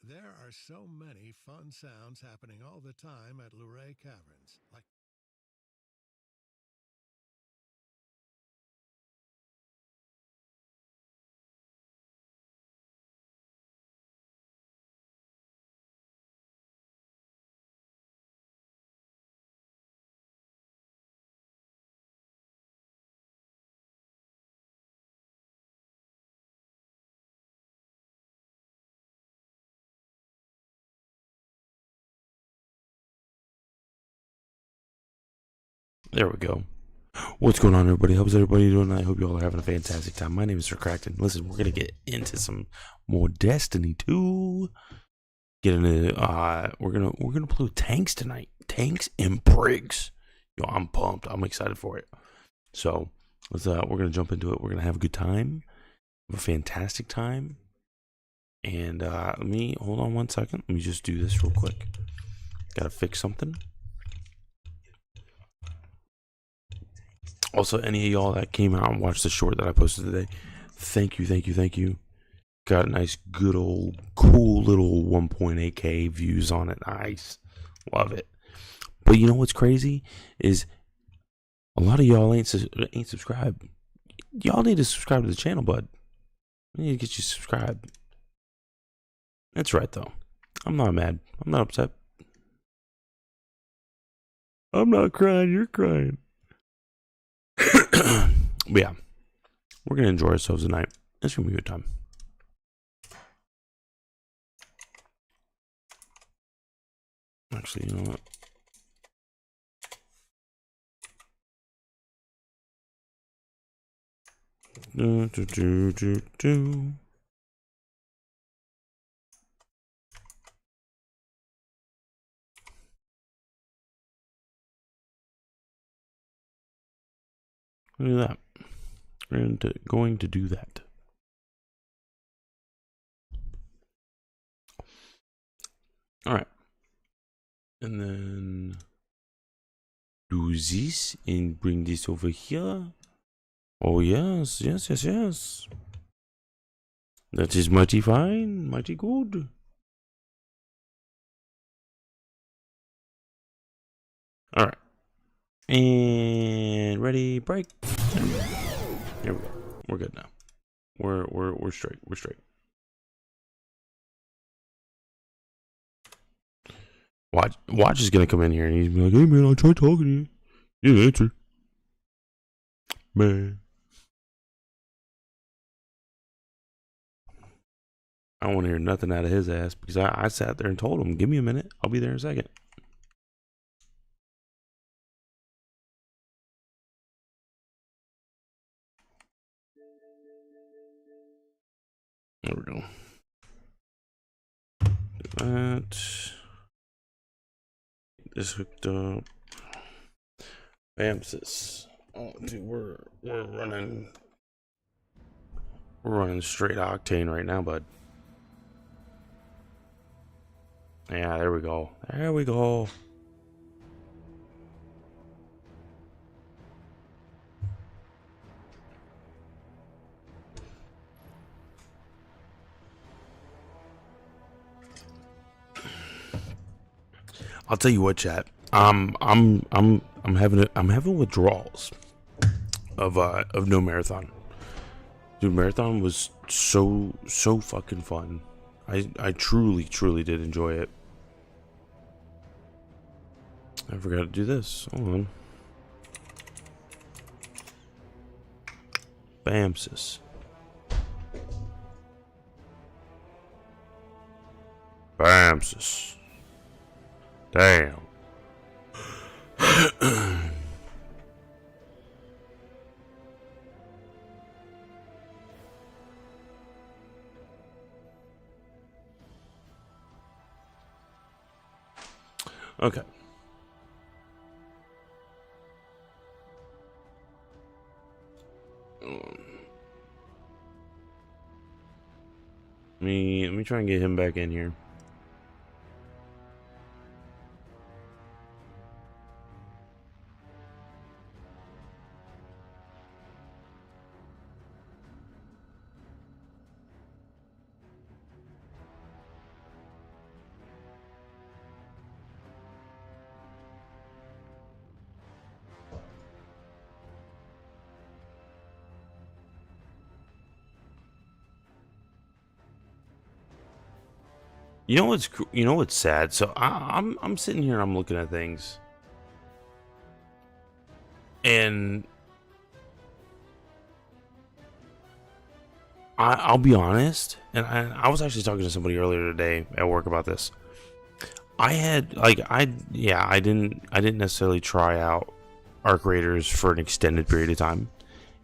There are so many fun sounds happening all the time at Luray Caverns. Like There we go. What's going on, everybody? How's everybody doing? I hope you all are having a fantastic time. My name is Sir Crackton. Listen, we're gonna get into some more Destiny 2. Get into we're gonna play with tanks tonight. Tanks and prigs. Yo, I'm pumped. I'm excited for it. So we're gonna jump into it. We're gonna have a good time. Have a fantastic time. And let me hold on one second. Let me just do this real quick. Gotta fix something. Also, any of y'all that came out and watched the short that I posted today, thank you. Got a nice, good old, cool little 1.8K views on it. Nice. Love it. But you know what's crazy? Is a lot of y'all ain't subscribed. Y'all need to subscribe to the channel, bud. I need to get you subscribed. That's right, though. I'm not mad. I'm not upset. I'm not crying. You're crying. But yeah, we're going to enjoy ourselves tonight. It's going to be a good time. Actually, you know what? Do. Look at that. We're going to do that. All right. And then do this and bring this over here. Oh, yes. That is mighty fine, mighty good. All right. And ready, break. Here we go. We're good now. We're straight. We're straight. Watch is gonna come in here and he's like, "Hey man, I tried talking to you. You didn't answer, man." I don't want to hear nothing out of his ass because I sat there and told him, "Give me a minute. I'll be there in a second." There we go. Do that. This hooked up. Bamsis. Oh, dude, we're running straight octane right now, bud. Yeah, there we go. There we go. I'll tell you what, chat. I'm having withdrawals of no marathon. Dude, marathon was so fucking fun. I truly did enjoy it. I forgot to do this. Hold on. Bamsis. Bamsis. Damn. Okay. Let me try and get him back in here. You know what's sad? So I'm sitting here and I'm looking at things, and I'll be honest. And I was actually talking to somebody earlier today at work about this. I had like I didn't necessarily try out Arc Raiders for an extended period of time,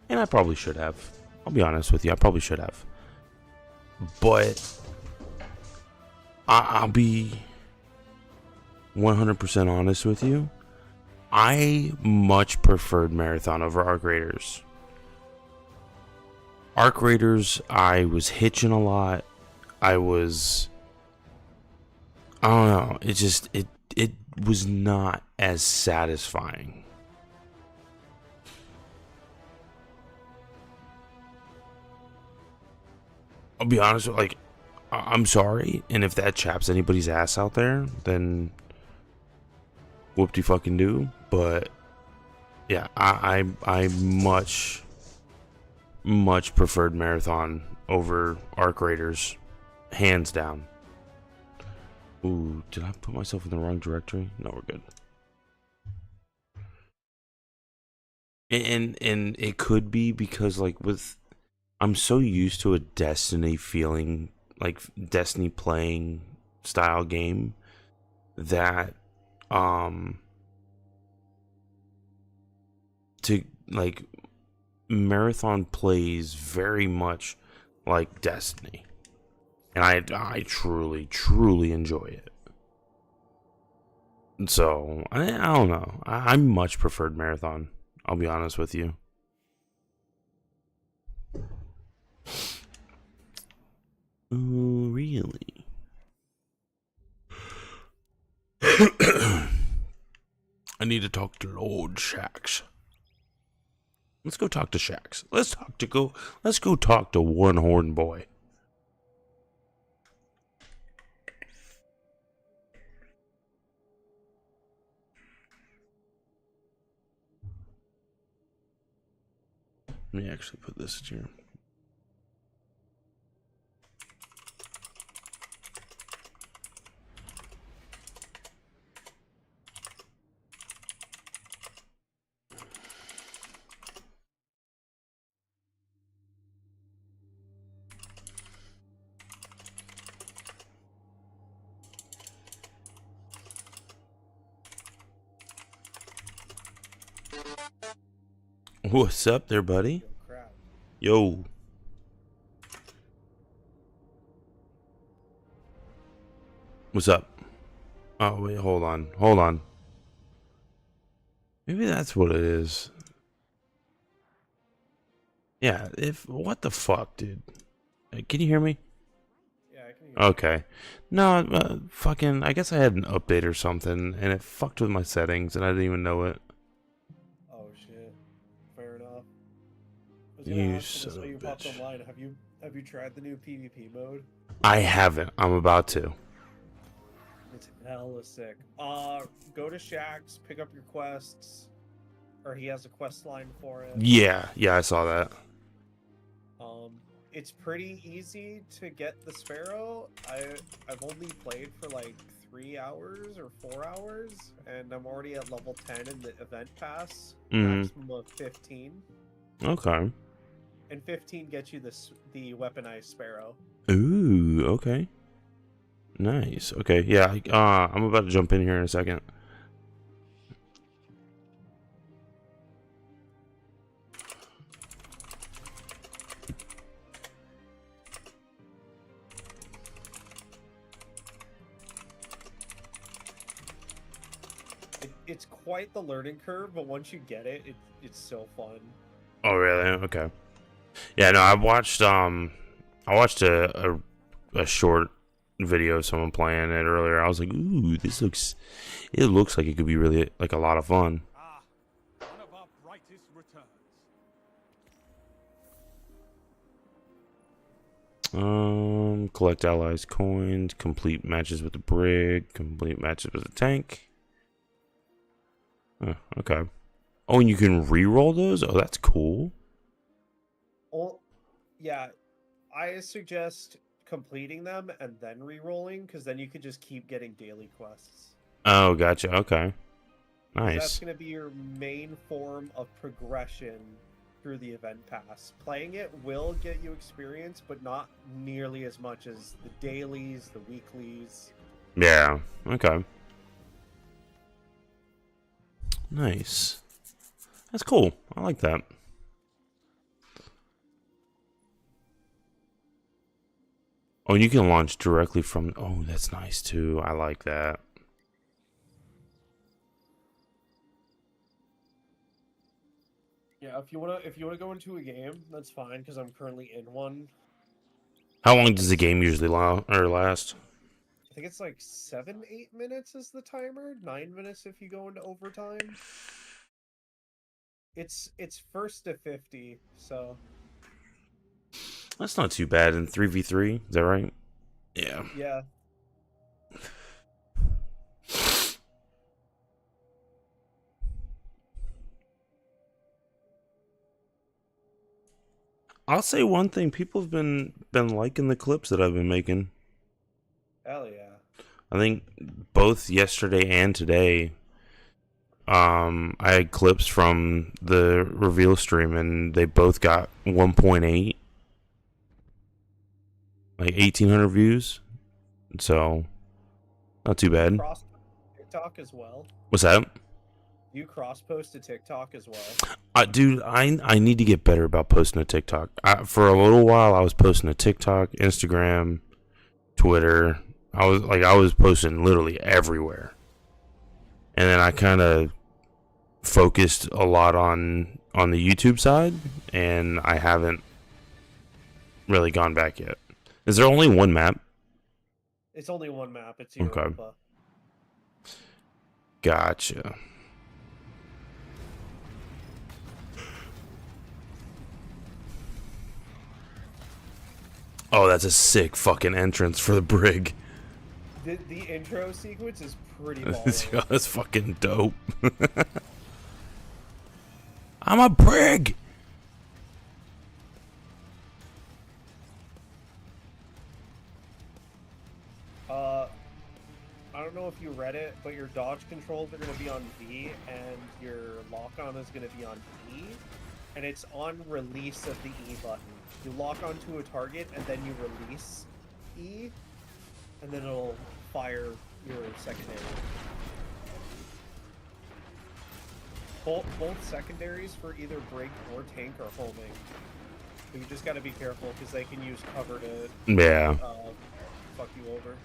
and I probably should have. I'll be honest with you, I probably should have. But I'll be 100% honest with you. I much preferred Marathon over Arc Raiders. Arc Raiders, I was hitching a lot. I don't know. It was not as satisfying. I'll be honest with, like, I'm sorry, and if that chaps anybody's ass out there, then whoop de fucking do. But yeah, I much preferred Marathon over Arc Raiders, hands down. Ooh, did I put myself in the wrong directory? No, we're good. And it could be because like with I'm so used to a Destiny feeling, like Destiny playing style game, that to like Marathon plays very much like Destiny, and I truly enjoy it. So I don't know. I much preferred Marathon. I'll be honest with you. Oh, really? I need to talk to Lord Shax. Let's go talk to Shax. Let's go talk to One Horn Boy. Let me actually put this here. What's up there, buddy? Yo. What's up? Oh, wait, hold on. Hold on. Maybe that's what it is. Yeah, what the fuck, dude? Can you hear me? Yeah, I can hear you. Okay. No, fucking, I guess I had an update or something, and it fucked with my settings, and I didn't even know it. Oh shit. Fair enough. I was gonna You ask son this of way a you popped bitch. online. Have you tried the new PvP mode? I haven't. I'm about to. It's hella sick. Go to Shaxx, pick up your quests, or he has a quest line for it. Yeah, I saw that. It's pretty easy to get the Sparrow. I've only played for like 3 hours or 4 hours, and I'm already at level 10 in the event pass, maximum of 15. Okay. And 15 gets you the weaponized Sparrow. Ooh, okay. Nice. Okay, yeah. I'm about to jump in here in a second. It's quite the learning curve, but once you get it, it's so fun. Oh, really? Okay. Yeah, no, I watched a short video of someone playing it earlier. I was like, ooh, it looks like it could be really like a lot of fun. One of our brightest returns. Collect allies coins, complete matches with the brig, complete matches with the tank. Okay. Oh, and you can re-roll those? Oh, that's cool. Oh, yeah. I suggest completing them and then re-rolling, because then you could just keep getting daily quests. Oh, gotcha. Okay. That's Nice. going to be your main form of progression through the event pass. Playing it will get you experience, but not nearly as much as the dailies, the weeklies. Yeah. Okay. Nice. That's cool. I like that. Oh, you can launch directly from. Oh, that's nice too. I like that. Yeah, if you wanna go into a game, that's fine because I'm currently in one. How long does the game usually last? I think it's like 7-8 minutes is the timer. 9 minutes if you go into overtime. It's first to 50, so That's not too bad in 3v3. Is that right? Yeah. yeah. I'll say one thing. People have been liking the clips that I've been making. Hell yeah. I think both yesterday and today, I had clips from the reveal stream, and they both got 1.8, like 1,800 views. So, not too bad. Cross TikTok as well. What's that? You cross post to TikTok as well. Dude, I need to get better about posting to TikTok. For a little while, I was posting to TikTok, Instagram, Twitter. I was posting literally everywhere, and then I kind of focused a lot on the YouTube side, and I haven't really gone back yet. Is there only one map? It's only one map. It's Okay. Europa. Gotcha. Oh, that's a sick fucking entrance for the brig. The intro sequence is pretty baller. That's fucking dope. I'm a brig. I don't know if you read it, but your dodge controls are going to be on V, and your lock-on is going to be on E, and it's on release of the E button. You lock onto a target, and then you release E, and then it'll fire your secondary. Both secondaries for either brig or tank are homing. But you just got to be careful, because they can use cover to Yeah. fuck you over.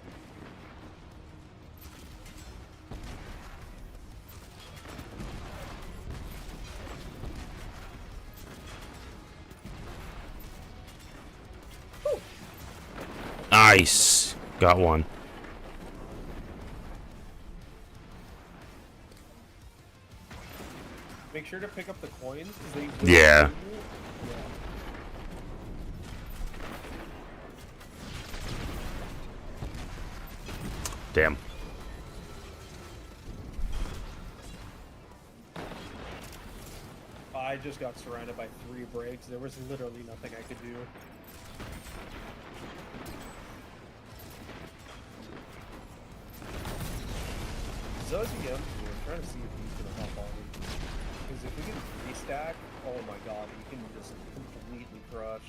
Nice. Got one. Make sure to pick up the coins, because they will Yeah. give you- yeah. Damn. I just got surrounded by 3 brigs. There was literally nothing I could do. So as we get, I'm trying to see if he's gonna hop on me. Because if we can restack, oh my god, we can just completely crush.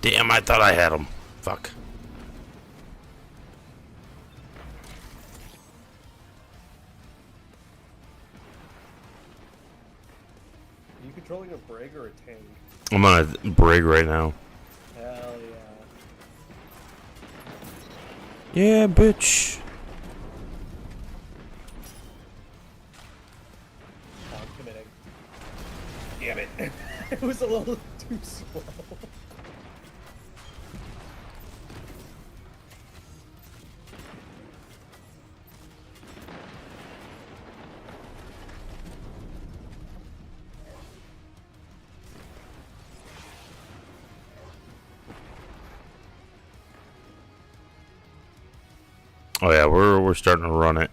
Damn, I thought I had him. Fuck. Are you controlling a brig or a tank? I'm on a brig right now. Hell yeah. Yeah, bitch. Oh, I'm committing. Damn it. It was a little too slow. Oh yeah, we're starting to run it.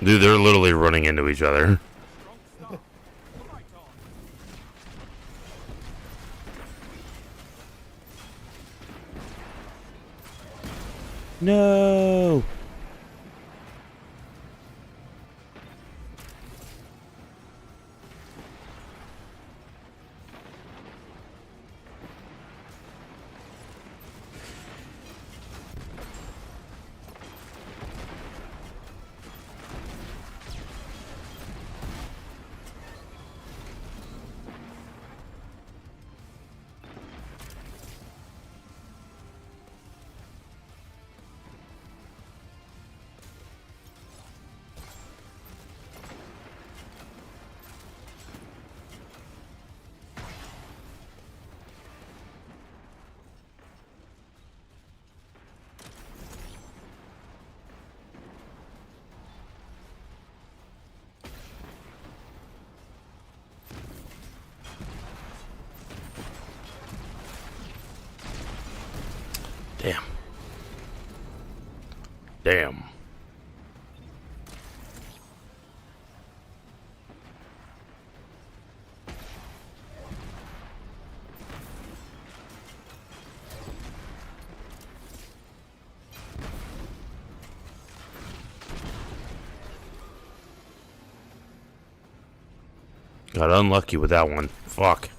Dude, they're literally running into each other. Strong start. Right on. No. Damn. Damn. Got unlucky with that one. Fuck.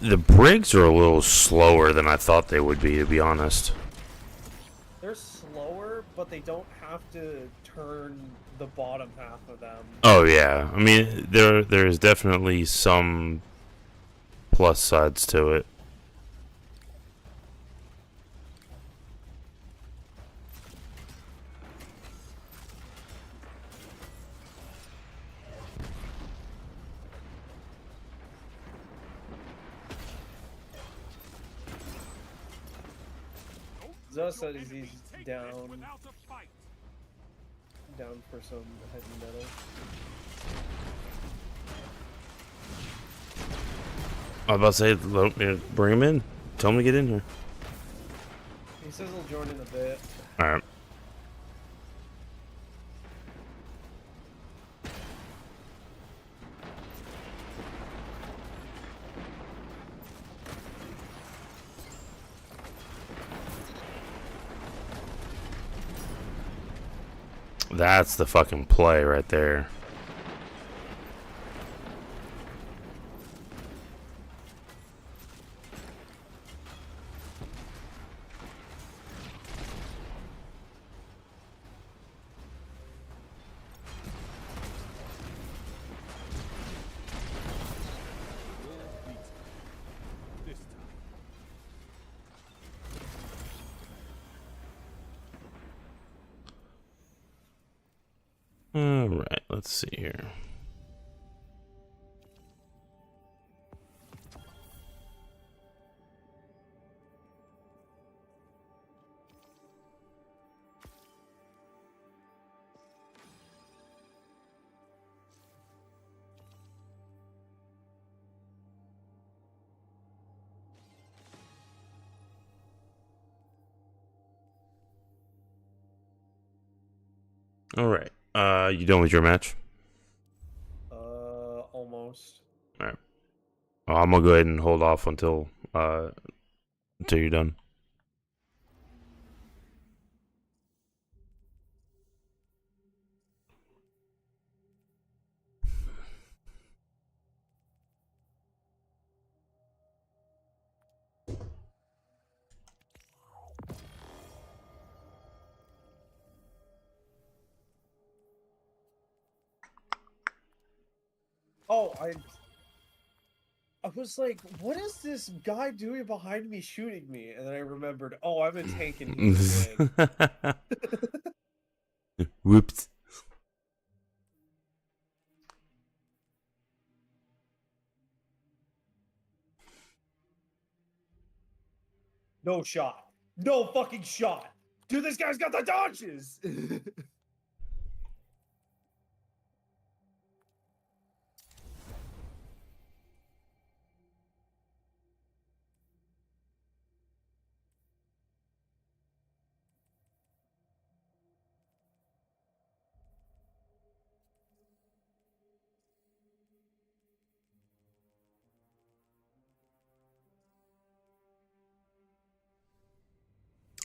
The Briggs are a little slower than I thought they would be, to be honest. They're slower, but they don't have to turn the bottom half of them. Oh yeah, I mean there's definitely some plus sides to it. Zoe says he's down Without a fight. for some heavy metal. I was about to say, bring him in. Tell him to get in here. He says he'll join in a bit. All right. That's the fucking play right there. This time. All right, let's see here. All right. You done with your match? Almost. All right. Well, I'm gonna go ahead and hold off until you're done. Oh, I was like, what is this guy doing behind me shooting me? And then I remembered, oh, I'm a tank and he's a wig. Whoops. No shot. No fucking shot. Dude, this guy's got the dodges.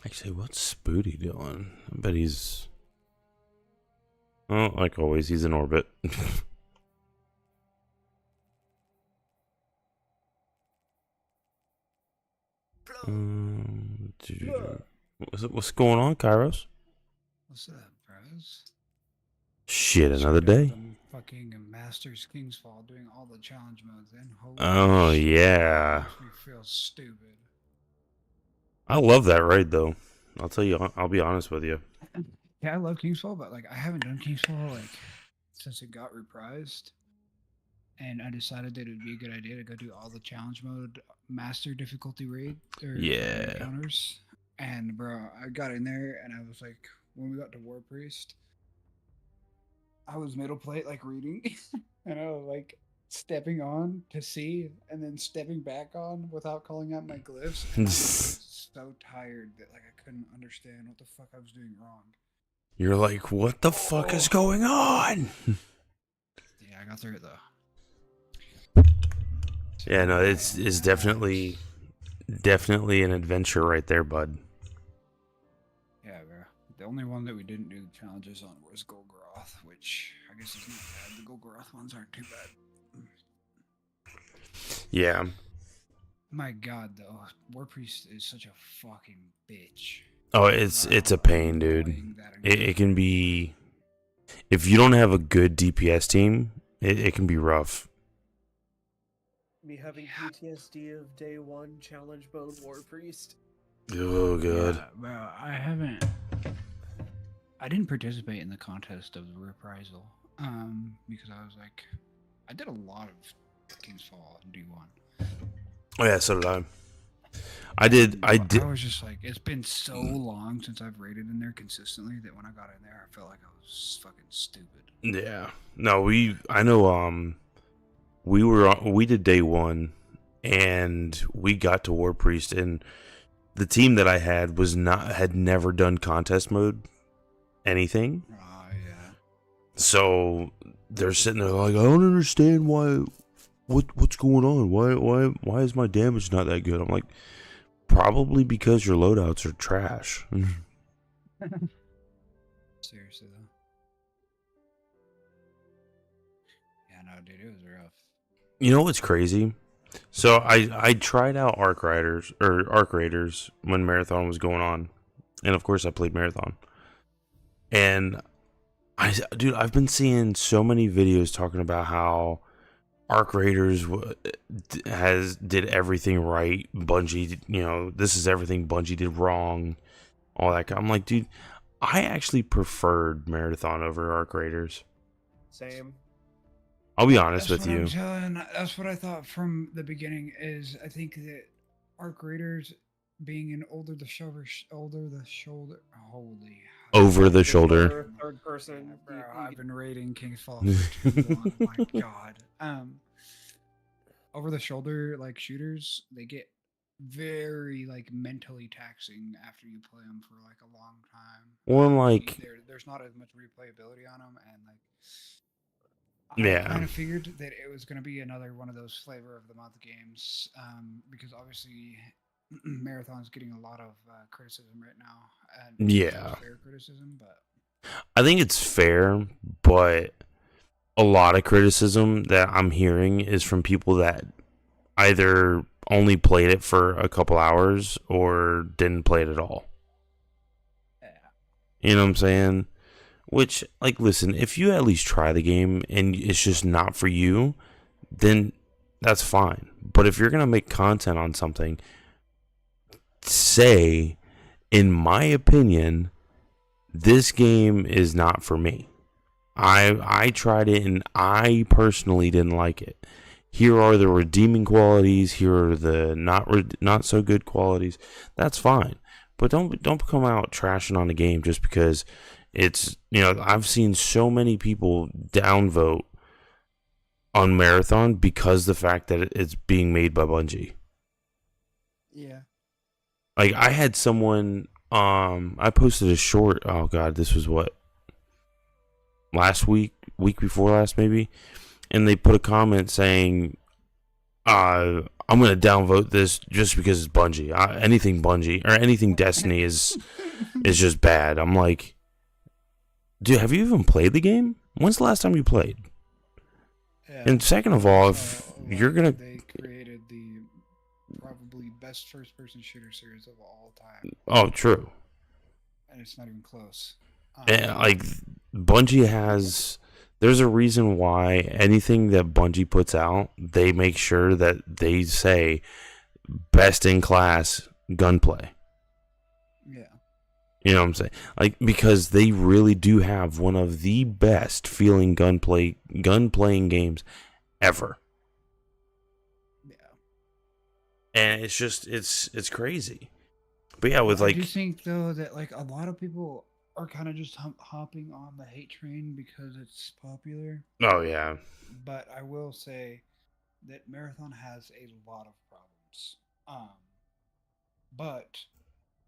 Actually, what's Spooty doing? I bet he's... Oh, like always, he's in orbit. What's going on, Kairos? What's up, bros? Shit, Just another got day? them fucking Masters King's Fall doing all the challenge modes in. Holy Oh, shit, yeah. Makes me feel stupid. I love that raid, though. I'll tell you, I'll be honest with you. Yeah, I love King's Fall, but like I haven't done King's Fall like since it got reprised. And I decided that it would be a good idea to go do all the challenge mode master difficulty raid or Yeah. encounters. And bro, I got in there and I was like, when we got to War Priest, I was middle plate like reading, and I was like stepping on to see, and then stepping back on without calling out my glyphs. And I was so tired that like I couldn't understand what the fuck I was doing wrong. You're like, what the fuck is going on? Yeah, I got through it though. Yeah, no, it's definitely an adventure right there, bud. Yeah, bro. The only one that we didn't do the challenges on was Golgoroth, which I guess is not bad. The Golgoroth ones aren't too bad. Yeah. My god, though, War Priest is such a fucking bitch. Oh, it's a pain, dude. It can be, if you don't have a good DPS team, it can be rough. Me having PTSD of day one challenge mode War Priest. Oh, good. Yeah, bro, I didn't participate in the contest of the reprisal. Because I was like, I did a lot of King's Fall in D1. Oh yeah, so did I. I did. I was just like, it's been so long since I've raided in there consistently that when I got in there, I felt like I was fucking stupid. Yeah. No, I know. We did day one, and we got to War Priest, and the team that I had had never done contest mode, anything. Yeah. So they're sitting there like, I don't understand what's going on. Why is my damage not that good? I'm like, probably because your loadouts are trash. Seriously though. Yeah, no, dude, it was rough. You know what's crazy? So I tried out Arc Raiders when Marathon was going on, and of course I played Marathon. And I've been seeing so many videos talking about how Arc Raiders did everything right. Bungie, this is everything Bungie did wrong. All that. I'm like, dude, I actually preferred Marathon over Arc Raiders. Same. I'll be honest with you. That's what I thought from the beginning. Is I think that Arc Raiders being an over the shoulder, holy. Over the shoulder. Third person. Bro, I've been raiding King's Fall for too long. My god. Over the shoulder like shooters, they get very like mentally taxing after you play them for like a long time. Or like there's not as much replayability on them, and like yeah. I kind of figured that it was going to be another one of those flavor of the month games, because obviously Marathon's getting a lot of criticism right now. And yeah, fair criticism, but I think it's fair, but a lot of criticism that I'm hearing is from people that either only played it for a couple hours or didn't play it at all. Yeah. You know what I'm saying? Which, like, listen, if you at least try the game and it's just not for you, then that's fine. But if you're going to make content on something, say, in my opinion, this game is not for me. I tried it and I personally didn't like it. Here are the redeeming qualities. Here are the not so good qualities. That's fine, but don't come out trashing on the game just because it's, I've seen so many people downvote on Marathon because the fact that it's being made by Bungie. Yeah. Like, I had someone, I posted a short. Oh God, this was what, last week before last maybe, and they put a comment saying, I'm gonna downvote this just because it's Bungie. Anything Bungie or anything Destiny is just bad. I'm like, dude, have you even played the game? When's the last time you played? Yeah. And second of all, if you're gonna, they created the probably best first-person shooter series of all time, oh, true. and it's not even close. And, like, Bungie has, there's a reason why anything that Bungie puts out, they make sure that they say best in class gunplay. Yeah. You know what I'm saying? Like, because they really do have one of the best feeling gun playing games ever. Yeah. And it's just, it's crazy. But yeah, with like, I do think though that like a lot of people are kind of just hopping on the hate train because it's popular. oh yeah, But I will say that Marathon has a lot of problems. But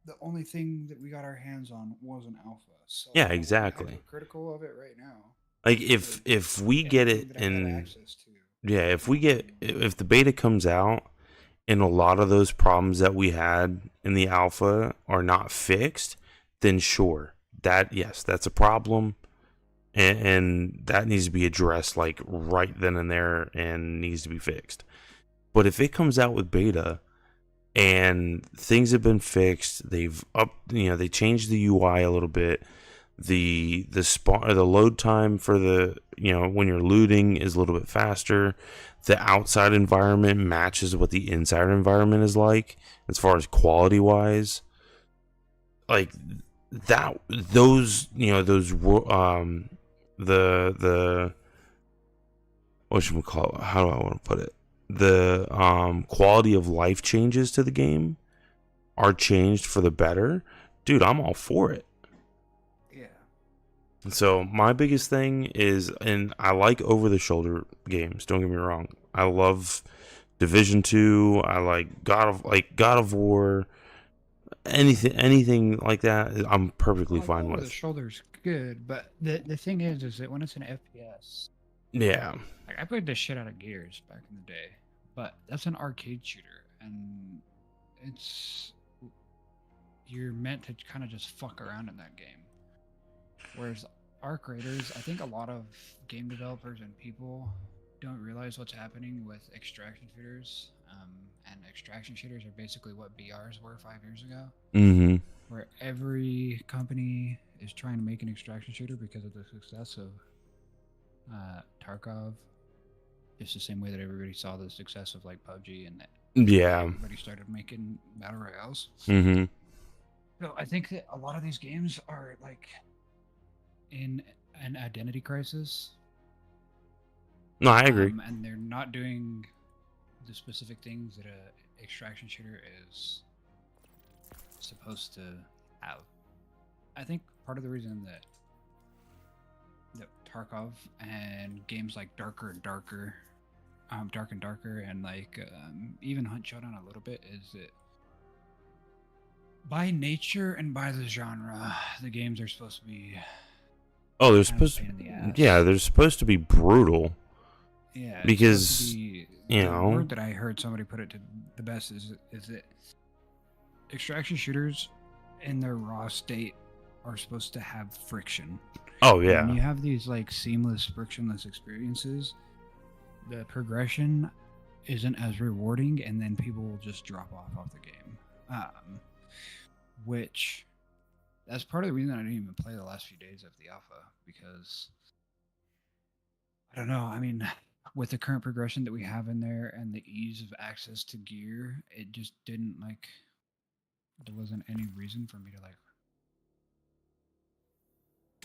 the only thing that we got our hands on was an alpha. So yeah, I'm kinda exactly. critical of it right now. Like, if we get it Anything that I have in, access to. yeah, if the beta comes out and a lot of those problems that we had in the alpha are not fixed, then sure, that's a problem, and that needs to be addressed like right then and there and needs to be fixed. But if it comes out with beta and things have been fixed, they've they changed the UI a little bit, the load time for the when you're looting is a little bit faster, the outside environment matches what the inside environment is like as far as quality wise, like that, those the what should we call it? How do I want to put it? The quality of life changes to the game are changed for the better. Dude, I'm all for it. Yeah. So my biggest thing is, and I like over the shoulder games, don't get me wrong. I love Division 2, I like God of War, anything like that, I'm perfectly fine Over with. the shoulder's good, but the thing is that when it's an FPS, Yeah. like I played the shit out of Gears back in the day, but that's an arcade shooter, and you're meant to kind of just fuck around in that game. Whereas Arc Raiders, I think a lot of game developers and people don't realize what's happening with extraction shooters. And extraction shooters are basically what BRs were 5 years ago. Mm-hmm. Where every company is trying to make an extraction shooter because of the success of Tarkov. Just the same way that everybody saw the success of like PUBG, and that everybody started making battle royales. Mm-hmm. So I think that a lot of these games are like in an identity crisis. No, I agree. And they're not doing the specific things that a extraction shooter is supposed to have. I think part of the reason that Tarkov and games like Dark and Darker, and like even Hunt Showdown a little bit is that by nature and by the genre, the games are supposed to be. Oh, they're supposed to. Yeah, they're supposed to be brutal. Yeah, because the know, word that I heard somebody put it to the best is that extraction shooters in their raw state are supposed to have friction. Oh yeah. And when you have these like seamless, frictionless experiences, the progression isn't as rewarding, and then people will just drop off the game. Which that's part of the reason I didn't even play the last few days of the alpha, because I don't know. I mean, with the current progression that we have in there and the ease of access to gear, it just didn't like. There wasn't any reason for me to like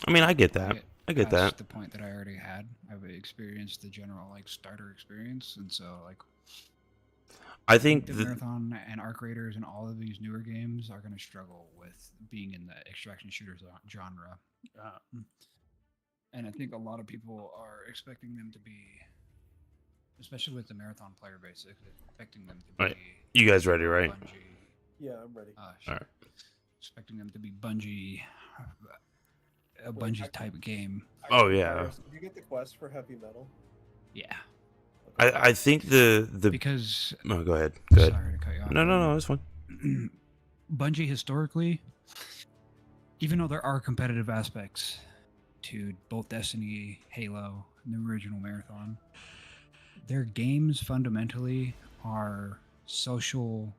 I mean, I get that. get I get past that. the point that I already had. I've experienced the general like starter experience, and so like I think the marathon and arc raiders and all of these newer games are going to struggle with being in the extraction shooter genre. And I think a lot of people are expecting them to be, especially with the marathon player base, expecting them to be. Right. You guys ready, right? Bungie. Yeah, I'm ready. All right. Expecting them to be Bungie, a Wait, Bungie type game. Oh, yeah. Did you get the quest for heavy metal? Yeah. I think the Because. No, go ahead. Go ahead. Sorry to cut you off. No, it's fine. Bungie historically, even though there are competitive aspects to both Destiny, Halo, and the original Marathon, their games fundamentally are social,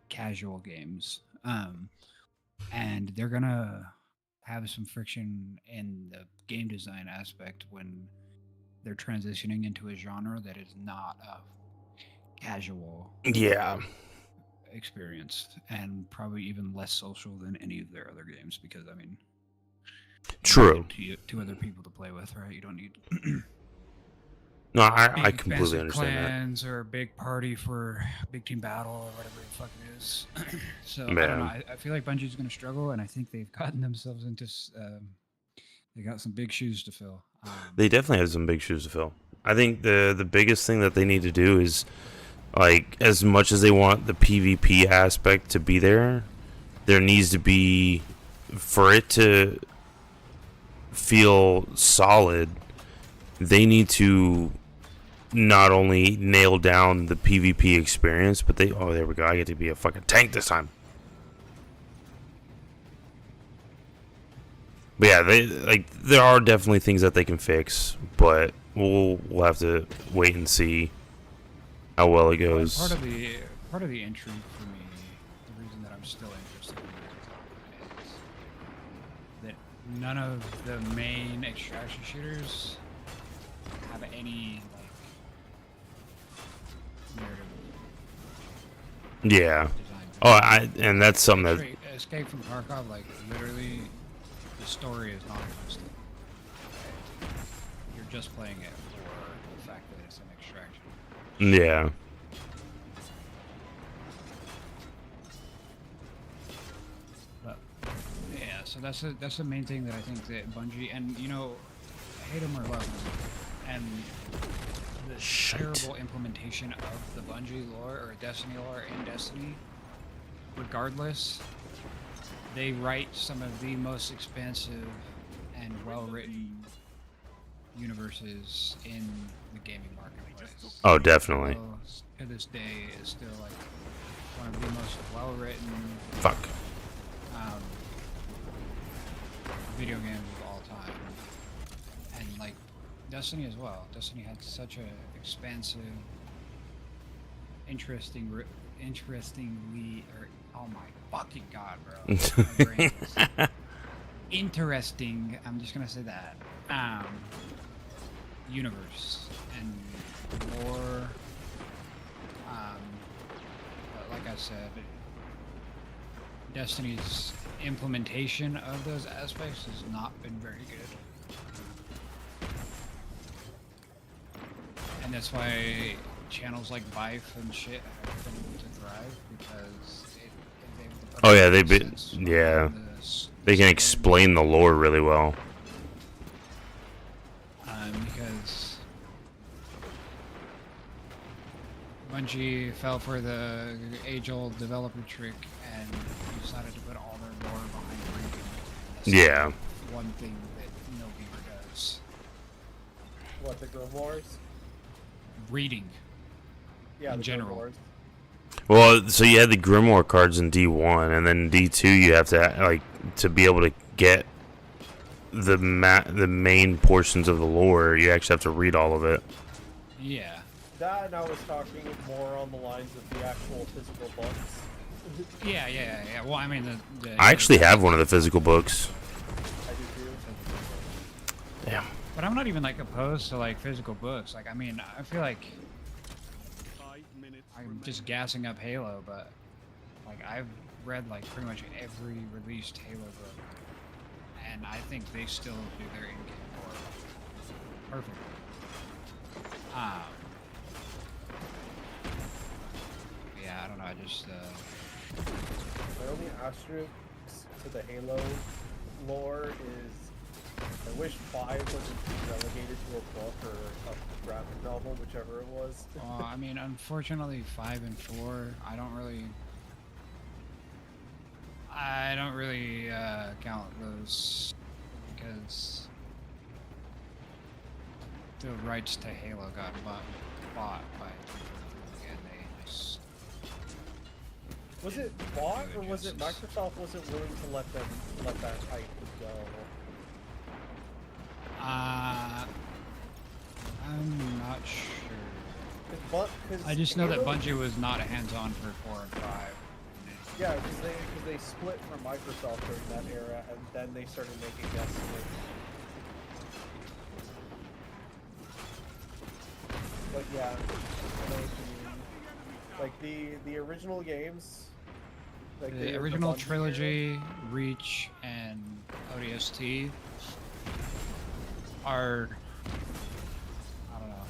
casual games. And they're gonna have some friction in the game design aspect when they're transitioning into a genre that is not a casual Yeah. experience, and probably even less social than any of their other games, because I mean, True. two other people to play with, right? You don't need No, I big completely expansive understand that. clans or a big party for big team battle or whatever the fuck it is. So I don't Man. know. I feel like Bungie's going to struggle, and I think they've gotten themselves into. They got some big shoes to fill. They definitely have some big shoes to fill. I think the biggest thing that they need to do is, like, as much as they want the PvP aspect to be there, there needs to be, for it to feel solid, they need to not only nail down the PvP experience, but there we go, I get to be a fucking tank this time. But yeah, there are definitely things that they can fix, but we'll have to wait and see how well it goes. Part of the intrigue for me, the reason that I'm still interested in it is that none of the main extraction shooters have any like narrative Yeah. design. And that's something that. Escape from Tarkov, like literally, the story is non-existent. You're just playing it for the fact that it's an extraction. Yeah. But yeah, so that's the main thing that I think that Bungie, and you know, hate them or love them, and the terrible implementation of the Bungie lore or Destiny lore in Destiny, regardless, they write some of the most expansive and well-written universes in the gaming marketplace. Oh, definitely. So, to this day, is still like one of the most well-written Fuck. video games of all time, and like Destiny as well. Destiny had such a expansive, interestingly, or oh my fucking god, bro, my brain is interesting. I'm just gonna say that universe and more. Like I said, Destiny's implementation of those aspects has not been very good. And that's why channels like Vive and shit have been able to thrive, because Oh yeah, they can explain the lore really well. Because Bungie fell for the age-old developer trick and decided to put all their lore behind reading. Yeah. One thing that no gamer does. What, the grimoires? Reading. Yeah, in the general. grimoires. Well, so you had the Grimoire cards in D1, and then D2 you have to to be able to get the main portions of the lore. You actually have to read all of it. Yeah. That, and I was talking more on the lines of the actual physical books. Yeah. Well, I mean, the I actually have one of the physical books. I do too. Damn. But I'm not even like opposed to like physical books. Like, I mean, I feel like 5 minutes I'm remaining. just gassing up Halo, but like I've read like pretty much every released Halo book, and I think they still do their in-game lore perfectly. Yeah, I don't know. I just My only asterisk to the Halo lore is I wish 5 wasn't relegated to a book or a graphic novel, whichever it was. well, I mean, unfortunately, 5 and 4, I don't really count those because the rights to Halo got bought by 343, and they just Was it bought, or was it Microsoft wasn't willing to let that IP go? I'm not sure. I just know that Bungie was not hands-on for 4 and 5. Yeah, because they split from Microsoft during that era, and then they started making Destiny. But yeah, I know what you mean. Like the original games, like The original trilogy, Reach, and ODST are, I don't know,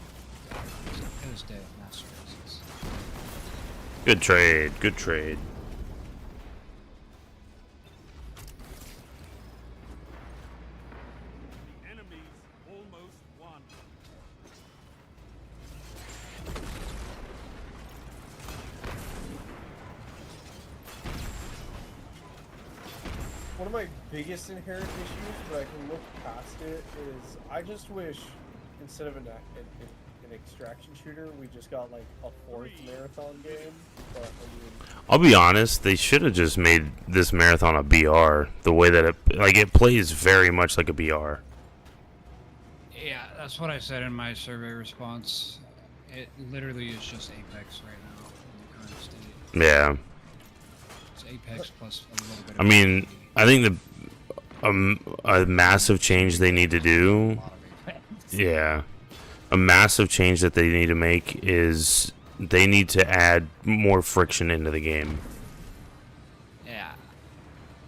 to this day, masterpieces. Good trade. Good trade. The enemy's almost won. One of my biggest inherent issues, but I can look past it, is I just wish instead of an extraction shooter, we just got like a 4th marathon game. But I mean, I'll be honest, they should have just made this marathon a BR. The way that it plays very much like a BR. Yeah, that's what I said in my survey response. It literally is just Apex right now in the current state. Yeah. It's Apex plus a little bit of I mean, PvP. I think a massive change they need to A do. lot of Apex. Yeah. A massive change that they need to make is they need to add more friction into the game. Yeah.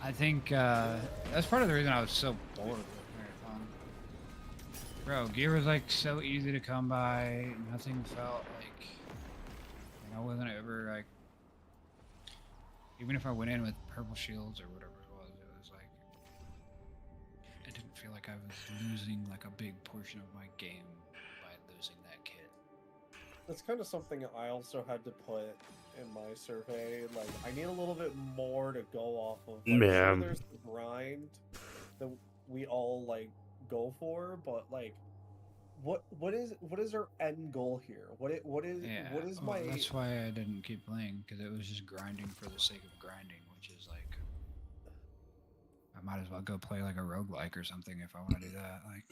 I think that's part of the reason I was so bored with Marathon. Bro, gear was like so easy to come by. Nothing felt like, I wasn't ever like, even if I went in with purple shields or whatever it was like, it didn't feel like I was losing like a big portion of my game by losing that kit. that's kind of something I also had to put in my survey. Like, I need a little bit more to go off of. Like, Yeah. sure, there's the grind that we all like go for, but like, what is our end goal here? What is well, my? that's why I didn't keep playing, because it was just grinding for the sake of grinding, which is like, I might as well go play like a roguelike or something if I want to do that. Like,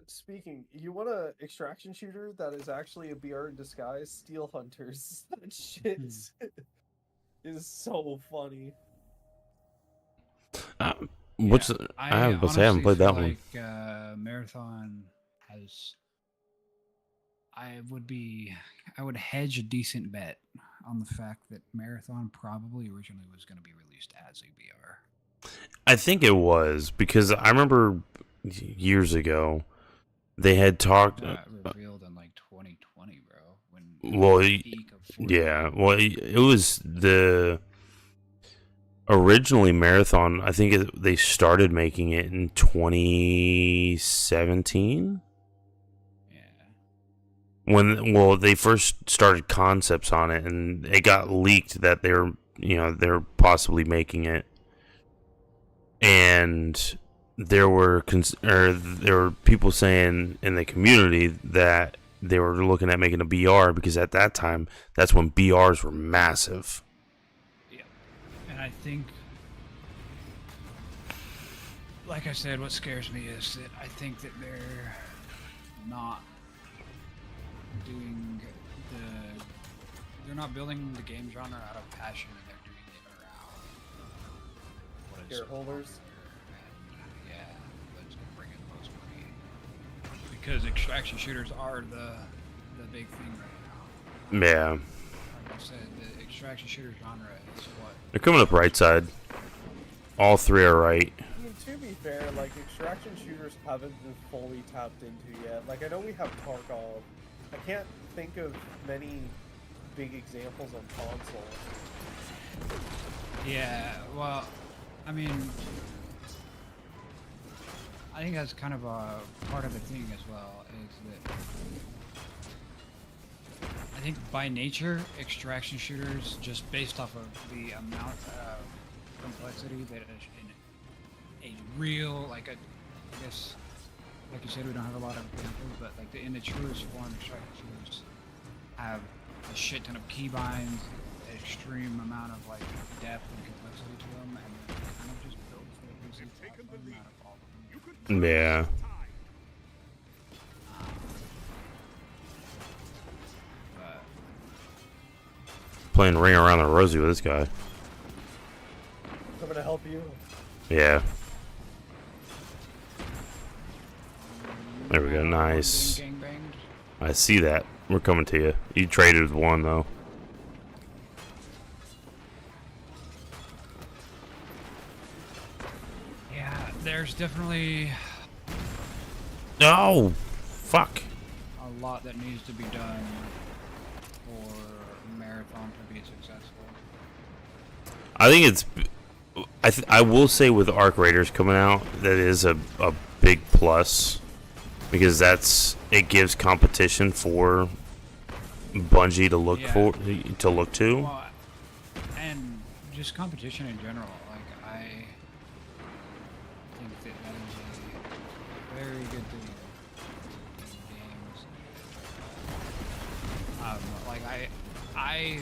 Speaking, you want a extraction shooter that is actually a BR in disguise? Steel Hunters. That shit is so funny. What's yeah, I haven't played that one. Like Marathon has, I would hedge a decent bet on the fact that Marathon probably originally was going to be released as a BR. I think it was because I remember years ago they had talked. Revealed in like 2020, bro. When Well, the peak of Fortnite. yeah. Well, it was the originally Marathon. I think they started making it in 2017. When they first started concepts on it, and it got leaked that they're possibly making it, and there were people saying in the community that they were looking at making a BR because at that time that's when BRs were massive. Yeah, and I think, like I said, what scares me is that I think that they're not doing they're not building the game genre out of passion, and they're doing it around what is Shareholders. popular, and yeah, that's gonna bring in the most money. because extraction shooters are the big thing right now. Yeah. Like I said, the extraction shooter genre is what. They're coming up right side. All three are right. I mean, to be fair, like, extraction shooters haven't been fully tapped into yet. Like, I know we have Tarkov. I can't think of many big examples on console. Yeah, well, I mean, I think that's kind of a part of the thing as well, is that I think by nature, extraction shooters, just based off of the amount of complexity that a real, like I guess, like you said, we don't have a lot of examples, but like in the truest form, extraction shooters have a shit ton of keybinds, an extreme amount of like depth and complexity to them, and they're kind of just built for a reason out of all of them. Yeah. But Playing Ring Around the Rosie with this guy. Coming to help you. Yeah. There we go. Nice. getting gangbanged. I see that. We're coming to you. You traded with one though. Yeah, there's definitely No. Fuck. a lot that needs to be done for Marathon to be successful. I think it's. I will say with Arc Raiders coming out, that is a big plus, because it gives competition for Bungie to look to. Well, and just competition in general. Like I think that is a very good thing in games. Like I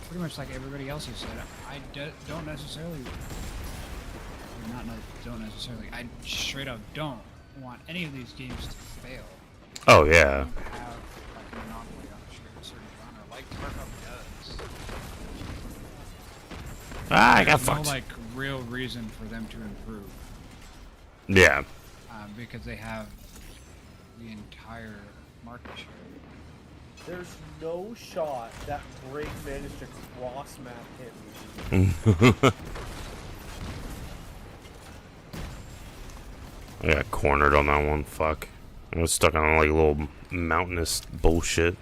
pretty much like everybody else has said, I don't necessarily, don't necessarily, I straight up don't want any of these games to fail. Oh They yeah. don't have like a monopoly on a certain genre, like Tarkov does. Ah, I got There's fucked. no like real reason for them to improve, Yeah. because they have the entire market share. There's no shot that Break managed to cross map hit me. I got cornered on that one. Fuck. I was stuck on like a little mountainous bullshit.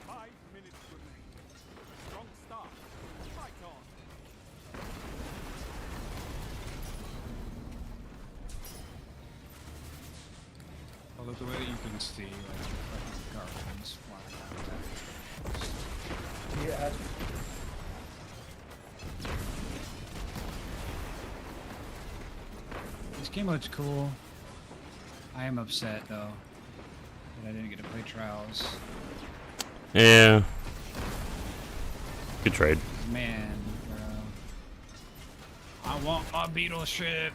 5 minutes remain. Strong start. Fight on. I love the way that you can see like fucking guardians flying out of that. Yeah. This game looks cool. I am upset though that I didn't get to play Trials. Yeah. Good trade. Man, bro. I want my beetle ship.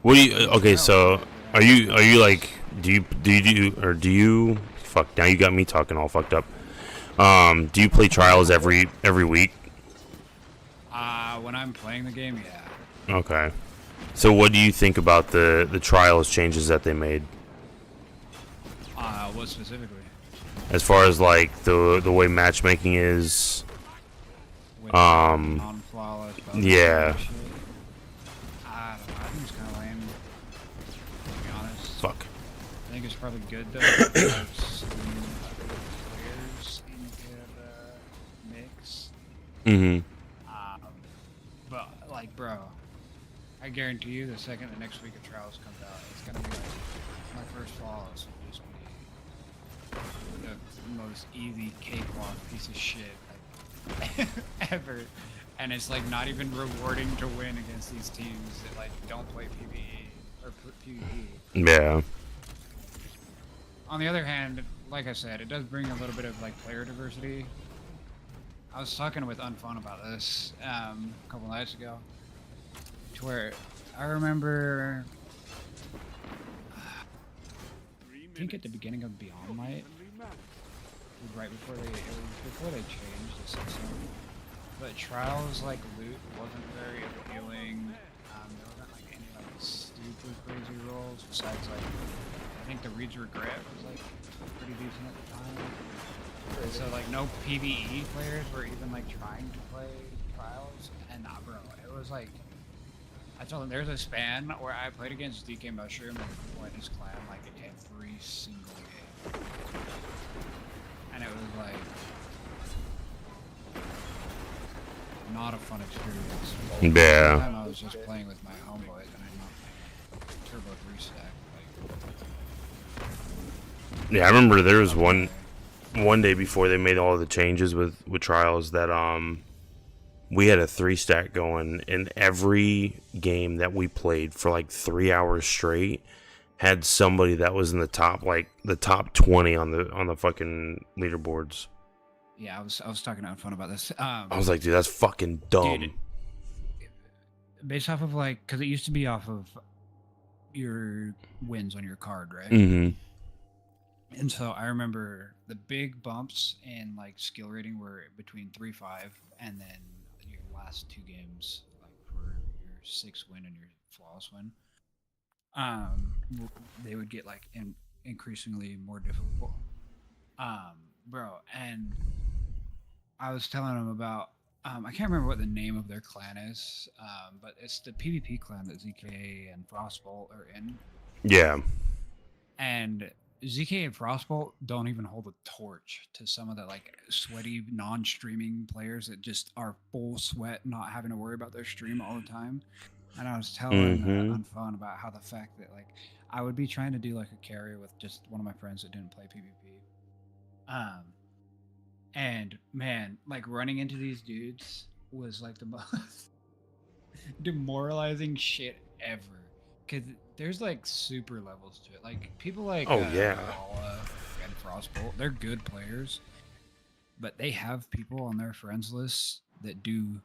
What do you? Okay, so are you like? Do you? Fuck. Now you got me talking all fucked up. Do you play Trials every week? When I'm playing the game, yeah. Okay. So what do you think about the Trials changes that they made? What specifically? As far as like the way matchmaking is. With non-flawless. Yeah. Shit? I don't know. I think it's kind of lame. To be honest. Fuck. I think it's probably good though. Because some other players into the mix. Mm-hmm. But like, bro, I guarantee you, the second the next week of Trials comes out, it's gonna be like my first flawless will just be the most easy cakewalk piece of shit like, ever, and it's like not even rewarding to win against these teams that like don't play PvE or PvE. Yeah. On the other hand, like I said, it does bring a little bit of like player diversity. I was talking with Unfun about this a couple nights ago, to where I remember, I think at the beginning of Beyond Light, right before they changed the system, But Trials like loot wasn't very appealing. There wasn't like any like super crazy rolls besides like I think the Reed's Regret was like pretty decent at the time. And so like no PvE players were even like trying to play Trials, and bro, it was like I told him there's a span where I played against DK Mushroom and his clan like every single game, and it was like not a fun experience. Yeah. One time I was just playing with my homeboys and I'm not playing Turbo 3 stack. Like, Yeah, I remember there was one day before they made all the changes with Trials that we had a 3 stack going, and every game that we played for like 3 hours straight had somebody that was in the top 20 on the fucking leaderboards. yeah, I was talking out fun about this. I was like, dude, that's fucking dumb. Dude, based off of like, because it used to be off of your wins on your card, right? Mm-hmm. And so I remember the big bumps in like skill rating were between 3-5, and then your last 2 games, like for your 6th win and your flawless win, they would get like increasingly more difficult. Bro, and I was telling them about I can't remember what the name of their clan is, but it's the PvP clan that ZK and Frostbolt are in. Yeah. And ZK and Frostbolt don't even hold a torch to some of the like sweaty non-streaming players that just are full sweat, not having to worry about their stream all the time. And I was telling on Fun about how the fact that like I would be trying to do like a carry with just one of my friends that didn't play PvP. And man, like running into these dudes was like the most demoralizing shit ever. Cause there's like super levels to it. Like people like yeah, Walla and Frostbolt, they're good players, but they have people on their friends list that do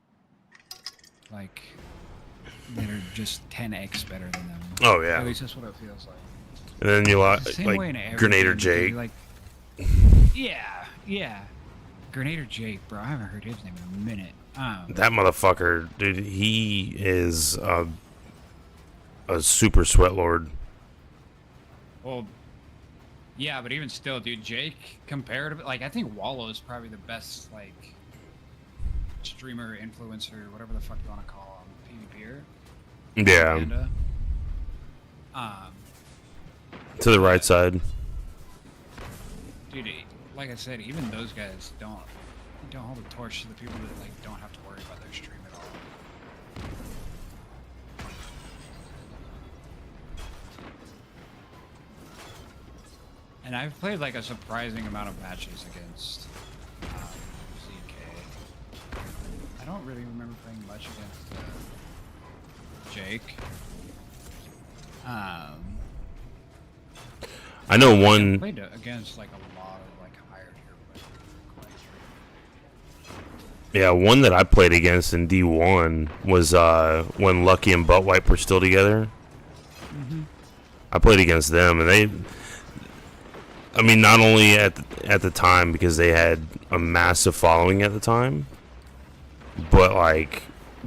like that are just 10x better than them. Oh yeah. At least that's what it feels like. And then you like Grenadier game, Jake. Like, yeah. Grenadier Jake, bro. I haven't heard his name in a minute. That motherfucker, dude. He is a super sweat lord. Well, yeah, but even still, dude, Jake, comparatively, like I think Wallow is probably the best like streamer, influencer, whatever the fuck you want to call him, PvPer. Yeah. To the right side. Dude, like I said, even those guys don't hold a torch to the people that like don't have to worry about their stream at all. And I've played like a surprising amount of matches against ZK. I don't really remember playing much against Jake. I know one. I played against like a lot of like higher tier players. Yeah, one that I played against in D1 was when Lucky and Buttwipe were still together. Mm-hmm. I played against them, and they. I mean, not only at the time because they had a massive following at the time, but like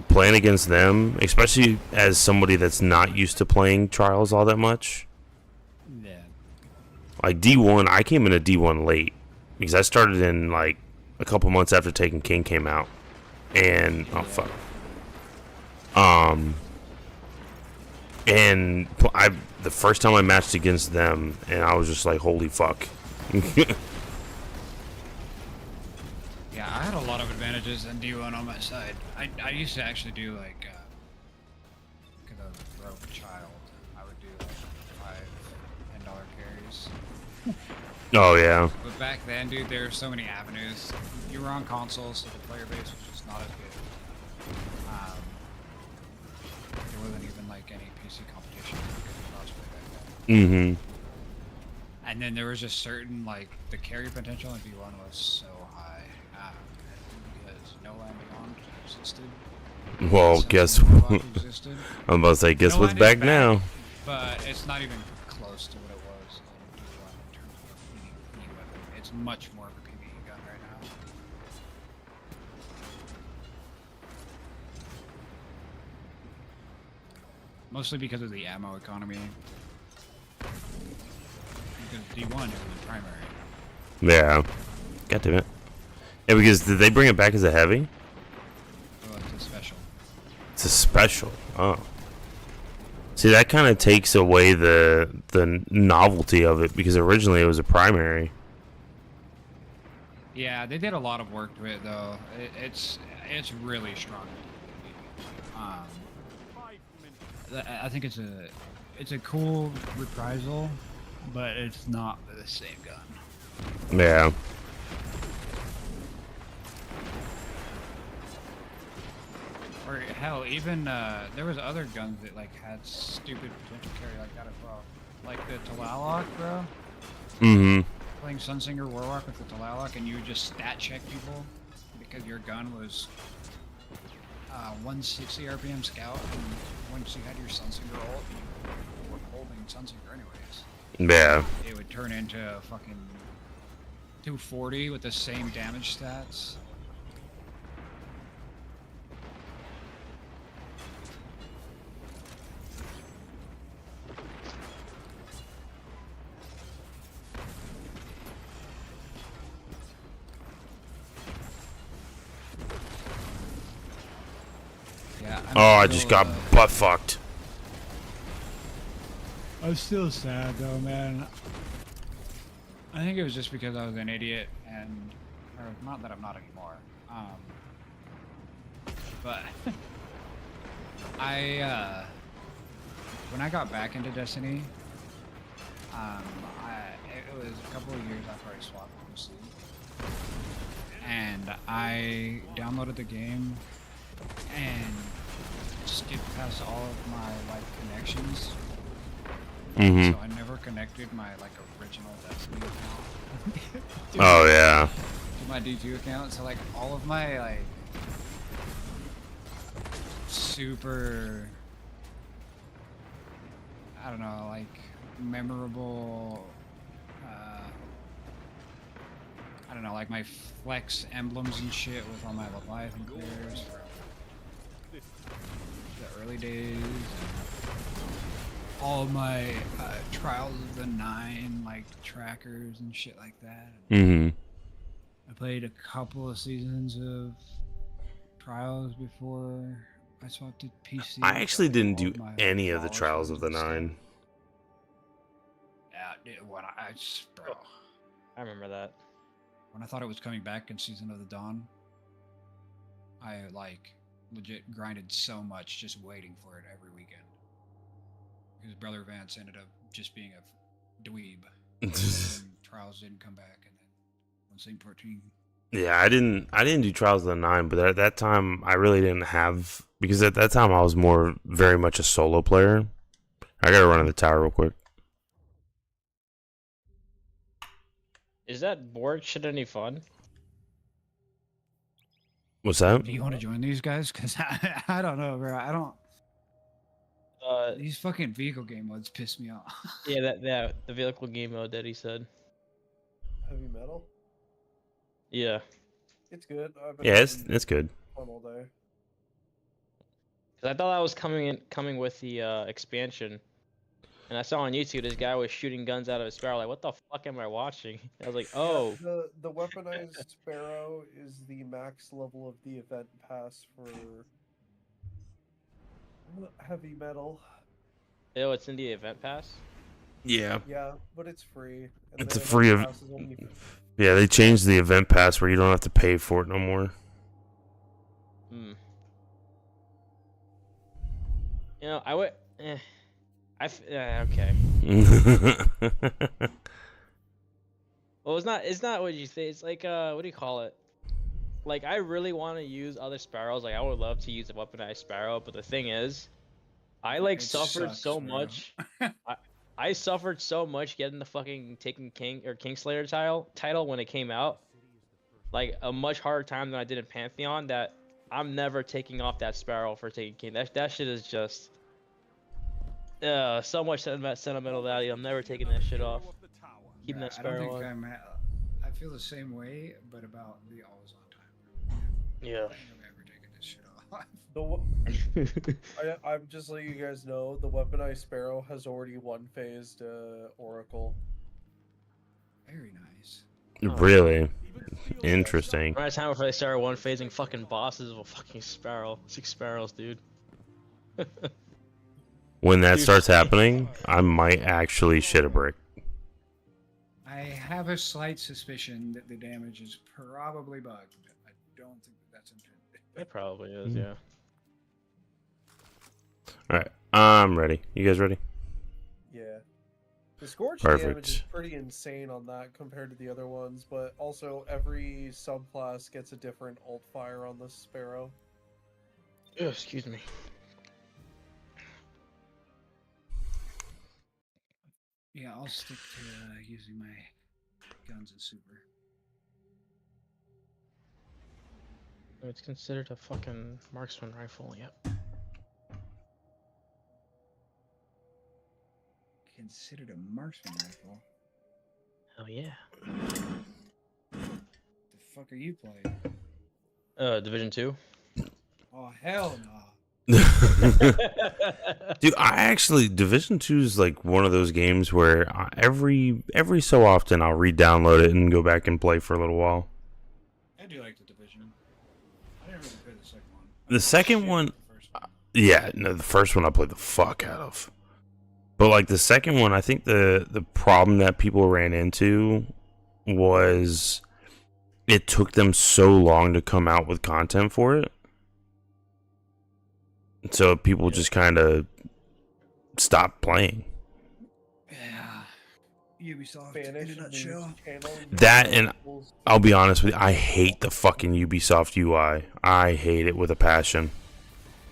playing against them, especially as somebody that's not used to playing Trials all that much. Yeah. Like D1, I came into D1 late because I started in like a couple months after Taken King came out, and oh fuck. And the first time I matched against them, and I was just like, holy fuck. Yeah, I had a lot of advantages in D1 on my side. I used to actually do like, because I was a broke child, I would do like $5, $10 carries. Oh yeah. But back then, dude, there were so many avenues. You were on console, so the player base was just not as good. There wasn't even like any PC competition back then. Mm-hmm. And then there was just certain like the carry potential in V1 was so high because no land beyond existed. Well, guess what? Existed. I'm about to say, guess No what's Land is back now? But it's not even close to what it was in V1 in terms of PvE weapon. It's much more of a PvE gun right now. Mostly because of the ammo economy. Because D1 is the primary. Yeah. God damn it. Yeah, because did they bring it back as a heavy? Oh, it's a special. It's a special. Oh. See, that kind of takes away the novelty of it because originally it was a primary. Yeah, they did a lot of work to it though. It's really strong. I think it's a cool reprisal, but it's not the same gun. Yeah. Or hell, even there was other guns that like had stupid potential carry like that as well. Like the Talalok, bro. Mm-hmm. Playing Sunsinger Warlock with the Talalok, and you would just stat check people because your gun was 160 RPM scout, and once you had your Sunsinger ult, you were holding Sunsinger anyways. Yeah. It would turn into a fucking 240 with the same damage stats. Yeah, Oh, I just got butt fucked. I'm still sad though, man. I think it was just because I was an idiot, and or not that I'm not anymore. But when I got back into Destiny, it was a couple of years after I swapped PC, and I downloaded the game and skipped past all of my like connections. Mm-hmm. So I never connected my like original Destiny account. Oh yeah. To my D2 account, so like all of my like super, I don't know, like memorable, I don't know, like my flex emblems and shit with all my Leviathan players from the early days. All my Trials of the Nine, like trackers and shit like that. Mm-hmm. I played a couple of seasons of Trials before I swapped to PC. I actually didn't do All my any of the Waller Trials of the and stuff. Nine. Yeah, bro. I remember that. When I thought it was coming back in Season of the Dawn, I like legit grinded so much just waiting for it every weekend. Because Brother Vance ended up just being a dweeb. And Trials didn't come back, and then on St. 14. Yeah, I didn't do Trials of the Nine, but at that time I really didn't have, because at that time I was very much a solo player. I gotta run to the tower real quick. Is that board shit any fun? What's that? Do you want to join these guys? Because I don't know, bro. I don't. These fucking vehicle game modes piss me off. Yeah, the vehicle game mode that he said. Heavy metal. Yeah. It's good. Yeah, it's good. Fun all day. 'Cause I thought that was coming with the expansion, and I saw on YouTube this guy was shooting guns out of his Sparrow. Like, what the fuck am I watching? I was like, oh. Yeah, the weaponized Sparrow is the max level of the event pass for heavy metal. Oh, it's in the event pass. Yeah. Yeah, but it's free. And It's the a free event of. pass is only Yeah, they changed the event pass where you don't have to pay for it no more. Hmm. You know, I would. Okay. Well, it's not what you say. It's like what do you call it? Like, I really want to use other Sparrows. Like, I would love to use a weaponized Sparrow, but the thing is, I like It suffered sucks, so bro. much. I suffered so much getting the fucking Taken King or Kingslayer title when it came out. Like, a much harder time than I did in Pantheon, that I'm never taking off that Sparrow for Taken King. That shit is just so much sentimental value. I'm never taking that shit off. Keeping that I don't Sparrow think on. I feel the same way, but about the always on time. Yeah. I don't think I'm ever taking this shit off. I'm just letting you guys know the weaponized sparrow has already one phased Oracle. Very nice. Really interesting. Right time before they started one phasing fucking bosses with fucking sparrow. 6 sparrows, dude. When that Dude. starts happening, I might actually shit a brick. I have a slight suspicion that the damage is probably bugged. I don't think that's intended. It probably is, yeah. All right, I'm ready. You guys ready? Yeah. The scorch damage is Perfect. pretty insane on that compared to the other ones, but also every subclass gets a different alt fire on the sparrow. Oh, excuse me. Yeah, I'll stick to using my guns and super. It's considered a fucking marksman rifle, yep. Considered a marksman rifle. Hell yeah. The fuck are you playing? Division 2? Oh hell no. Dude, I actually Division 2 is like one of those games where every so often I'll re-download it and go back and play for a little while. I do like the Division. I didn't really play the second one. The second one, The first one. yeah, no, the first one I played the fuck out of. But like the second one, I think the problem that people ran into was it took them so long to come out with content for it. So people just kind of stopped playing. Yeah. Ubisoft Spanish in a nutshell. That, and I'll be honest with you, I hate the fucking Ubisoft UI. I hate it with a passion.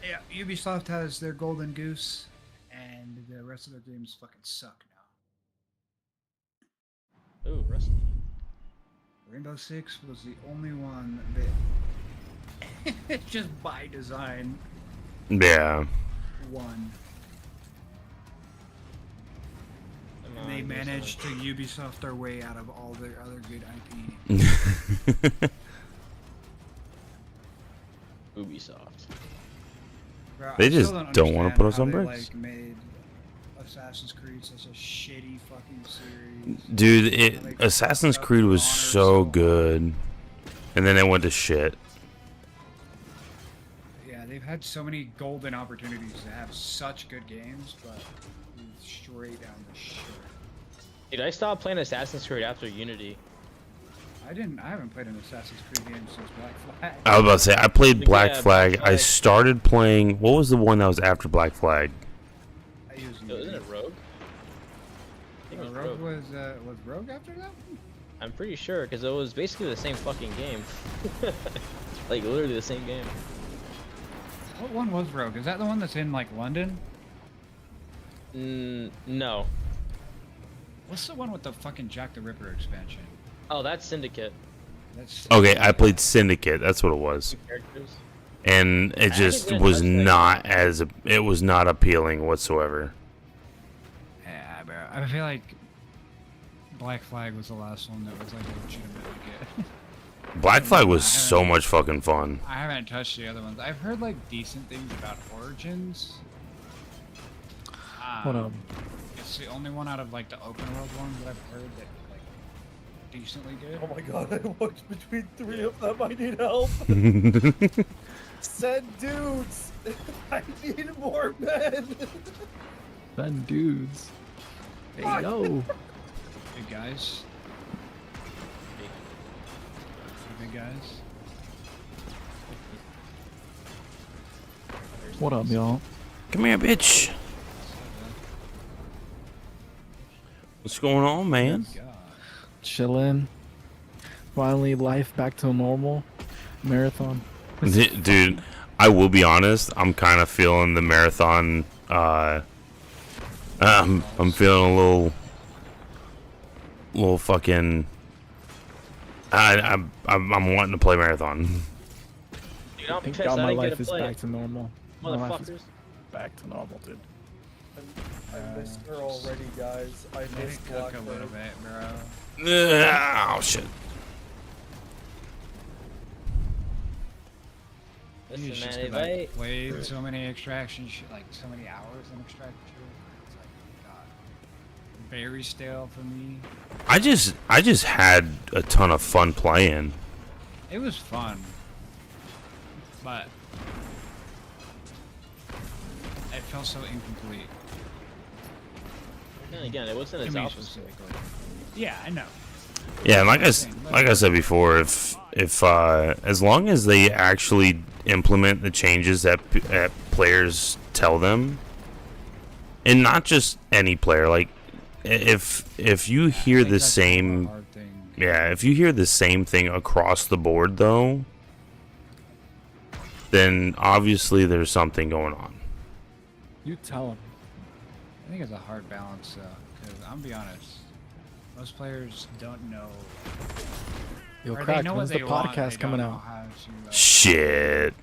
Yeah, Ubisoft has their golden goose, and the rest of their games fucking suck now. Ooh, Rusty. Rainbow Six was the only one that just by design Yeah. won. Come And they on, managed to Ubisoft their way out of all their other good IP. Ubisoft. Bro, They I still just don't wanna understand put us how on they, bricks. Like, made Assassin's Creed such a shitty fucking series. Dude, Like, Assassin's fucked up Creed was Honor so hard. good. And then it went to shit. Yeah, they've had so many golden opportunities to have such good games, but straight down the shit. Dude, I stopped playing Assassin's Creed after Unity. I haven't played an Assassin's Creed game since Black Flag. I was about to say, I played Yeah, Black Black Flag. I Flag. started playing, what was the one that was after Black Flag? I usually Yo, isn't it Rogue? I think it was Rogue Rogue. was Rogue after that? I'm pretty sure, because it was basically the same fucking game. Like, literally the same game. What one was Rogue? Is that the one that's in like London? No. What's the one with the fucking Jack the Ripper expansion? Oh, that's Syndicate. That's Okay, I played Syndicate. That's what it was. Two characters. And it just haven't was touched that not game. as, it was not appealing whatsoever. Yeah, bro. I feel like Black Flag was the last one that was like legitimately good. Black Flag was I so haven't- much fucking fun. I haven't touched the other ones. I've heard like decent things about Origins. What It's the only one out of like the open world ones that I've heard that like decently good. Oh my god, I watched between 3 of them. I need help. Send dudes. I need more men. Then dudes. Hey yo. Hey guys. Hey guys. What up, y'all? Come here, bitch. What's going on, man? God. Chillin'. Finally, life back to normal. Marathon. Dude, I will be honest. I'm kind of feeling the marathon. I'm feeling a little fucking. I'm wanting to play marathon. Dude, I'm Thank pissed God I my didn't get life to is play back it. to normal. My life is Motherfuckers. back to normal, dude. I missed her already, guys. I Let it missed cook a Black little Flag. bit, bro. Oh shit! Listen, It's man, just if 'cause I I played so many extraction, like so many hours in extraction. It's like, God, very stale for me. I just had a ton of fun playing. It was fun, but it felt so incomplete. then again, it wasn't To as me alpha. specifically. Yeah, I know. Yeah, and like I said before, if as long as they actually implement the changes that players tell them, and not just any player, like if you hear the same, yeah, if you hear the same thing across the board though, then obviously there's something going on. You tell him. I think it's a hard balance though, because I'm be honest, most players don't know. Yo, Or they Crack, know when's what the they want, podcast they coming don't know out? how to, Shit.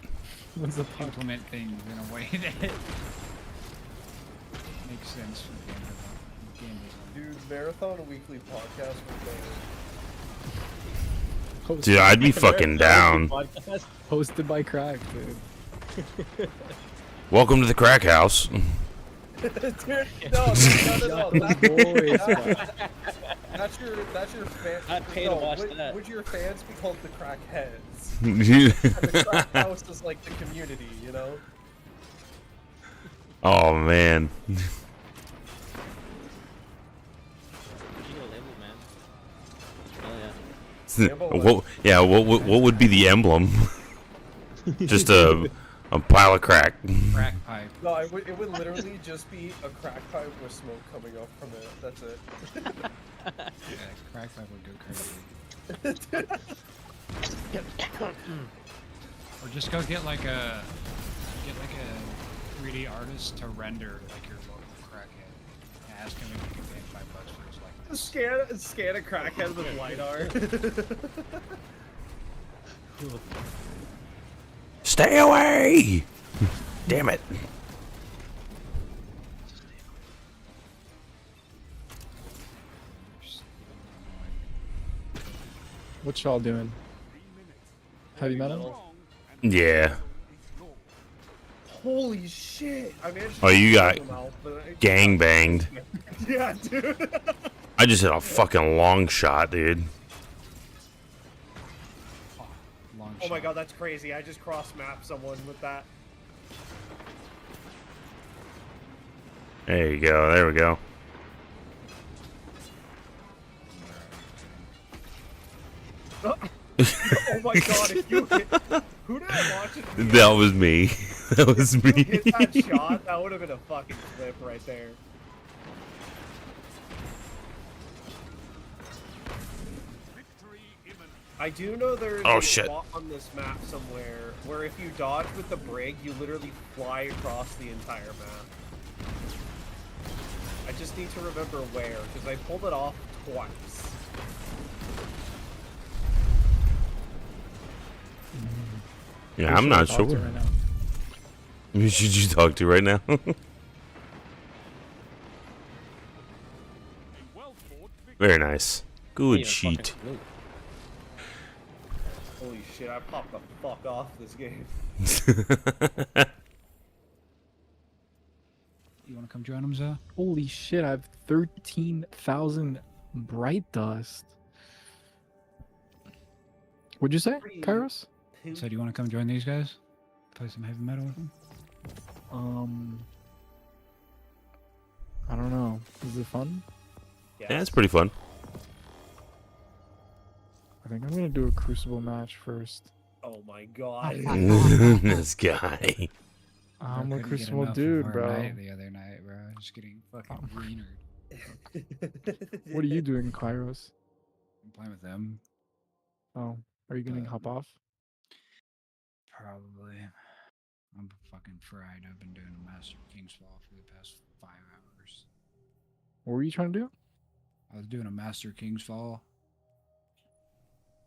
When's the podcast? implement things in a way that makes sense for the game design. Dude, Marathon Weekly podcast was Dude, I'd be fucking down. Podcast. Hosted by Crack, dude. Welcome to the crack house. Dude, no. Boys, That's your fan. I'd pay to watch that. Would your fans be called the crackheads? And the crack house is like the community, you know? Oh man. Geo label, man. Oh yeah. What would be the emblem? Just a pile of crack. Crack pipe. No, it would literally just be a crack pipe with smoke coming up from it. That's it. Yeah, crack pipe would go crazy. Or just go get like a 3D artist to render like your local crackhead. And ask him if you can pay $5 for his likeness. Scan a crackhead with LiDAR. Stay away! Damn it. What y'all doing? Heavy metal? Yeah. Holy shit! I managed to Oh, you got them out, but gang banged. Yeah, dude. I just hit a fucking long shot, dude. Long Oh my shot. god, that's crazy. I just cross-mapped someone with that. There you go. There we go. Oh my god, if you hit... Who did I watch it? That was me. That was If you me. hit that shot, that would have been a fucking flip right there. Victory imminent. I do know there's Oh, a shit. spot on this map somewhere where if you dodge with the brig, you literally fly across the entire map. I just need to remember where, because I pulled it off twice. Yeah, Who I'm should not I talk to sure. right now? Who should you talk to right now? A well-fought victory. Very nice. Good Even sheet. fucking blue. Holy shit, I popped the fuck off this game. You want to come join him, Zoe? Holy shit, I have 13,000 bright dust. What'd you say, Kairos? So do you want to come join these guys? Play some heavy metal with them? I don't know. Is it fun? Yeah, it's pretty fun. I think I'm gonna do a Crucible match first. Oh my god. This guy. I'm Bro, a couldn't get Crucible enough of dude, our bro. night the other night, bro. Just getting fucking greenered. What are you doing, Kairos? I'm playing with them. Oh, are you gonna hop off? Probably. I'm fucking fried. I've been doing a Master King's Fall for the past 5 hours. What were you trying to do? I was doing a Master King's Fall,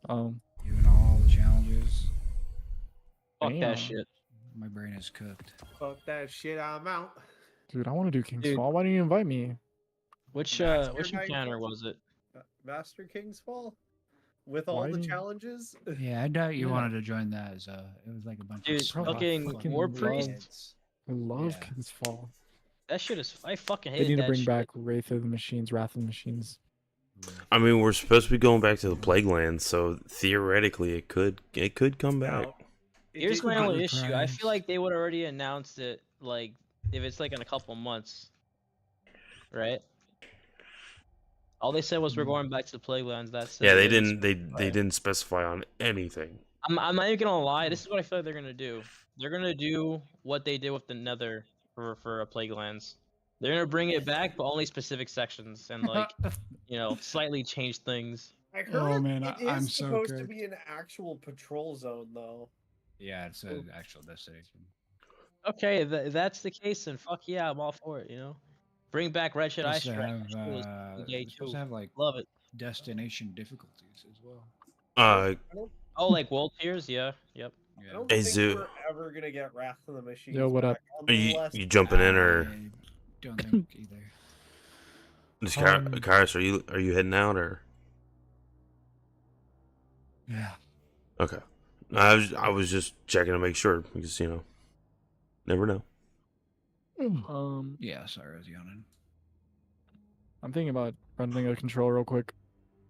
Um, doing all the challenges. Fuck Damn. that shit. My brain is cooked. Fuck that shit, I'm out. dude, I want to do King's Dude. Fall. Why didn't you invite me? Which Master which Knight encounter Fall? was it? Master King's Fall? with all Why the didn't- challenges. Yeah, I doubt you Yeah. wanted to join that as a. It was like a bunch Dude, of small fucking fucking War love- Priest. I love Yeah. King's Fall. That shit is. I fucking They hated need to that bring shit. back Wrath of the Machines, Wrath of the Machines. I mean, we're supposed to be going back to the Plague Lands, so theoretically it could come back. Now, it Here's did- my Good only issue. I Christ. feel like they would already announced it, like if it's like in a couple months, right? All they said was we're going back to the Plaguelands. That's Yeah, it. they didn't didn't. They specify. didn't specify on anything. I'm not even gonna lie. This is what I feel like they're gonna do. They're gonna do what they did with the Nether for a Plaguelands. They're gonna bring it back, but only specific sections and like slightly change things. I heard Oh, man, it I'm is so supposed to cooked. be an actual patrol zone, though. Yeah, it's an actual destination. Okay, that's the case, then fuck yeah, I'm all for it. Bring back Wretched Eye Supposed to Strike. have, That shit was gay it's supposed too. to have like Love it. destination difficulties as well. Uh, Oh, like world tiers? Yeah. Yep. I Yeah. don't Hey, think Zoo. we're ever gonna get Wrath of the Machines. Yo, what up? back are you unless- jumping in or I don't think either. just Um, Kairos? Are you heading out or? Yeah. Okay, I was just checking to make sure because never know. Yeah, sorry, I was yawning. I'm thinking about running a control real quick.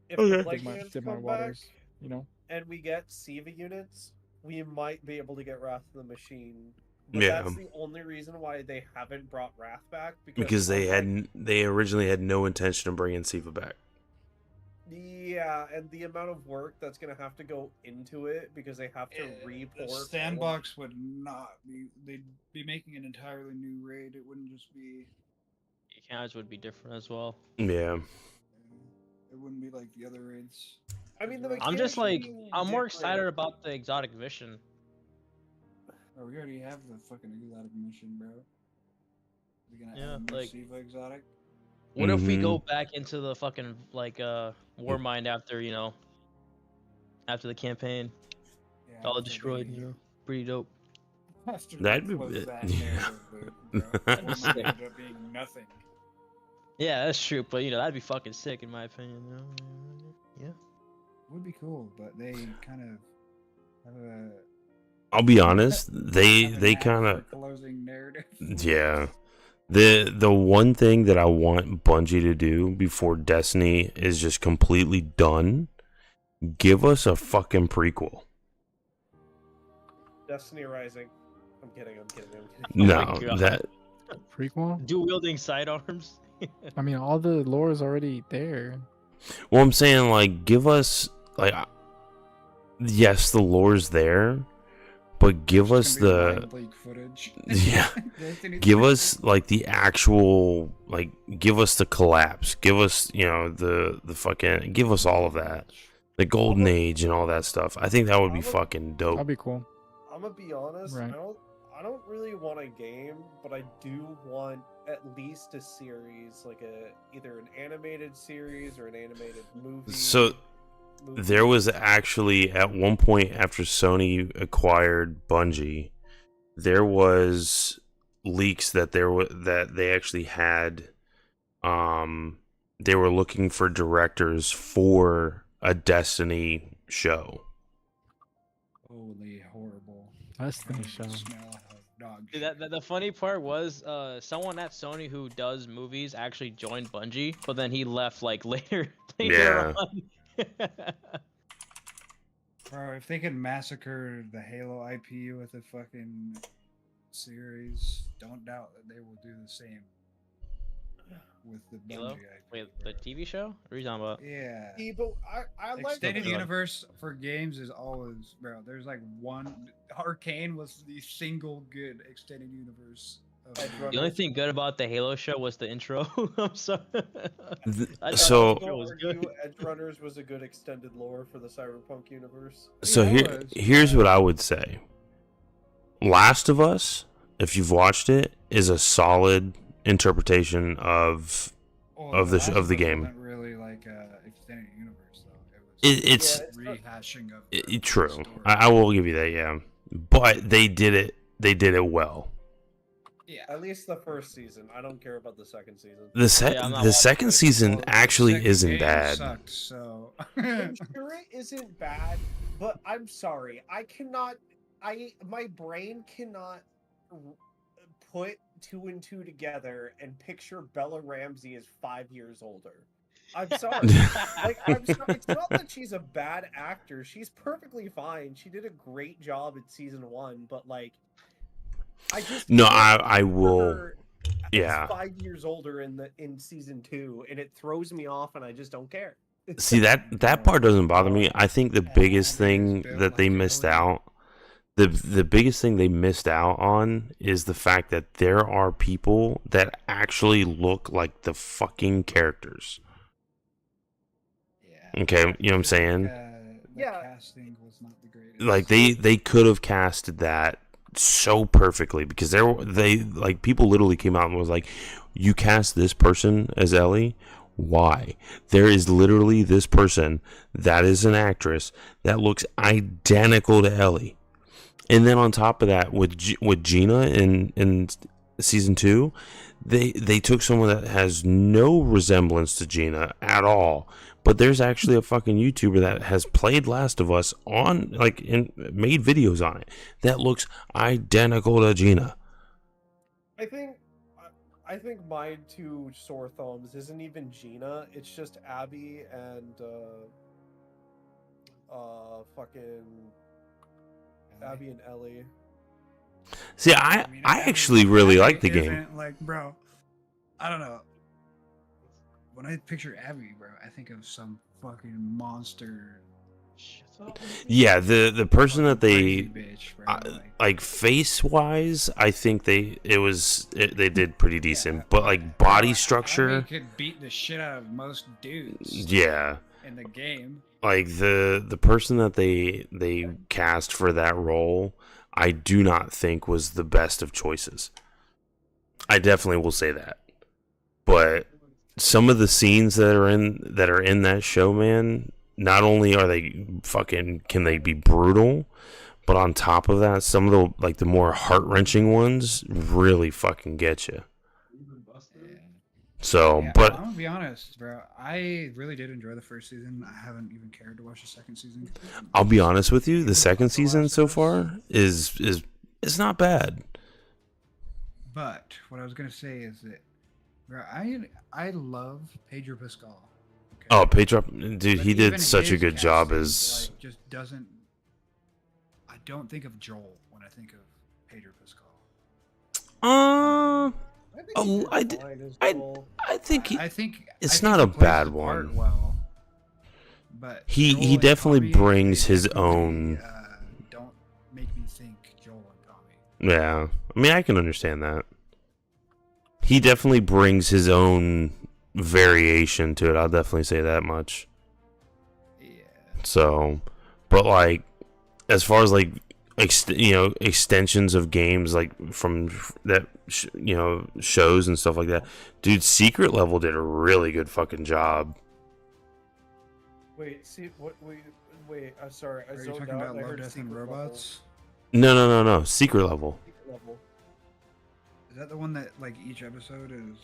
If Okay. the Dip Plague my, Lands dip my come waters. back and we get Siva units, we might be able to get Wrath of the Machine. But Yeah. that's the only reason why they haven't brought Wrath back Because they unlike- they originally had no intention of bringing Siva back. Yeah, and the amount of work that's gonna have to go into it because they have to report. The all of- sandbox would not be. They'd be making an entirely new raid. It wouldn't just be. Encounters would be different as well. Yeah, It wouldn't be like the other raids. I mean, the I'm just like, mechanics being I'm more different- excited about the exotic mission. Oh, we already have the fucking exotic mission, bro. We're gonna Yeah, add a new like- Siva exotic. What if we Mhm. go back into the fucking like Warmind after after the campaign, Yeah, all after destroyed? they- Pretty dope. After That'd they be- close that yeah. narrative loop, bro. Warmind ended up being nothing. Yeah, that's true, but that'd be fucking sick in my opinion. Yeah. Would be cool, but they kind of have a. I'll be honest. have They a knack kind for of closing narrative. yeah. The one thing that I want Bungie to do before Destiny is just completely done, give us a fucking prequel. Destiny Rising. I'm kidding. No, my God. that Prequel? Dual wielding sidearms. I mean, all the lore is already there. well, I'm saying like give us like yes, the lore's there, but give us It's gonna be the mind leak footage. yeah. Destiny Give 3. us like the actual give us the collapse, give us the fucking give us all of that, the golden age and all that stuff. I think that would be fucking dope. That'd be cool. I'm gonna be honest. Right. I don't really want a game, but I do want at least a series, like either an animated series or an animated movie. So there was actually at one point after Sony acquired Bungie, there was leaks that they actually had they were looking for directors for a Destiny show. Holy horrible. Destiny show. Smell of dog Dude, shit. the funny part was someone at Sony who does movies actually joined Bungie, but then he left like later Yeah. on. Bro, if they could massacre the Halo IP with a fucking series, don't doubt that they will do the same with the Halo? Bungie IP. Wait, the TV show? What are you talking about? Yeah. Yeah, but I like Extended the- universe for games is always, bro. There's like one. Arcane was the single good extended universe. Of Edge The only thing good about the Halo show was the intro. I'm sorry. I thought So- the intro was good. Edge Runners was a good extended lore for the Cyberpunk universe. So Yeah, it was. here's what I would say. Last of Us, if you've watched it, is a solid interpretation of of the Last of the Us game. wasn't really like a extended universe though. It was It's Yeah, it's not- rehashing of true. I will give you that, yeah. But they did it well. Yeah. At least the first season. I don't care about the second season. Yeah, I'm not The watching second it. season Well, the actually second isn't game bad. Sucked, so. I'm sure it isn't bad, but I'm sorry. My brain cannot put two and two together and picture Bella Ramsey as 5 years older. I'm sorry. I'm sorry. It's not that she's a bad actor. She's perfectly fine. She did a great job in season 1, but like, I just No, can't I picture will. her as Yeah. 5 years older in season 2, and it throws me off, and I just don't care. See, that part doesn't bother me. I think the biggest thing that they missed out, the biggest thing they missed out on is the fact that there are people that actually look like the fucking characters. Yeah. Okay, you know what I'm saying? The Yeah. casting was not the greatest. Like they could have casted that so perfectly because they like people literally came out and was like, you cast this person as Ellie. Why? There is literally this person that is an actress that looks identical to Ellie, and then on top of that, with Gina in season 2, they took someone that has no resemblance to Gina at all. But there's actually a fucking YouTuber that has played Last of Us on and made videos on it that looks identical to Gina. I think my two sore thumbs isn't even Gina. It's just Abby and fucking Abby and Ellie. See, I actually really like the game. Like, bro, I don't know. When I picture Abby, bro, I think of some fucking monster. Yeah, the person that crazy they bitch, bro. like face wise, I think they did pretty decent, Yeah, but like body Abby structure, could beat the shit out of most dudes. yeah. In the game. Like the person that they cast for that role, I do not think was the best of choices. I definitely will say that. But some of the scenes that are in that show, man, not only are they can they be brutal, but on top of that, some of the more heart-wrenching ones really fucking get you. So, Yeah, but I'm gonna be honest, bro. I really did enjoy the first season. I haven't even cared to watch the second season. I'll be honest with you, the second season so far is not bad. But what I was gonna say is that, bro, I love Pedro Pascal. Okay? Oh, Pedro, dude, But he even did such a his good job casting, as. like, just doesn't. I don't think of Joel when I think of Pedro Pascal. I think I think it's I not think a he plays bad the part one. well, but He Joel and definitely Tommy, brings they his definitely, own. Don't make me think Joel and Tommy. Yeah, I mean, I can understand that. He definitely brings his own variation to it. I'll definitely say that much. Yeah. So, but like, as far as like, extensions of games like from that, shows and stuff like that, dude, Secret Level did a really good fucking job. Wait, see what? Wait. I'm sorry. I Are you zoned talking out. about I Love, heard Death, and Secret Robots? No. Secret Level. Level. Is that the one that like each episode is?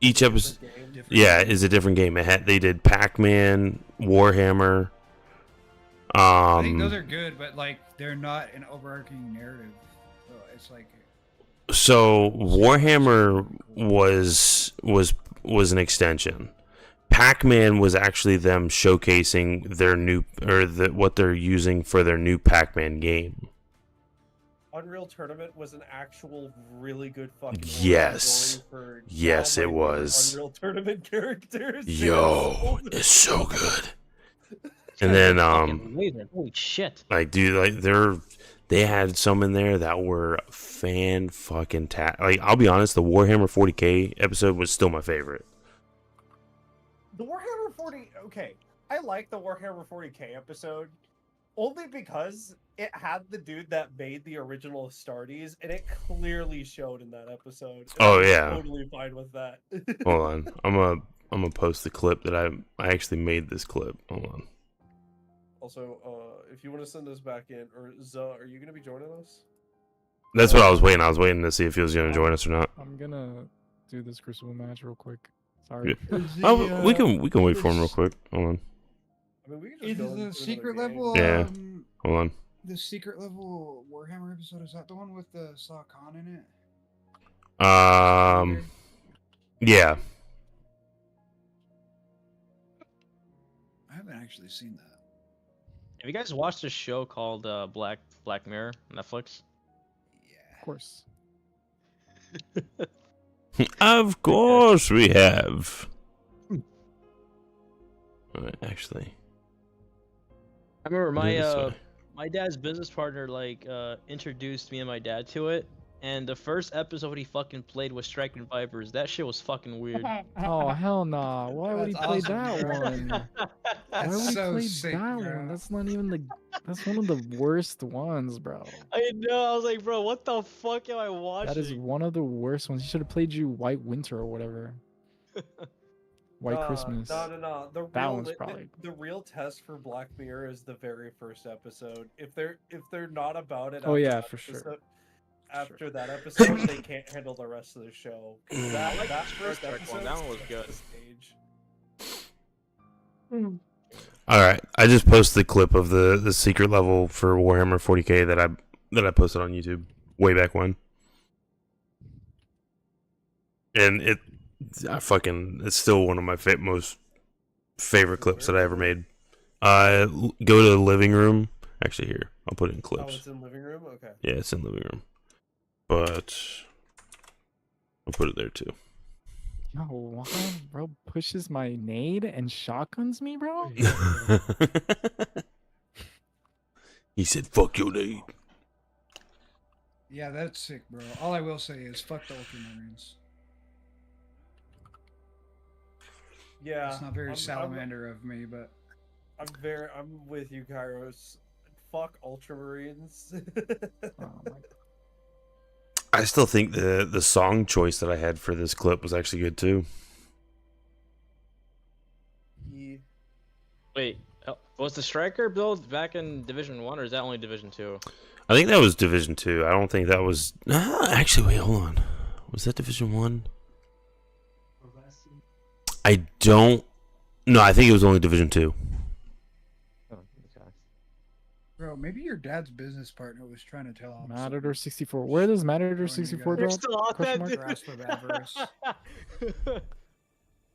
Each episode, Different yeah, is a different game. They did Pac-Man, Warhammer. I think those are good, but like they're not an overarching narrative. So it's like. So Warhammer was an extension. Pac-Man was actually them showcasing their new what they're using for their new Pac-Man game. Unreal Tournament was an actual really good fucking Yes. for Yes, all it my was. Unreal Tournament characters. Yo, it's so good. And then Holy shit! like, dude, like they had some in there that were like, I'll be honest, the Warhammer 40K episode was still my favorite. The Warhammer 40. Okay, I like the Warhammer 40K episode only because it had the dude that made the original Astartes, and it clearly showed in that episode. And Oh, I'm yeah. totally fine with that. Hold on, I'm gonna post the clip that I actually made this clip. Hold on. Also, if you want to send us back in, or Za, are you going to be joining us? That's what I was waiting. I was waiting to see if he was gonna join us or not. I'm gonna do this Crucible match real quick. Sorry. Yeah. Oh, we can wait for him real quick. Hold on. I mean, we can just Is go the into secret another game. level? Yeah. Hold on. The secret level Warhammer episode, is that the one with the Saw Khan in it? Yeah. I haven't actually seen that. Have you guys watched a show called Black Mirror on Netflix? Yeah. Of course. Of course we have. Actually, I remember my this way. my dad's business partner introduced me and my dad to it, and the first episode he fucking played was Striking Vipers. That shit was fucking weird. Oh hell nah! Why would he That's play awesome, that bro. one? Why That's would he so play sick, that bro. one? That's not even the. That's one of the worst ones, bro. I know. I was like, bro, what the fuck am I watching? That is one of the worst ones. He should have played you White Winter or whatever. White Christmas. No. That one's probably- the real test for Black Mirror is the very first episode. If they're not about it, Oh, after yeah, that for sure. episode- After that episode, they can't handle the rest of the show. 'Cause I like that the Star first Trek one, episode that one was sets good. the stage. All right, I just posted the clip of the secret level for Warhammer 40K that I posted on YouTube way back when, and it's still one of my most favorite clips that I ever made. Go to the living room. Actually, here I'll put it in Oh, clips. it's in living room. Okay. Yeah, it's in living room, but I'll put it there too. Yo, why, bro, pushes my nade and shotguns me, bro? He said, "Fuck your name." Yeah, that's sick, bro. All I will say is fuck the Ultramarines. Yeah. It's not very I'm- salamander of me, but I'm with you, Kairos. Fuck Ultramarines. Oh, my I still think the song choice that I had for this clip was actually good too. Yeah. Wait, was the Striker build back in Division 1 or is that only Division 2? I think that was Division 2. I don't think that was. Actually, wait, hold on. Was that Division 1? I don't. No, I think it was only Division 2. Oh, okay. bro, maybe your dad's business partner was trying to tell him. Matador 64. Where does Matador 64 You're drop? still on Question that, mark? dude. Grasp of Avarice.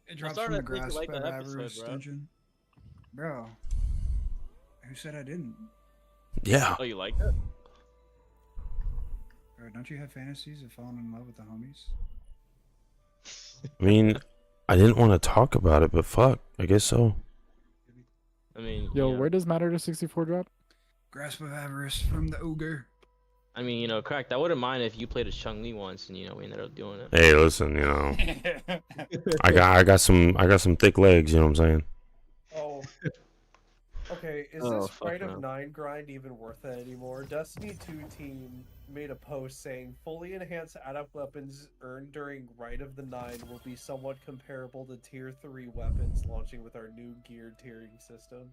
It drops starting from the to think you Grasp like of that episode, Avarice bro. dungeon. Bro, who said I didn't? Yeah. Oh, you like it? Bro, don't you have fantasies of falling in love with the homies? I mean, I didn't want to talk about it, but fuck, I guess so. I mean, Yo, yeah. where does Matador 64 drop? Grasp of Avarice from the ogre. I mean, correct. I wouldn't mind if you played as Chung-Li once and we ended up doing it. Hey, listen, I got some thick legs. You know what I'm saying? Oh. Okay, is Oh, this fuck Rite no. of 9 grind even worth it anymore? Destiny 2 team made a post saying fully enhanced adept weapons earned during Rite of the 9 will be somewhat comparable to tier 3 weapons launching with our new geared tiering system.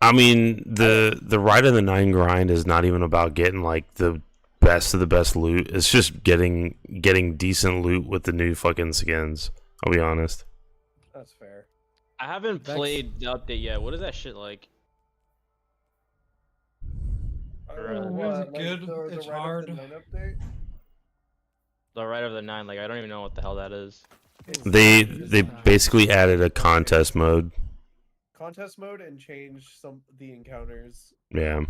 I mean, the Rite of the 9 grind is not even about getting like the best of the best loot. It's just getting decent loot with the new fucking skins. I'll be honest. That's fair. I haven't played the update yet. What is that shit like? It's good, it's Rite hard. of the 9 update? The Rite of the 9, I don't even know what the hell that is. They basically added a contest mode. Contest mode and changed the encounters. Yeah.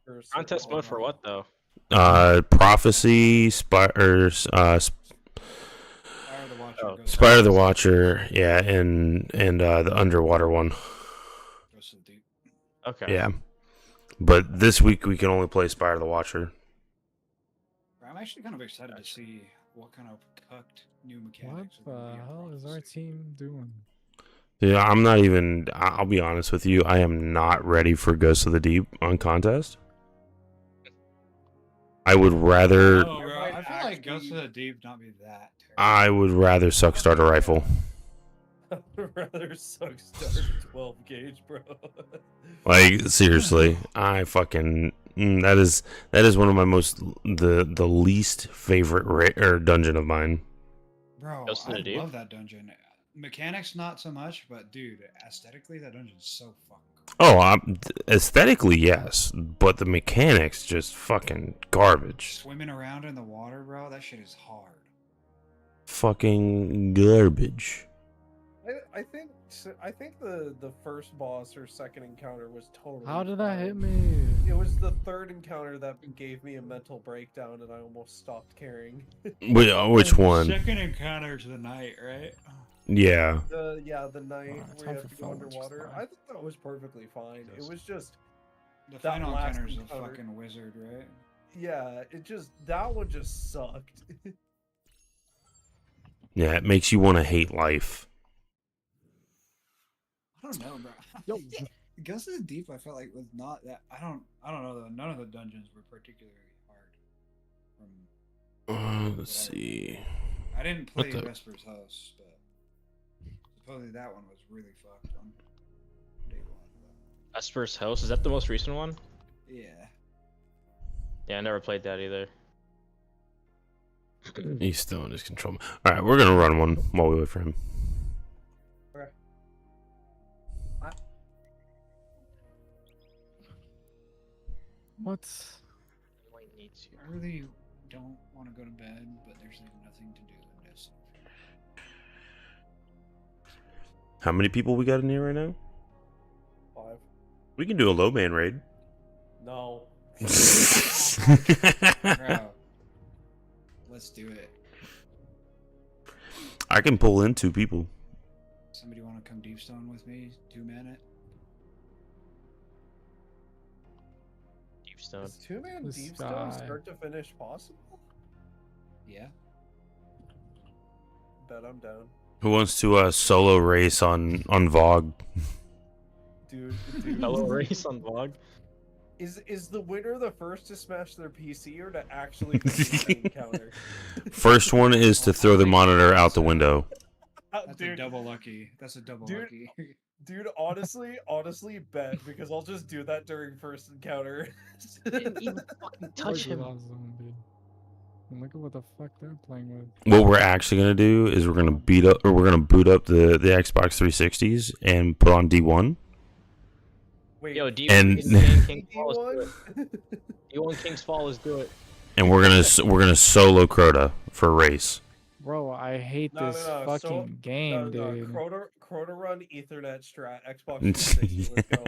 For certain Contest mode for armor. what though? Prophecy, Spire Fire the Watcher Oh. goes Spire the Watcher, yeah, and the underwater one. goes so deep. Okay. Yeah. But this week we can only play Spire the Watcher. Bro, I'm actually kind of excited to see what kind of cucked new What mechanics. are the gonna be in hell is our Prophecy. team doing? Yeah, I'm not even. I'll be honest with you. I am not ready for Ghosts of the Deep on contest. I would rather. Oh, bro, might I feel like actually- Ghost of the Deep not be that terrible. I would rather suck starter rifle. I'd rather suck start at 12 gauge, bro. Like seriously, I fucking that is one of my most the least favorite or dungeon of mine. Bro, Ghost in I the Deep? love that dungeon. Mechanics not so much, but dude, aesthetically that dungeon's so fucking cool. Oh, aesthetically yes, but the mechanics just fucking garbage. Swimming around in the water, bro, that shit is hard. Fucking garbage. I think the first boss or second encounter was totally. How did that hit fine. me? It was the third encounter that gave me a mental breakdown, and I almost stopped caring. Which one? Second encounter to the night, right? Yeah. The night Alright, where you time have for to go phone, which is underwater. fine. I thought that was perfectly fine. It was just The That final last encounter's a encounter- fucking wizard, right? yeah. That one just sucked. Yeah, it makes you want to hate life. I don't know, bro. Yo. Ghost of the Deep, I felt like was not that. I don't know though. None of the dungeons were particularly hard. Let's see. I didn't What play the- Vesper's House, but supposedly that one was really fucked on day one. Esper's House, is that the most recent one? But yeah. Yeah, I never played that either. He's still in his control. All right, we're gonna run one while we wait for him. What? I really don't want to go to bed, but there's like nothing to do in this. How many people we got in here right now? 5. We can do a low man raid. No. Bro, let's do it. I can pull in 2 people. Somebody want to come deep stone with me? 2-man it? Deep Stone. Is 2-man This Deep Stone guy. start to finish possible? Yeah. Bet I'm down. Who wants to solo race on Vogue? Dude. Hello race on vlog. Is the winner the first to smash their PC or to actually complete the encounter? First one is to throw the monitor out the window. That's a Dude, double lucky. That's a double Dude, lucky. dude, honestly, bet because I'll just do that during first encounter. Didn't even fucking touch him. Awesome, dude. And look at what the fuck they're playing with. What we're actually gonna do is we're gonna boot up the Xbox 360s and put on D1. Wait, Yo, D1 And- King's Fall, let's do D1? it. D1 King's Fall, let's do it. And we're gonna solo Crota for a race. Bro, I hate No, this no, no, fucking game, no, dude. Crota run Ethernet strat Xbox 360. Let's go.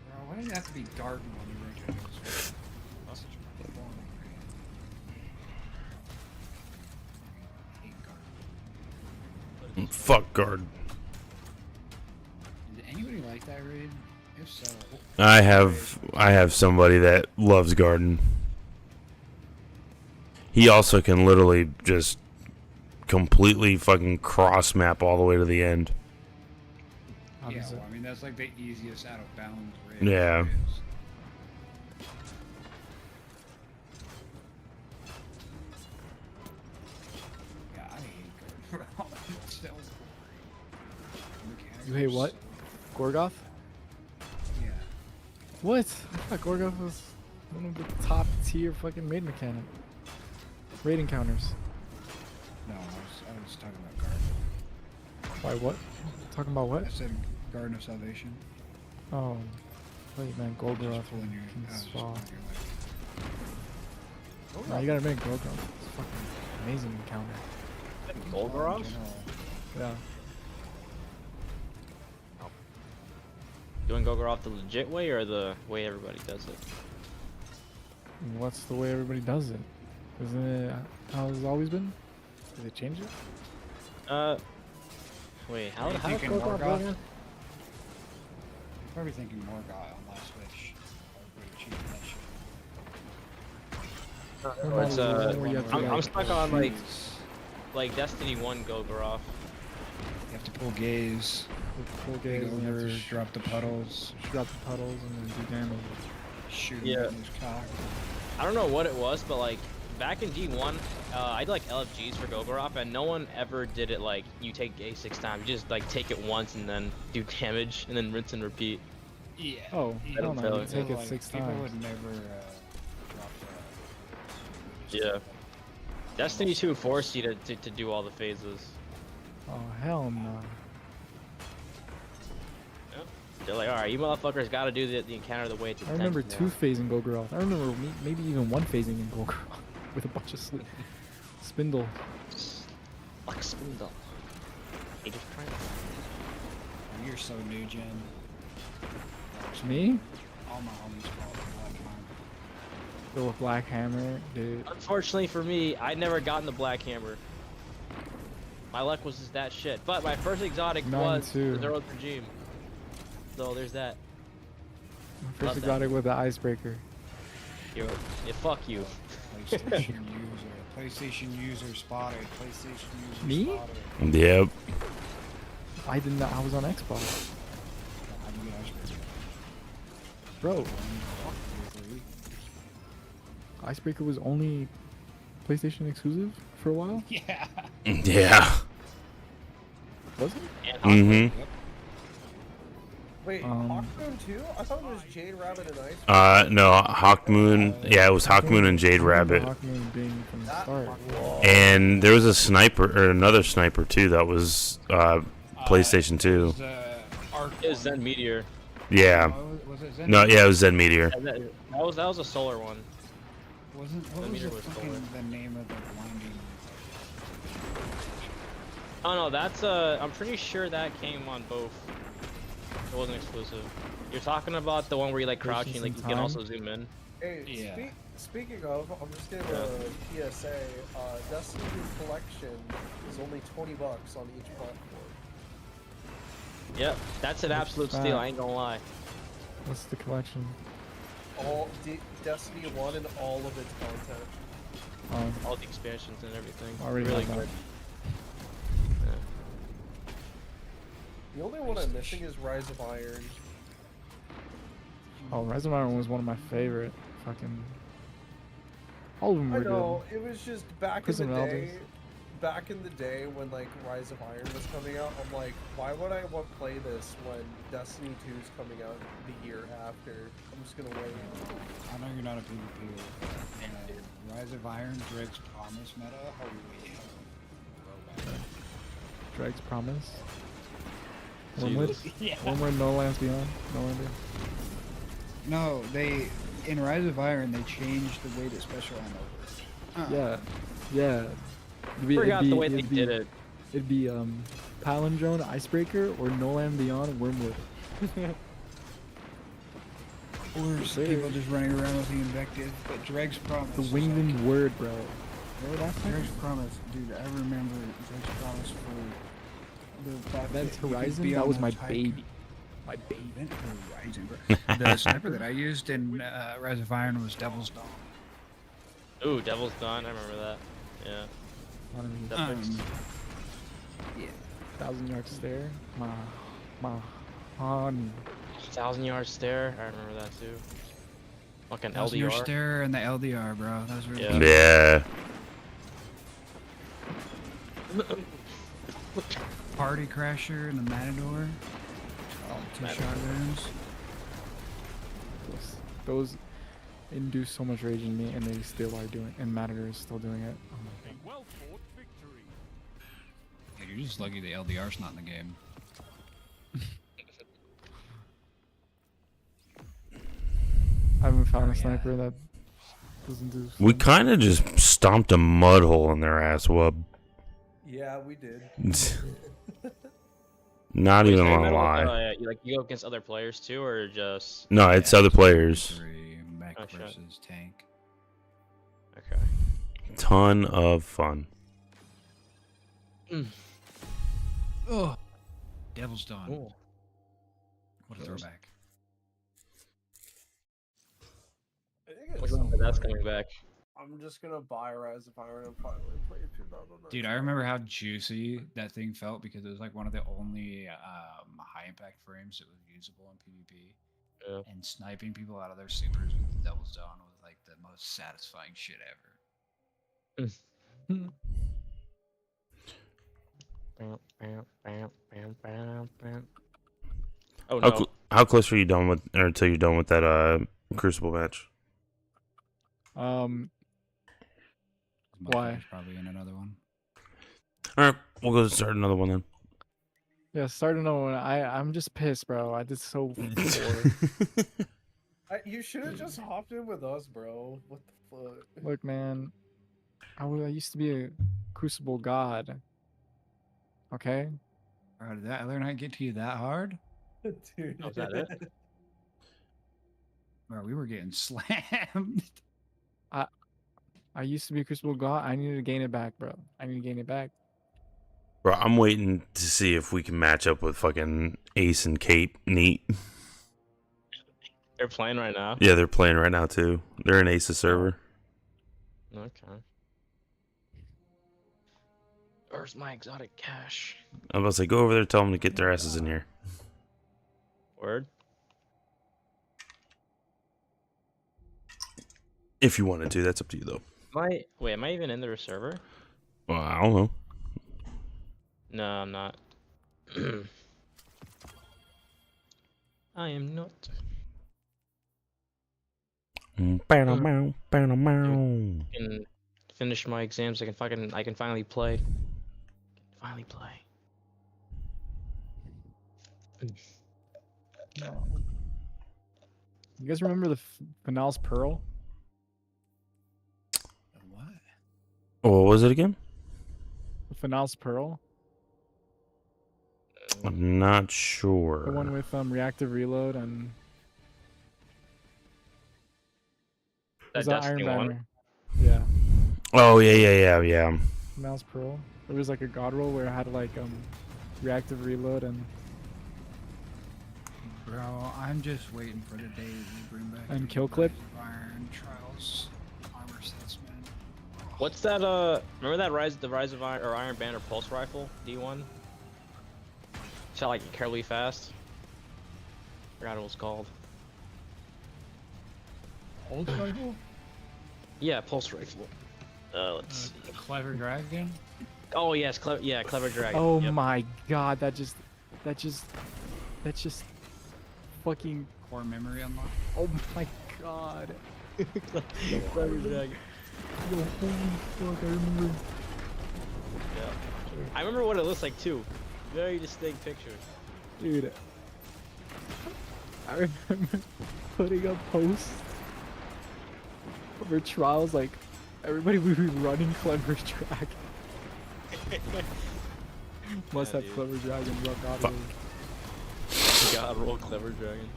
Bro, why does it have to be Garden when you rage at those? That's such a boring raid. I hate Garden. Fuck guard. Did anybody like that raid? If so, I have somebody that loves Garden. He also can literally just completely fucking cross map all the way to the end. How yeah, does it- well, I mean that's like the easiest out of bounds raid. Yeah. there is. Yeah, I hate Garden. Bro. It's so boring. Mechanics You hate are what? so- Gorgoth? Yeah. What? I thought Gorgoth was one of the top tier fucking main mechanic. Raid encounters. No, I was talking about Garden. Why what? Talking about what? I said Garden of Salvation. Oh. Wait man, Just Golgoroth pulling your, King's just Fall. pulling your leg. No, you gotta admit Golgoroth. It's a fucking amazing encounter. Golgoroth? In general. Yeah. Doing Golgoroth the legit way or the way everybody does it? What's the way everybody does it? Isn't it how it's always been? Did they change it? Wait, how Are you how thinking Golgoroth Morgoth? work again? You're probably thinking Morgoth on last Switch. Everybody cheated that shit. Or it's Where you have to, I'm like, stuck pull on like gaze. like Destiny 1 Golgoroth. You have to pull gaze. Full Big gaze, and you have over, to drop the puddles, drop the puddles and then do damage. shoot him Yeah. in his cock. I don't know what it was, but like back in G1, I did like LFGs for Gogoroth, and no one ever did it like you take A 6 times. You just like take it once and then do damage and then rinse and repeat. Yeah. Oh, you hell don't no, feel you it. take it like, 6 people times. would never drop that. Yeah. Destiny 2 forced you to do all the phases. Oh, hell no. They're like, alright, you motherfuckers gotta do the encounter the way it's I intended. remember now." 2 phasing Golgoroth. I remember maybe even 1 phasing in Golgoroth with a bunch of spindle. Like Spindle. He just tried Oh, you're so new, Jen. Me? All my homies call it Black Hammer. Throw a black hammer, dude. Unfortunately for me, I never gotten the Black Hammer. My luck was just that shit. But my first exotic Mine was too. the Zero Regime. So there's that. My Love first that. exotic with the icebreaker. Yeah, fuck you. PlayStation user. PlayStation user spotted. PlayStation user Me? spotted. Yep. I did not. I was on Xbox, How do you get icebreaker? bro. One, two, three. Icebreaker was only PlayStation exclusive for a while. Yeah. Yeah. Was it? And Mm-hmm. Yep. Wait, Um, Hawkmoon too? I thought it was Jade Rabbit and Ice. No, Hawkmoon. Yeah, it was Hawkmoon and Jade I remember Rabbit. Hawkmoon being from the That start. And there was a sniper or another sniper too that was PlayStation 2. it was Zen Meteor. Yeah. Was it Zen? No, yeah, it was Zen Meteor. And that was a solar one. Wasn't what Zen was Meteor the was fucking solar. the name of the blinding? Oh no, that's I'm pretty sure that came on both. It wasn't exclusive. You're talking about the one where you like crouch and Patience like and you can time? also zoom in. Hey, Yeah. speaking of, I'm just gonna PSA. Destiny Collection is only $20 on each platform. Yep, that's an absolute Fact. steal. I ain't gonna lie. What's the collection? All Destiny 1 and all of its content. All the expansions and everything. Already really have that. good. The only one I'm missing is Rise of Iron. Oh, Rise of Iron was one of my favorite. Fucking. All of them I were know, it was just back Prison in the Elders. day. Back in the day when like Rise of Iron was coming out, I'm like, why would I want to play this when Destiny 2 is coming out the year after? I'm just gonna wait. I know you're not a PvP. Rise of Iron, Drake's Promise meta. Holy hell. good. Drake's Promise. Jesus. Wormwood? Yeah. Wormwood, No Lands Beyond? No Lander? No, they in Rise of Iron they changed the way that special ammo works. Yeah. Yeah. Forgot the way they did it. It'd be Palindrome, Icebreaker, or No Land Beyond, Wormwood. Or some people just running around with the invective, but Drake's Promise. The is winged like- word, bro. Remember that? Drake's Promise, dude. I remember Drake's Promise for the fact Event that you could Horizon, be that on was a my type- baby. My baby. Event Horizon, bro. The sniper that I used in Rise of Iron was Devil's Dawn. Ooh, Devil's Dawn. I remember that. Yeah. That fixed. Yeah. 1,000-yard stare. My honey. 1,000-yard stare. I remember that too. Fucking That was your LDR. stare and the LDR, bro. That was really Yeah. cool. Yeah. Party Crasher and the Matador. Two Matador. shotguns. Those induce so much rage in me, and they still are doing. And Matador is still doing it. Oh my A well-fought victory. Yeah, you're just lucky the LDR's not in the game. I haven't found a yeah. sniper that doesn't do. We kind of just stomped a mud hole in their ass, Wub. Yeah, we did. Not even gonna lie. Yeah, you go against other players too, or just No, it's other players. Three, mech Oh, shit. versus tank. okay? Ton of fun. Oh, Devil's Dawn. Ooh. What a throwback. I think Looks it's like that's coming back. I'm just gonna buy Rise of Iron and finally play 2009. Dude, I remember how juicy that thing felt because it was like one of the only high impact frames, it was usable in PvP. Yeah. And sniping people out of their supers with the Devil's Dawn was like the most satisfying shit ever. Oh no. How close are you done with, or until you're done with that Crucible match? My Why? player's probably in another one. All right, we'll go start another one then. Yeah, start another one. I'm just pissed, bro. I did so poor. You should have just hopped in with us, bro. What the fuck? Look, man, I used to be a Crucible god. Okay. Bro, did that other night get to you that hard? Dude. Oh, is that it? Bro, we were getting slammed. I used to be a Crucible god. I need to gain it back, bro. I need to gain it back. Bro, I'm waiting to see if we can match up with fucking Ace and Kate. Neat. They're playing right now. Yeah, they're playing right now too. They're in Ace's server. Okay. Where's my exotic cash? I was like, go over there, tell them to get their asses in here. Word. If you wanted to, that's up to you though. Am I even in their server? Well, I don't know. No, I'm not. I am not. Can Can finish my exams. I can finally play. Finally play. You guys remember the Final's Pearl? What? What was it again? The Final's Pearl? I'm not sure. The one with reactive reload and That was that Destiny Iron one? Banner? Yeah. Oh yeah. Final's Pearl. It was like a god roll where it had like reactive reload and Bro, I'm just waiting for the day that you bring back And the kill clip? Rise of Iron Trials armor sets, man. What's that? Remember that the Rise of Iron or Iron Banner pulse rifle D1? Shot like incredibly fast. Forgot what it was called. Old rifle? Yeah, pulse rifle. Let's see. Clever Dragon? Oh yes, clever dragon. oh Yep. my god, that just fucking Core memory unlocked? oh my god. Clever dragon. Yo, holy fuck, I remember. Yeah. I remember what it looks like too. Very distinct picture. Dude, I remember putting up posts over trials, like everybody would be running Clever Dragon. Must Yeah, have dude. Clever Dragon run out Fuck. of God roll clever dragon.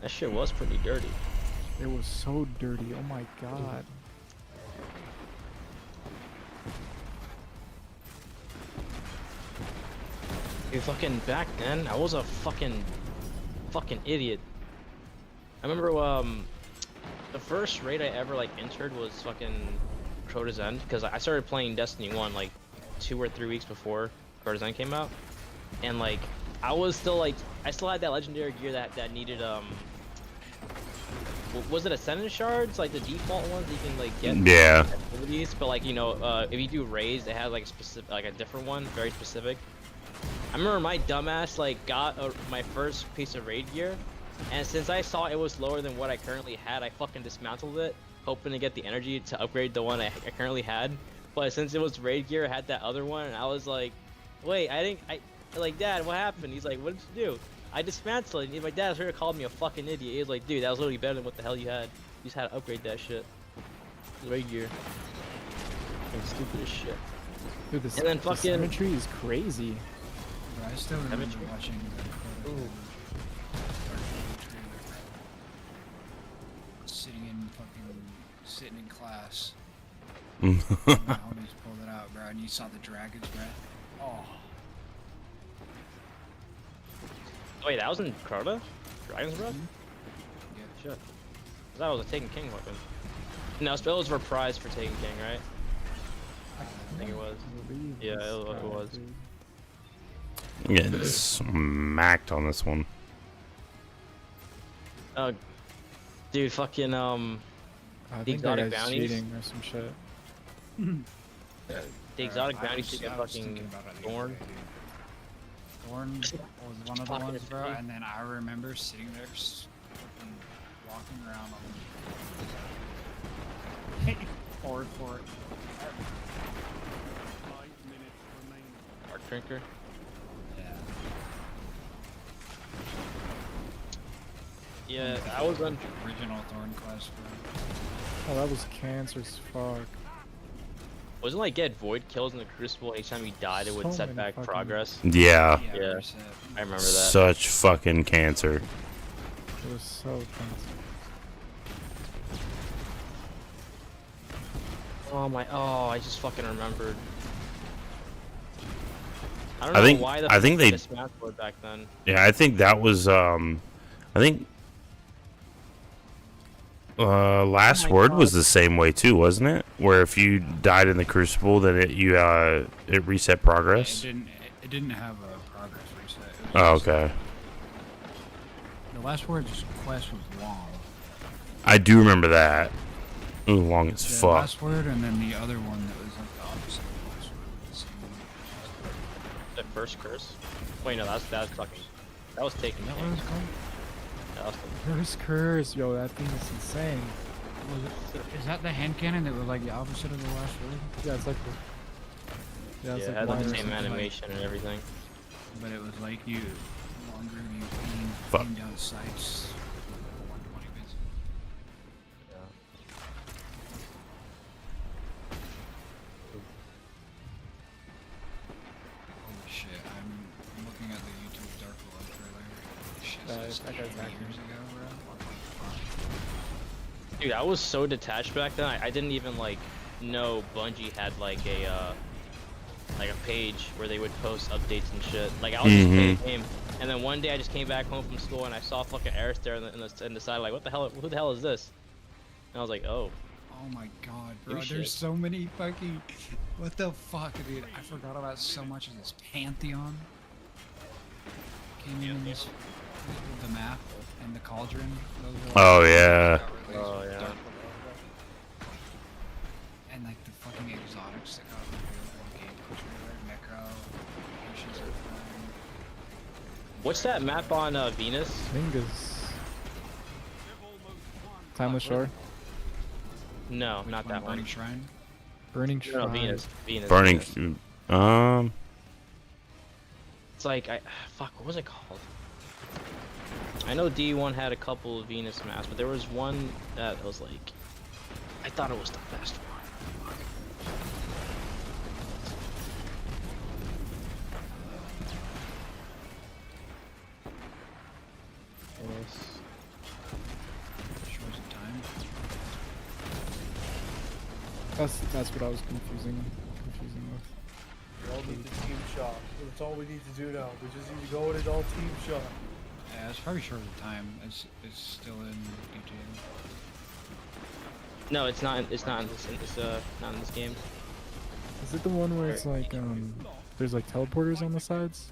That shit was pretty dirty. it. Was so dirty. Oh my god. Dude, fucking back then, I was a fucking idiot. I remember the first raid I ever like entered was fucking Crota's End because I started playing Destiny 1 like 2 or 3 weeks before Crota's End came out, and like I was still like I still had that legendary gear that needed was it Ascendant shards, like the default ones you can like get Yeah. abilities, but like if you do raids it had like a specific like a different one, very specific. I remember my dumbass like got my first piece of raid gear, and since I saw it was lower than what I currently had, I fucking dismantled it, hoping to get the energy to upgrade the one I currently had. But since it was raid gear, I had that other one, and I was like, wait, like, Dad, what happened? He's like, what did you do? I dismantled it. And my dad sort of called me a fucking idiot. He was like, dude, that was literally better than what the hell you had. You just had to upgrade that shit. Raid gear. Fucking stupid as shit. Dude, this And then the fucking- symmetry is crazy. Bro, I still remember Haven't you? watching the Ooh. sitting in class. My homies pulled it out, bro, and you saw the dragon's breath. Oh. Wait, that was in Crota? Dragon's Breath? Yeah. Shit. I thought it was a Taken King weapon. No, it was reprised for Taken King, right? I think it was. Yeah, it was. I'm getting smacked on this one. Dude, fucking I the think that exotic guy's bounties. cheating or some shit. The exotic I bounties was- should get I was thinking fucking about it the other thorn. day, dude. Thorn was one of the Fucking ones, bro, insane. and then I remember sitting there fucking walking around on forward for it. 5 minutes remaining. Dark drinker. Yeah. Yeah, I was on. Original Thorn class, bro. Oh, that was cancer as fuck. Wasn't like get void kills in the crucible each time you died, it would So set many back fucking- progress. Yeah. Yeah. reset. I remember that. Such fucking cancer. It was so cancer. Oh my! Oh, I just fucking remembered. I don't I know think- why the I think they- missed Smash board back then. Yeah, I think that was I think Last Oh my Word was God. the same way too, wasn't it? Where if you died in the Crucible, then it reset progress. It didn't have a progress reset. It was Oh, just- okay. The Last Word's quest was long. I do remember that. It was long as The fuck. Last Word, and then the other one that was like the opposite of the Last Word. The same The first curse. Wait, no, that was fucking. That was taken. Is that what it was called? That was taken. Curse, curse, yo, that thing is insane. Is that the hand cannon that was like the opposite of the Last Word? Yeah, it's like. Yeah, Yeah, it's it like had like wire the or same something. animation and everything. But it was like you longer you Fuck. aim down the sights. 120 bits. Holy shit, I'm looking at the YouTube Dark World trailer. Shit, That guy's 10 acting. years ago, bro. What the fuck? Dude, I was so detached back then. I didn't even like know Bungie had like a page where they would post updates and shit. Like I was just playing the game, and then one day I just came back home from school and I saw fucking Aristar in the side, like, what the hell? Who the hell is this? And I was like, oh. Oh my god, Give bro, a there's shit. so many fucking... What the fuck, dude? I forgot about so much of this Pantheon. Came in this... The map and the Cauldron. Those were, like, Oh, yeah. got released Oh, with yeah. Dark World. And like the fucking exotics that got revealed in gameplay trailer. Necro, Patience of Flame. What's that map on Venus? Mingus. They've almost won. Timeless Shore. No, Which not one, that one. Burning Shrine? Burning No, Shrine. Venus. Venus. Burning. Venus. It's like fuck. What was it called? I know D1 had a couple of Venus maps, but there was one that was like, I thought it was the best one. Venus. Shores of Time. That's what I was confusing with. We all need to team shot. That's all we need to do now. We just need to go in and all team shot. Yeah, it's probably Shores of Time. It's still in GTA. No, it's not. It's not in this. Not in this game. Is it the one where it's like there's like teleporters on the sides?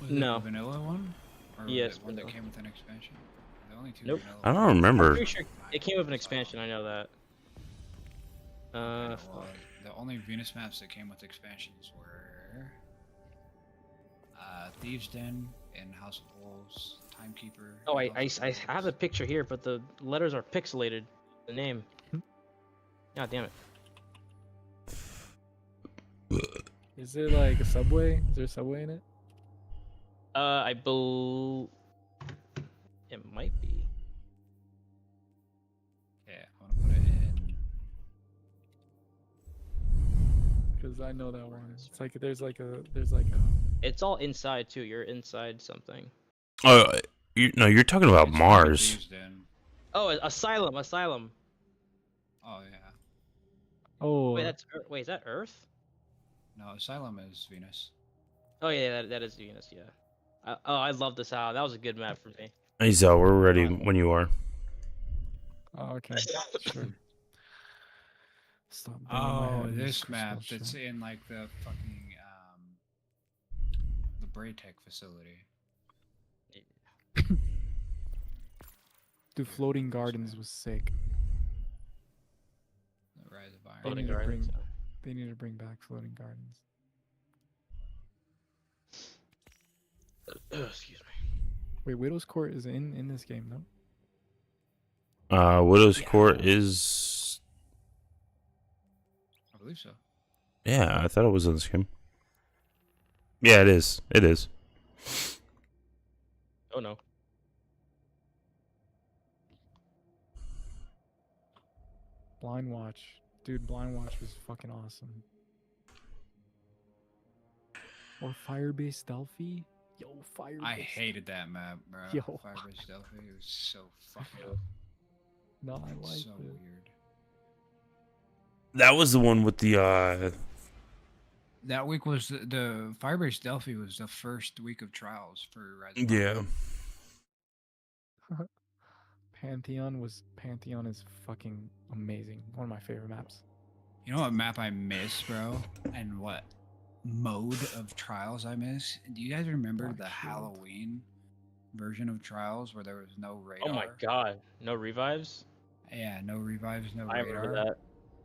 Was it No. the vanilla one? Or was Yes, it one that vanilla. came with an expansion? The only two Nope. vanilla I don't ones. remember. Pretty sure it came with an expansion. I know that. Well, Fuck. the only Venus maps that came with expansions were Thieves' Den and House of Wolves, Timekeeper. Oh, and I House of have a Wolves. picture here, but the letters are pixelated. The name. God damn it. Is it like a subway? Is there a subway in it? I believe it might be. Yeah, I want to put it in. Because I know that one. It's like there's like a It's all inside too. You're inside something. Oh, you're talking about It's Mars. Thieves' Den. Oh, Asylum. Oh yeah. oh Wait, is that Earth? No, Asylum is Venus. Oh yeah, that is Venus. Yeah. I love this house. That was a good map for me. Hey, Zell, we're ready when you are. oh okay sure. Stop banging my Oh, head and this scratch map that that's shit. in like the fucking the Braytech facility. Dude, Floating Gardens was sick. The Rise of Iron. They Floating need to bring. Gardens. They need to bring back Floating Gardens. Excuse me. Wait, Widow's Court is in this game, no? Widow's Court is. I believe so. Yeah, I thought it was in this game. Yeah, it is. It is. Oh no. Blind Watch. Dude, Blind Watch was fucking awesome. Or Firebase Delphi? Yo, Firebase. I hated that map, bro. Yo. Firebase Delphi. It was so fucked up. No, I like So it. weird. That was the one with the That week was the Firebase Delphi was the first week of trials for Rise of yeah. Iron. Pantheon is fucking amazing. One of my favorite maps. You know what map I miss, bro? And what mode of trials I miss? Do you guys remember Black the Shield. Halloween version of trials where there was no radar? Oh my god. No revives? Yeah, no revives, no I radar. remember that.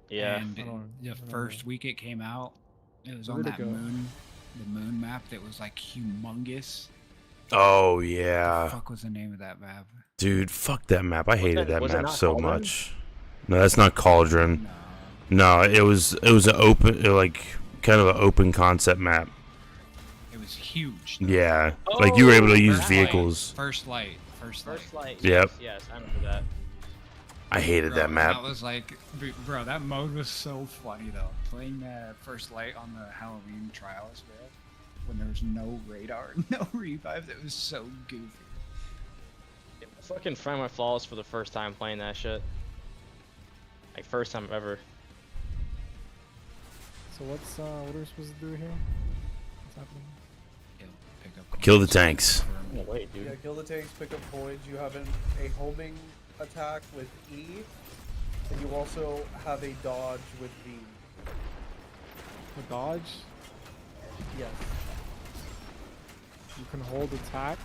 Yeah. And I don't the remember first that. week it came out, it was Where on did it that go? the moon map that was like humongous. Oh What the yeah, fuck was the name of that map? dude. Fuck that map. I hated that was it map not so Cauldron? much. No, that's not Cauldron. No, No, it was an open, like kind of an open concept map. it was huge. though. Yeah, like you were able to use First Light, vehicles. First light. First light. First light. Yep. Yes, I remember that. I hated Bro, that map. That was like, bro, that mode was so funny though. Playing First Light on the Halloween trials, bro, when there was no radar, no revives, it was so goofy. I fucking find my flaws for the first time playing that shit. Like first time ever. So what are we supposed to do here? What's happening? Pick up Kill the coins. tanks. No, wait, dude. Yeah, kill the tanks, pick up coins. You have a homing attack with E, and you also have a dodge with V. The dodge? Yes. You can hold attack.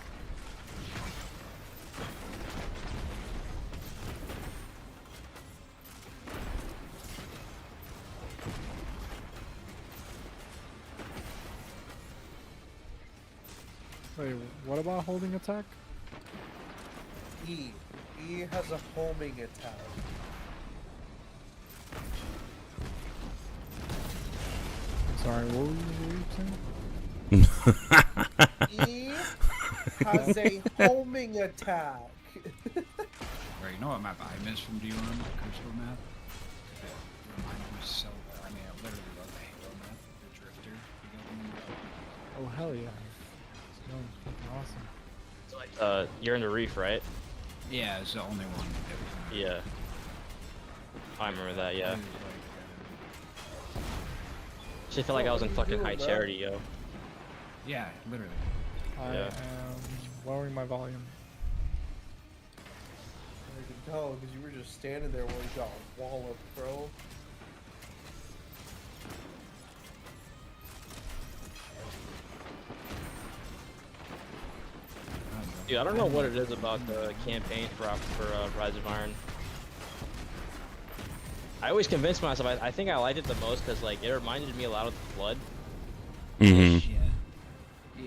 Wait, what about holding attack? E. E has a homing attack. I'm sorry, what were you saying? E has a homing attack. Bro, you know what map I missed from D1? The Crucible map? It reminded me so. I mean, I literally love the Halo map, the Drifter. You guys remember that? Oh hell yeah. No, it's fucking awesome. You're in the reef, right? Yeah, it's the only one that was in Yeah. I remember that, yeah. It was Just felt like I was in fucking high charity, yo. yeah, literally. I Yeah. am lowering my volume. I can tell because you were just standing there while you got walloped, bro. Dude, I don't know what it is about the campaign for Rise of Iron. I always convinced myself, I think I liked it the most because like it reminded me a lot of the Flood. Mm-hmm. Yeah.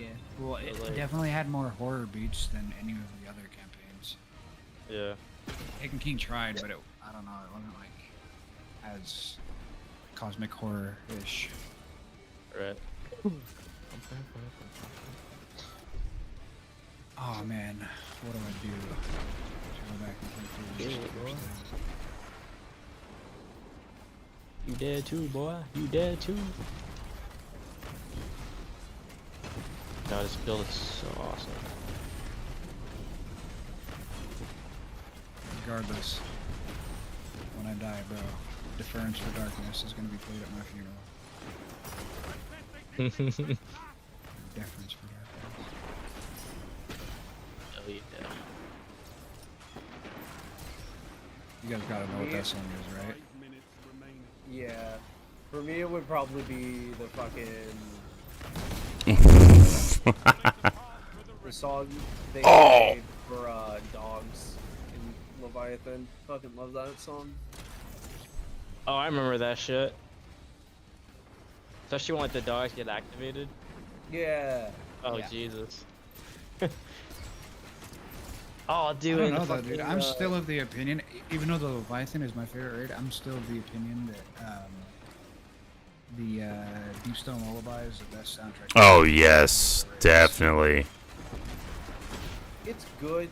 Yeah. Well, it Like- definitely had more horror beats than any of the other campaigns. Yeah. Taken King tried, but I don't know, it wasn't like as cosmic horror-ish. Right. Oh man, what do I do? Should I go back and play through this? You dead too, boy. You dead too. God, this build is so awesome. Regardless, when I die, bro, Deference for Darkness is gonna be played at my funeral. Deference for Darkness. Hell yeah. You guys gotta know what that song is, right? 5 minutes remaining. Yeah. For me, it would probably be the fucking. The song they Oh! made for Dogs in Leviathan. Fucking love that song. Oh, I remember that shit. Especially when like the dogs get activated. Yeah. Oh Yeah. Jesus. Oh, I dude. don't and the know though, dude. fucking, I'm still of the opinion, even though the Leviathan is my favorite raid, I'm still of the opinion that the Deep Stone Lullaby is the best soundtrack. Oh yes, definitely. It's good.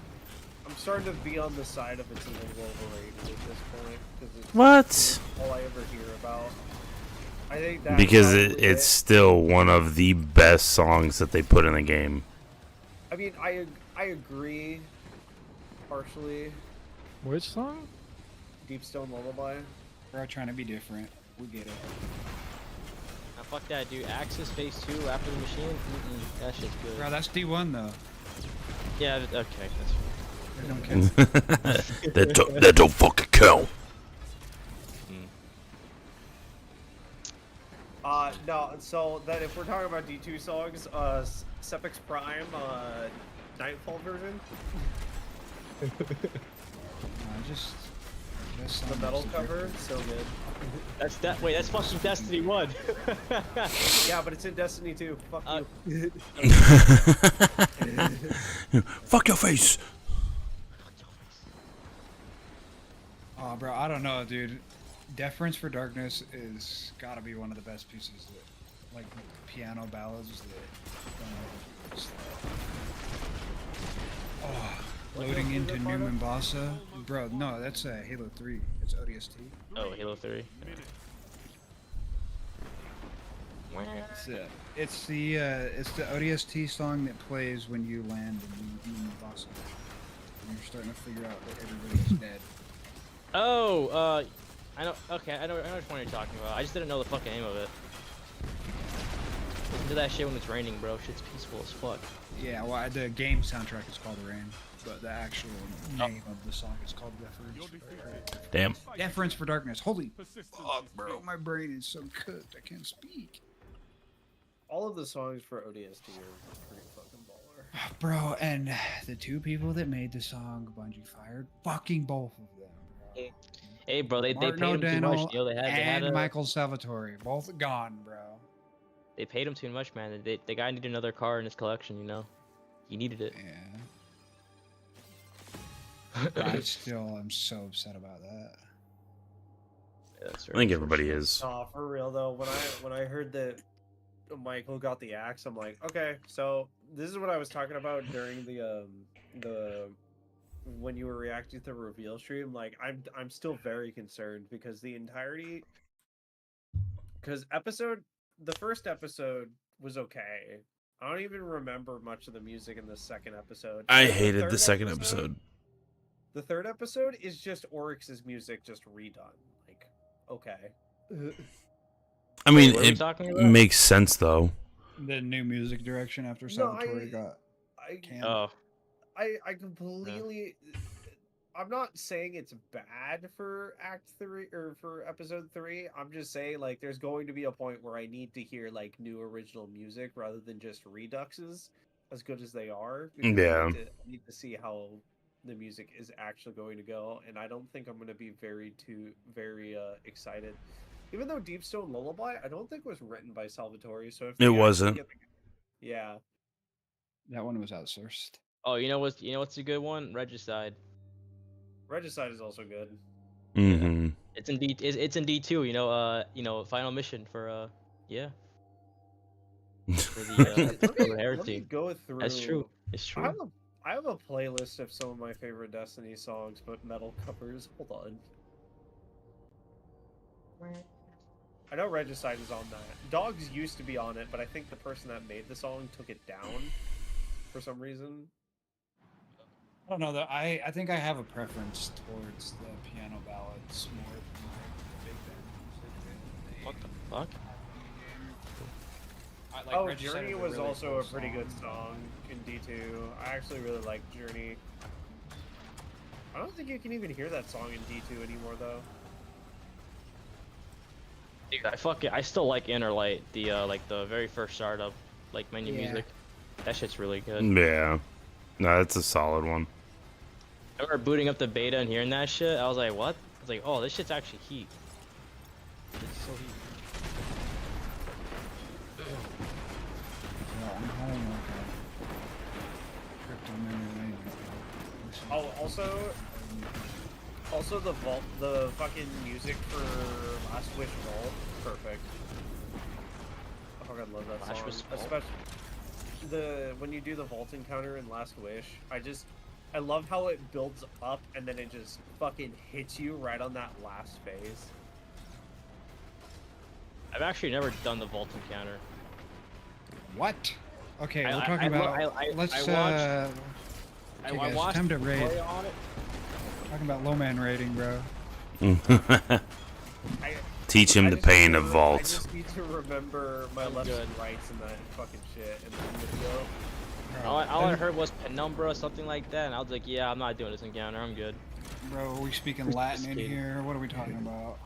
I'm starting to be on the side of it's a little overrated at this point because it's What? all I ever hear about. I think that Because probably it's still one of the best songs that they put in the game. I mean, I agree. Partially, Which song? Deep Stone Lullaby. We're trying to be different. We get it. Nah, fuck that, dude. Axis Phase 2 after the machine. That shit's good. Bro, that's D1 though. Yeah. Okay. That's They don't care. that don't fucking count. No. So then, if we're talking about D2 songs, Sepix Prime, Nightfall version, Just the metal cover, so good. That's that. Wait, that's fucking Destiny 1. Yeah, but it's in Destiny 2. Fuck you. Fuck your face. Oh, bro, I don't know, dude. Deference for Darkness is gotta be one of the best pieces that, like, piano ballads that. Oh, loading into New Mombasa, bro. No, that's Halo 3. It's ODST. Oh, Halo 3. It's the ODST song that plays when you land in New Mombasa. And you're starting to figure out that everybody's dead. Oh, I know. Okay, I know which one you're talking about. I just didn't know the fucking name of it. Listen to that shit when it's raining, bro. Shit's peaceful as fuck. Yeah, well, the game soundtrack is called Rain, but the actual name of the song is called Deference. Damn. Deference for Darkness. Holy fuck, bro. My brain is so cooked. I can't speak. All of the songs for ODST are pretty fucking baller. Bro, and the two people that made the song, Bungie fired fucking both of them, bro. Hey, bro, they paid Martin him too much. O'Donnell You know, they had and Michael Salvatore, both gone, bro. They paid him too much, man. The guy needed another car in his collection. You know, he needed it. Yeah. I still am so upset about that. Yeah, that's I think everybody is. Oh, for real though, when I heard that Michael got the axe, I'm like, okay, so this is what I was talking about during the when you were reacting to the reveal stream. Like, I'm still very concerned because the first episode was okay. I don't even remember much of the music in the second episode. I Like, hated the third second episode. The third episode is just Oryx's music just redone. Like, okay. I mean, what are we it talking about? makes sense though. The new music direction after No, Salvatore got canned. Oh, I completely. I'm not saying it's bad for Act 3 or for Episode 3. I'm just saying, like, there's going to be a point where I need to hear, like, new original music rather than just reduxes, as good as they are. Because Yeah. I need to see how the music is actually going to go, and I don't think I'm going to be very excited. Even though Deep Stone Lullaby, I don't think was written by Salvatore, so if It they actually wasn't. yeah. That one was outsourced. oh, you know what's a good one? Regicide. Regicide is also good. Mm-hmm. It's in it's in D2. Final mission for yeah. For the Let me go through. That's true. It's true. I have a playlist of some of my favorite Destiny songs, but metal covers. Hold on. I know Regicide is on that. Dogs used to be on it, but I think the person that made the song took it down for some reason. I don't know though. I think I have a preference towards the piano ballads more than like the big band music. What the fuck? Journey was also a pretty good song in D2. I actually really like Journey. I don't think you can even hear that song in D2 anymore, though. Dude, I still like Inner Light, the like the very first startup, like menu music. That shit's really good. Yeah. No, that's a solid one. I remember booting up the beta and hearing that shit. I was like, what? I was like, oh, this shit's actually heat. It's so heat. No, I'm having like a crypto memory lane. Oh, also the fucking music for Last Wish Vault, perfect. Oh god, I love that Last song. Wish Vault? Especially when you do the vault encounter in Last Wish, I love how it builds up and then it just fucking hits you right on that last phase. I've actually never done the vault encounter. What? Okay, I- we're I- talking I lo- about. I- Let's I okay, I guys, watched time to raid. tutorial on it. Talking about low man raiding, bro. Teach him I the just pain need of to I vaults. just need to remember my I'm lefts good. and rights and that fucking shit in the video. All I heard was penumbra or something like that, and I was like, yeah, I'm not doing this encounter. I'm good. Bro, are we speaking Latin in kidding. here? What are we talking about?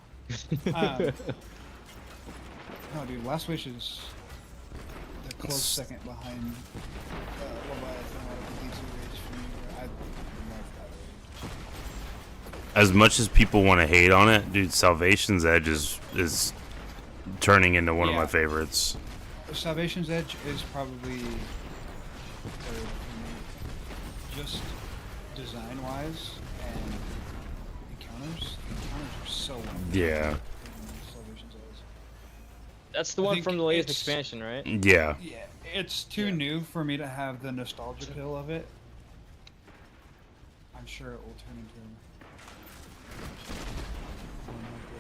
No, dude, Last Wish is the close second behind Leviathan out of these raids for me. I love that raid. As much as people want to hate on it, dude, Salvation's Edge is turning into one of my Yeah. favorites. Salvation's Edge is probably third for me. Just design-wise and encounters. The encounters are so wonderful. Yeah. Salvation's Edge. That's the I one think from the latest it's- expansion, right? Yeah. Yeah, it's too new for me to have the nostalgia pill of it. I'm sure it will turn into.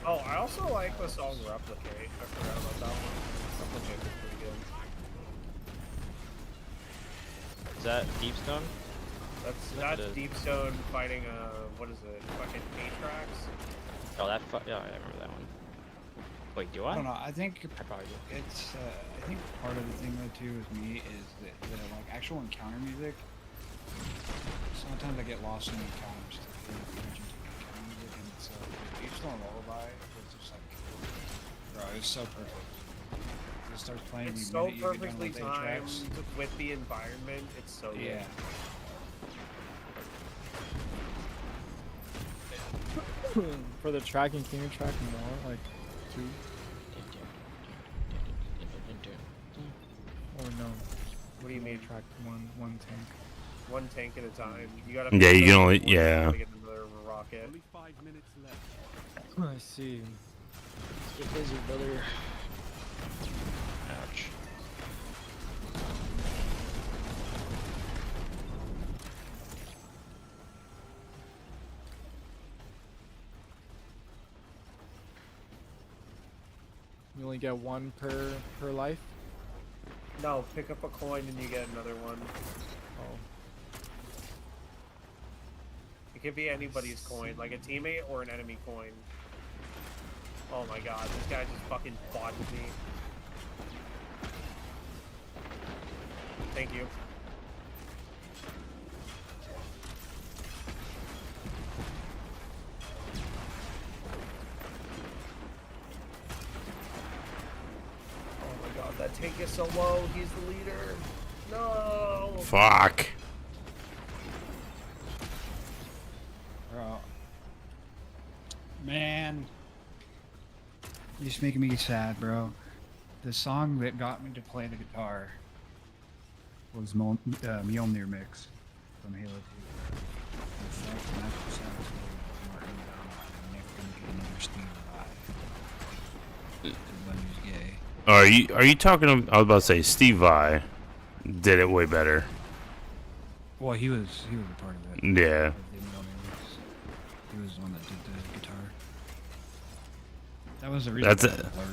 Oh, I also like the song Replicate. I forgot about that one. Replicate was pretty good. Is that Deepstone? That's Deepstone fighting what is it? Fucking Atrax? Oh, yeah, I remember that one. Wait, do I I? don't know. I think I probably do. it's. I think part of the thing though too with me is that the like actual encounter music. Sometimes I get lost in the encounters to pay attention to the encounter music, and so Deepstone Lullaby was just like, bro, it was so perfect. It starts playing. It's the so minute you get done perfectly with Atrax. timed with the environment. It's so good. Yeah. For the tracking, can you track more? Like 2 or no? What do you mean? Track one tank. One tank at a time. You gotta. Yeah, you fix can up only- before you yeah. gotta get another rocket. Only 5 minutes left. I see. Get busy, brother. Ouch. You only get one per life. No, pick up a coin and you get another one. Oh, It could be anybody's coin, like a teammate or an enemy coin. Oh my god, this guy just fucking botted me. Thank you. Oh my god, that tank is so low. He's the leader. No. Fuck. Bro. Man. You're just making me sad, bro. The song that got me to play the guitar was Mjolnir Mix from Halo 2. The fact that after sounds Martin I'm never gonna get another Steve Vai. Bunny's gay. Are you talking? I was about to say Steve Vai did it way better. Well, he was a part of it. Yeah. Of the Mjolnir Mix. He was the one that did the guitar. That was the reason.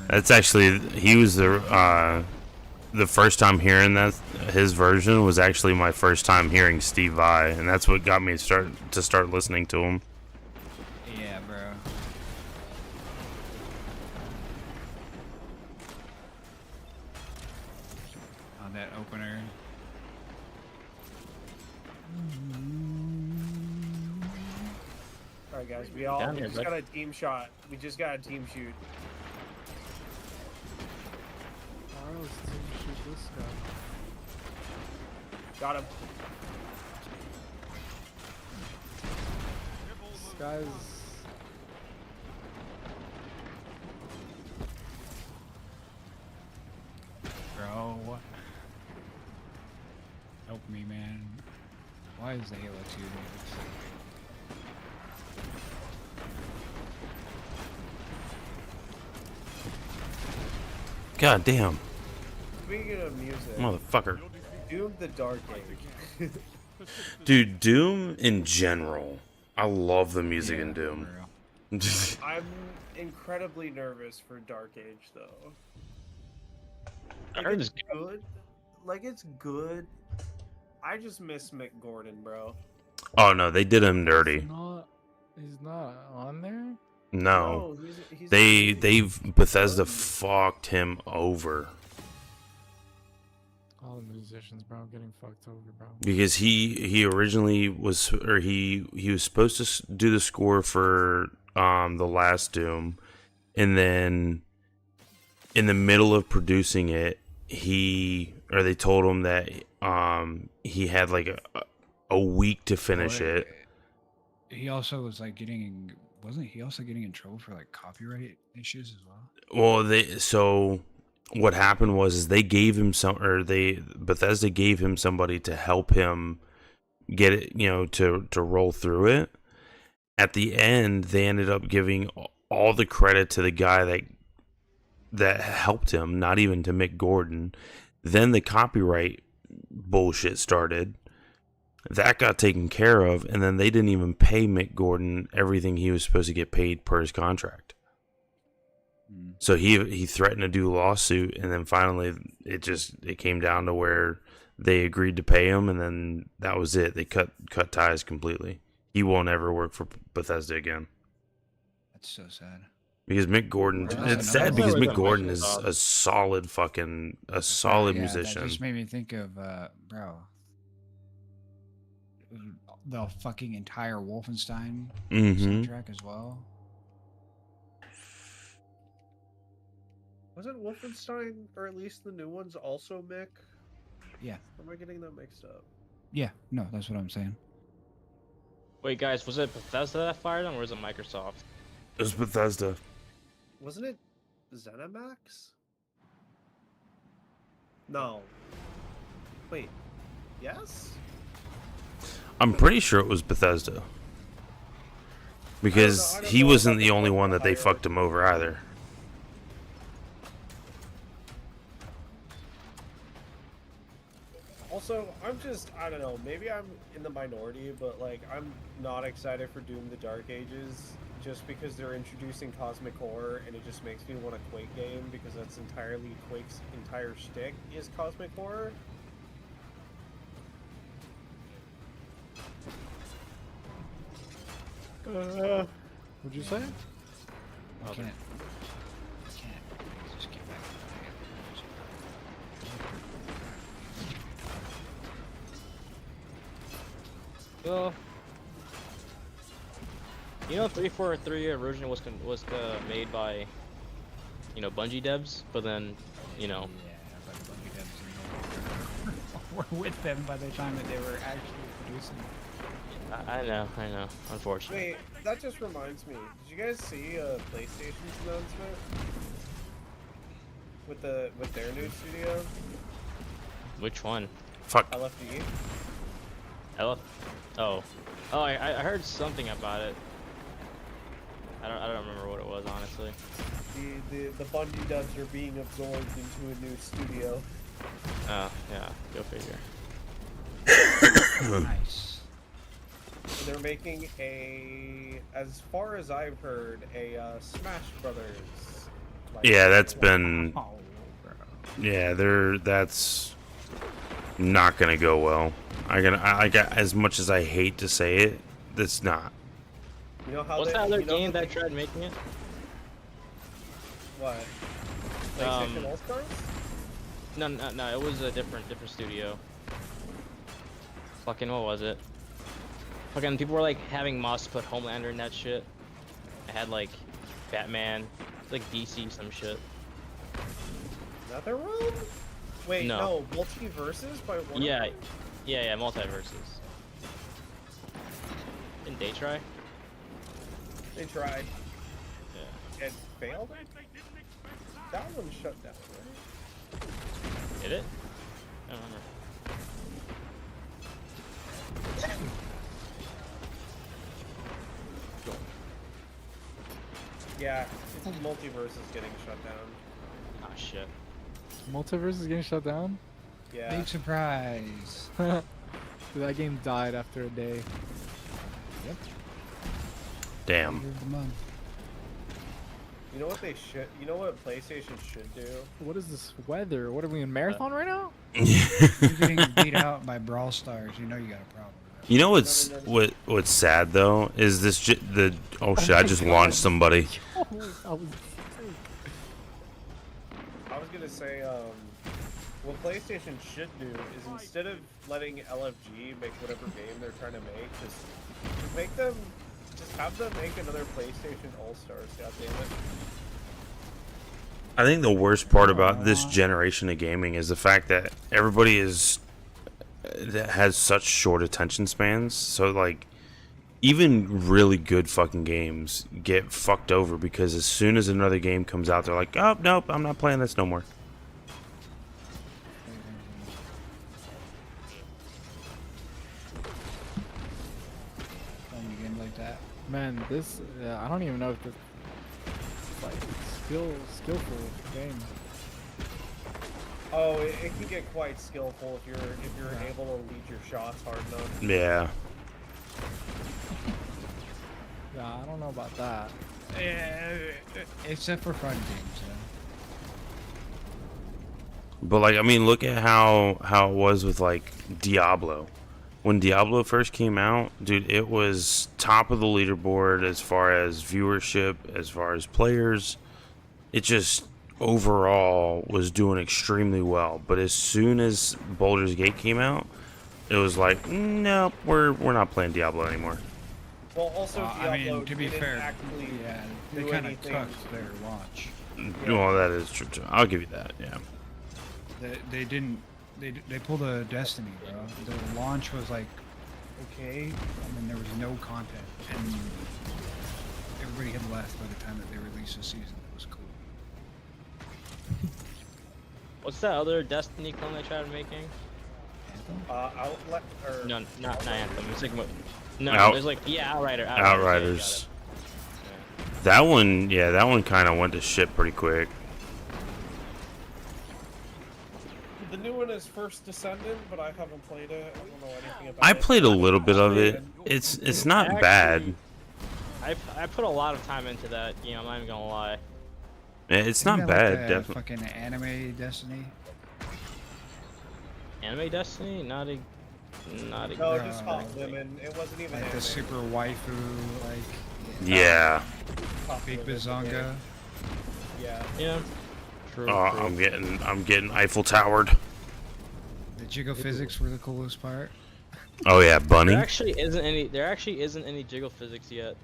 That's actually he was the first time hearing that his version was actually my first time hearing Steve Vai, and that's what got me to start listening to him. Yeah, bro. On that opener. Alright guys, we Down just here, bud. got a team shot. We just got a team shoot. alright, let's team shoot this guy. Got him. This guy's. Bro. Help me, man. Why is the Halo 2 doing this? God damn, Speaking of music, motherfucker. Doom the Dark Age. Dude, Doom in general. I love the music in Doom. For real. I'm incredibly nervous for Dark Age though. I heard it's this. good. Like it's good. I just miss Mick Gordon, bro. Oh no, they did him dirty. He's not on there? No, he's they've Bethesda fucked him over All the musicians, bro, getting fucked over, bro. because he originally was, or he was supposed to do the score for the last Doom, and then in the middle of producing it, they told him that he had like a week to finish it. He also was like wasn't he also getting in trouble for like copyright issues as well? Well, so what happened was they gave him Bethesda gave him somebody to help him get it, to roll through it. At the end, they ended up giving all the credit to the guy that helped him, not even to Mick Gordon. Then the copyright bullshit started. That got taken care of, and then they didn't even pay Mick Gordon everything he was supposed to get paid per his contract. So he threatened to do a lawsuit, and then finally it came down to where they agreed to pay him, and then that was it. They cut ties completely. He won't ever work for Bethesda again. That's so sad. Because Mick Gordon, it's sad because Mick Gordon is a solid musician. That just made me think of bro. The fucking entire Wolfenstein soundtrack as well. Wasn't Wolfenstein, or at least the new ones, also Mick? Yeah. Or am I getting that mixed up? Yeah, no, that's what I'm saying. Wait, guys, was it Bethesda that fired him, or was it Microsoft? It was Bethesda. Wasn't it ZeniMax? No. Wait. Yes? I'm pretty sure it was Bethesda. Because I don't he know wasn't about the the only one that they hierarchy. fucked him over either. Also, I don't know, maybe I'm in the minority, but like, I'm not excited for Doom the Dark Ages just because they're introducing cosmic horror, and it just makes me want a Quake game because that's entirely Quake's entire shtick is cosmic horror. What'd you say? I can't. Just get back. Well, 343 originally was made by, Bungie devs, but then, Yeah, but Bungie devs were with them by the time that they were actually producing. I know, unfortunately. Wait, that just reminds me. Did you guys see PlayStation's announcement with their new studio? Which one? Fuck. LFD. I heard something about it. I don't remember what it was, honestly. The Bungie devs are being absorbed into a new studio. Oh, yeah, go figure. Nice. They're making as far as I've heard, a Smash Brothers. Yeah, that's been. Oh, bro. Yeah, that's not gonna go well. I got, as much as I hate to say it, it's not. You know how What's they, that other you know game how that they- tried making it? What? PlayStation All Stars? No, it was a different studio. Fucking, what was it? Fucking, people were like having mods put Homelander in that shit. I had like Batman, like DC some shit. NetherRealm? Wait, No. no, Multiverses by Warner Yeah, Bros.? Yeah, multiverses. Didn't they try? They tried Yeah. and failed. That one shut down, right? Did it? I don't remember. Yeah, multiverse is getting shut down. Ah, shit. Multiverse is getting shut down. Yeah. Big surprise. Dude, that game died after a day. Yep. Damn. End of the month. You know what they should? You know what PlayStation should do? What is this weather? What are we in marathon right now? You're getting beat out by Brawl Stars. You know you got a problem. You know what's sad though is this oh shit! I just launched somebody. I was I was gonna say, what PlayStation should do is instead of letting LFG make whatever game they're trying to make, just have them make another PlayStation All Stars. God damn it! I think the worst part about this generation of gaming is the fact that everybody that has such short attention spans. So like, even really good fucking games get fucked over because as soon as another game comes out, they're like, oh nope, I'm not playing this no more. Playing a game like that. man. This I don't even know if this like skillful game. Oh, it can get quite skillful if you're able to lead your shots hard enough. Yeah. Yeah, I don't know about that. Except for fun games, though. But like, I mean, look at how it was with like Diablo. When Diablo first came out, dude, it was top of the leaderboard as far as viewership, as far as players. It just overall was doing extremely well. But as soon as Baldur's Gate came out, it was like, nope, we're not playing Diablo anymore. Well, also Diablo I mean, to be didn't fair, actually yeah, they do kind of anything. tucked their launch. Well, that is true too. I'll give you that. Yeah. They didn't. They pulled a Destiny, bro. The launch was like, okay, and then there was no content, and everybody had left by the time that they released the season. It was cool. What's that other Destiny clone they tried making? Outlet or No, not Anthem. It's like no, Out- there's like Outriders. Outriders. Yeah, That one, yeah, that one kind of went to shit pretty quick. The new one is First Descendant, but I haven't played it. I don't know anything about I it. played a little bit of it. It's not Actually, bad. I put a lot of time into that game. I'm not even gonna lie. It's Isn't not that bad, like the definitely. Fucking anime Destiny. Anime Destiny, not a. No, just hot women. It wasn't even Like anime. the super waifu, like Yeah. Hot big women. bazonga. Yeah. Yeah. True. Oh, true. I'm getting Eiffel Towered. The jiggle physics were the coolest part. Oh yeah, Bunny. There actually isn't any. There actually isn't any jiggle physics yet.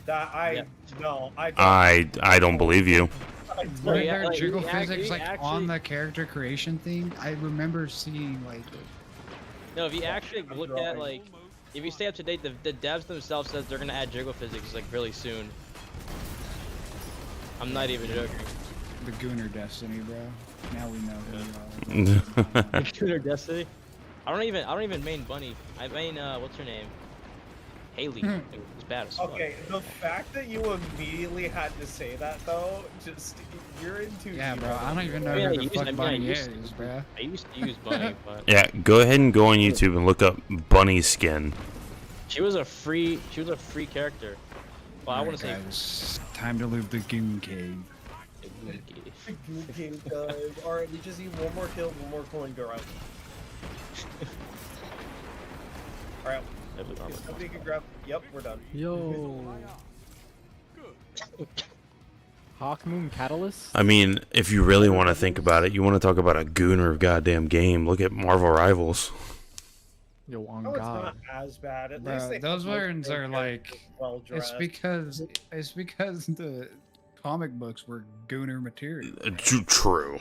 That Yeah. no, I don't. I don't believe you. I don't. Were yeah, there like, jiggle we physics like actually- on the character creation thing? I remember seeing like No, if you actually look at like, if you stay up to date, the devs themselves says they're gonna add jiggle physics like really soon. I'm not even joking. the Gooner Destiny, bro. Now we know who you are. Shooter Destiny. I don't even main Bunny. I main what's her name? Haley. It's bad as fuck. Okay, the fact that you immediately had to say that though, just you're into. Yeah, bro. I don't even know Yeah, who I the used- fuck I mean, I Bunny used is, bro. I used to use Bunny, but Yeah, go ahead and go on YouTube and look up Bunny skin. she was a free character. Well, I want to say. Guys, time to leave the Goon Cave. Good game time. All right, we just need one more kill, one more coin, go out. All right, if somebody can grab. Yep, we're done. Yo. Hawk Moon Catalyst? I mean, if you really want to think about it, you want to talk about a gooner of goddamn game. Look at Marvel Rivals. Yo, on No, it's God. not as bad. At Bro, least they those have most ones main are characters like. well It's dressed. because the comic books were Gooner material. True.